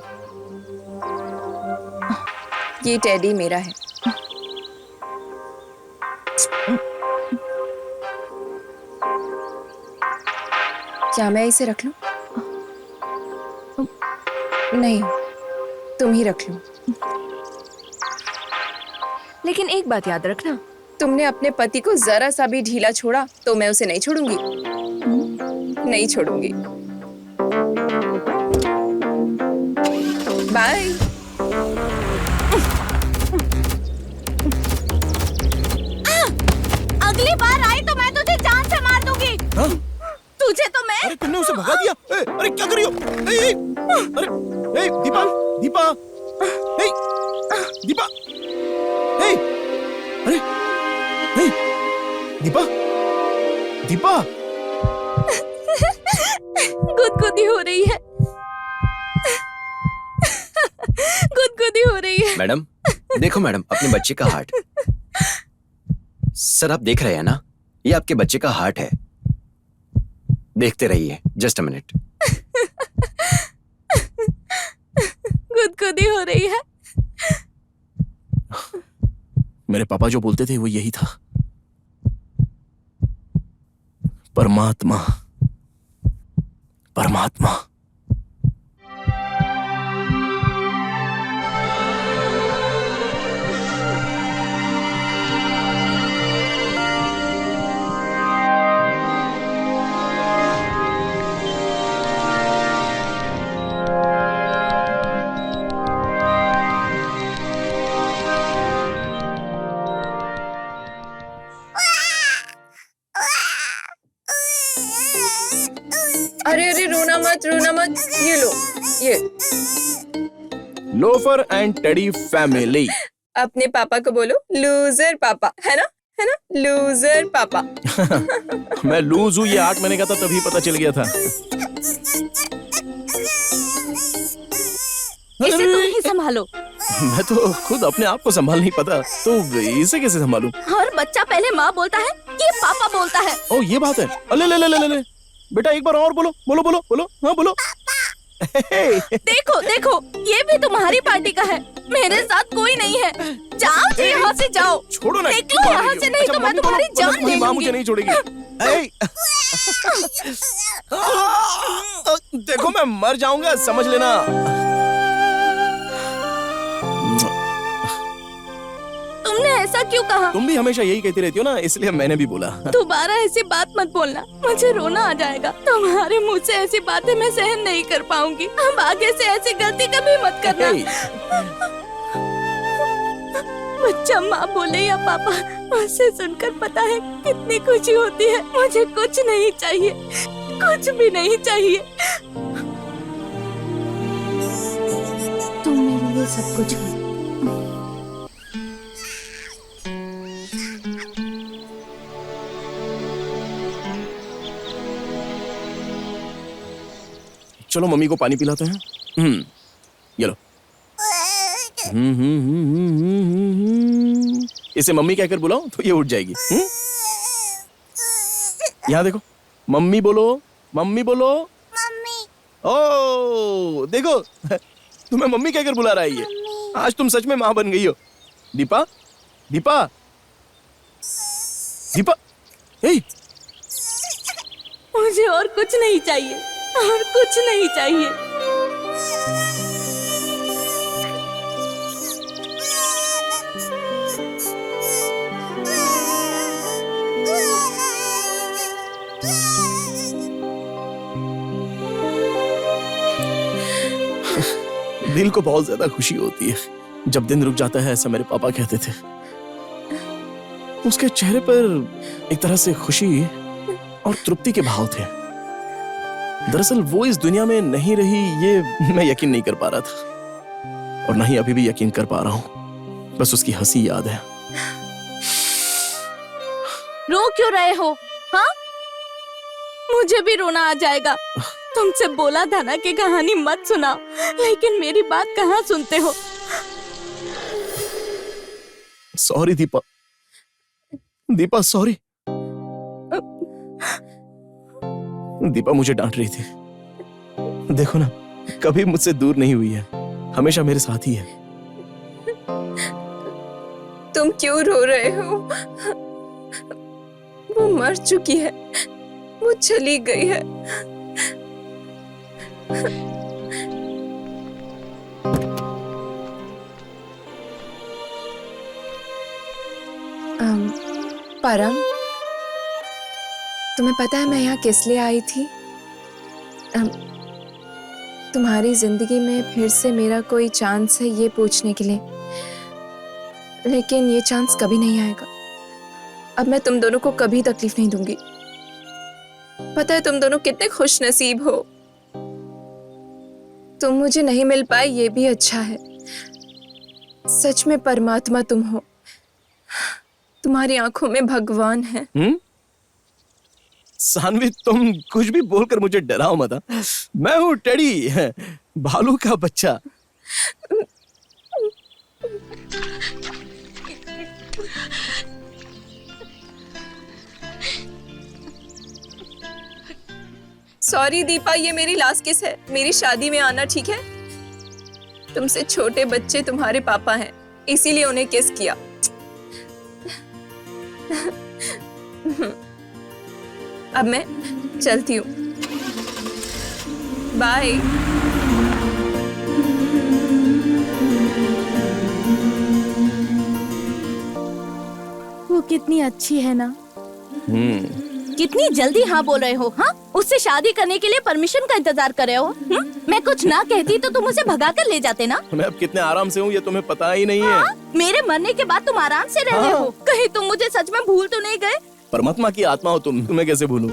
ये टेडी मेरा है। क्या मैं इसे रख लूं? नहीं, तुम ही रख लो। लेकिन एक बात याद रखना, तुमने अपने पति को जरा सा भी ढीला छोड़ा तो मैं उसे नहीं छोड़ूंगी। नहीं छोड़ूंगी। बाय। अगली बार आई तो मैं तुझे जान से मार दूंगी। हाँ? तुझे तो मैं। अरे तुमने उसे भगा दिया? अरे क्या कर रही हो? अरे दीपा, दीपा, दीपा, अरे दीपा, दीपा। गुदगुदी हो रही है। गुदगुदी हो रही है। मैडम, देखो मैडम, अपने बच्चे का हार्ट। सर आप देख रहे हैं ना, ये आपके बच्चे का हार्ट है। देखते रहिए, जस्ट अ मिनट। गुदगुदी हो रही है। मेरे पापा जो बोलते थे वो यही था, परमात्मा, परमात्मा। अरे अरे, रोना मत, रोना मत। ये लो, ये लोफर एंड टेडी फैमिली। अपने पापा को बोलो लूजर पापा, है ना? है ना? लूजर पापा। मैं लूज हूँ ये 8 महीने का था, तभी पता चल गया था। इसे तुम ही संभालो। मैं तो खुद अपने आप को संभाल नहीं पता, तो इसे कैसे संभालूं? हर बच्चा पहले माँ बोलता है, ये पापा बोलता है। ओ ये बात है। ले ले ले ले ले बेटा, एक बार और बोलो, बोलो बोलो बोलो, हाँ बोलो। देखो देखो, ये भी तुम्हारी पार्टी का है, मेरे साथ कोई नहीं है। जाओ जी, यहाँ से जाओ। छोड़ो ना, निकलो यहाँ से, नहीं तो मैं तुम्हारी जान ले माँ मुझे लूंगी। नहीं छोड़ेगी। देखो मैं मर जाऊंगा, समझ लेना। तुमने ऐसा क्यों कहा? तुम भी हमेशा यही कहती रहती हो ना, इसलिए मैंने भी बोला। दोबारा ऐसी बात मत बोलना, मुझे रोना आ जाएगा। तुम्हारे मुंह से ऐसी बातें मैं सहन नहीं कर पाऊंगी। अब आगे से ऐसी गलती कभी मत करना। बच्चा माँ बोले या पापा, उससे सुनकर पता है कितनी खुशी होती है। मुझे कुछ नहीं चाहिए, कुछ भी नहीं चाहिए। तुम मेरे लिए सब कुछ हो। चलो मम्मी को पानी पिलाते हैं। ये लो। इसे मम्मी कहकर बुलाओ तो ये उठ जाएगी। यहाँ देखो, मम्मी बोलो, मम्मी बोलो। मम्मी। ओ देखो, तुम्हें मम्मी कहकर बुला रहा है ये। आज तुम सच में माँ बन गई हो। दीपा, दीपा, दीपा, मुझे और कुछ नहीं चाहिए, और कुछ नहीं चाहिए। दिल को बहुत ज्यादा खुशी होती है जब दिन रुक जाता है, ऐसा मेरे पापा कहते थे। उसके चेहरे पर एक तरह से खुशी और तृप्ति के भाव थे। दरअसल वो इस दुनिया में नहीं रही, ये मैं यकीन नहीं कर पा रहा था, और ना ही अभी भी यकीन कर पा रहा हूं। बस उसकी हंसी याद है। रो क्यों रहे हो? हाँ, मुझे भी रोना आ जाएगा। तुमसे बोला था ना कि कहानी मत सुनाओ, लेकिन मेरी बात कहाँ सुनते हो? Sorry Deepa, Deepa sorry. दीपा मुझे डांट रही थी। देखो ना, कभी मुझसे दूर नहीं हुई है, हमेशा मेरे साथ ही है। तुम क्यों रो रहे हो? वो मर चुकी है, वो चली गई है। परम, तुम्हें पता है मैं यहाँ किस लिए आई थी? तुम्हारी जिंदगी में फिर से मेरा कोई चांस है ये पूछने के लिए, लेकिन ये चांस कभी नहीं आएगा। अब मैं तुम दोनों को कभी तकलीफ नहीं दूंगी। पता है तुम दोनों कितने खुश नसीब हो। तुम मुझे नहीं मिल पाए, ये भी अच्छा है। सच में परमात्मा तुम हो, तुम्हारी आंखों में भगवान है। सानवी, तुम कुछ भी बोलकर मुझे डराओ मत। मैं हूँ टेडी, भालू का बच्चा। सॉरी दीपा, ये मेरी लास्ट किस है। मेरी शादी में आना, ठीक है? तुमसे छोटे बच्चे तुम्हारे पापा हैं, इसीलिए उन्हें किस किया। अब मैं चलती हूँ, बाय। वो कितनी अच्छी है ना। कितनी जल्दी हाँ बोल रहे हो? हाँ, उससे शादी करने के लिए परमिशन का इंतजार कर रहे हो? मैं कुछ ना कहती तो तुम उसे भगा कर ले जाते ना। मैं अब कितने आराम से हूँ ये तुम्हें पता ही नहीं है। मेरे मरने के बाद तुम आराम से रह रहे हो। कहीं तुम मुझे सच में भूल तो नहीं गए? परमात्मा की आत्मा हो तुम, तुम्हें कैसे भूलूं?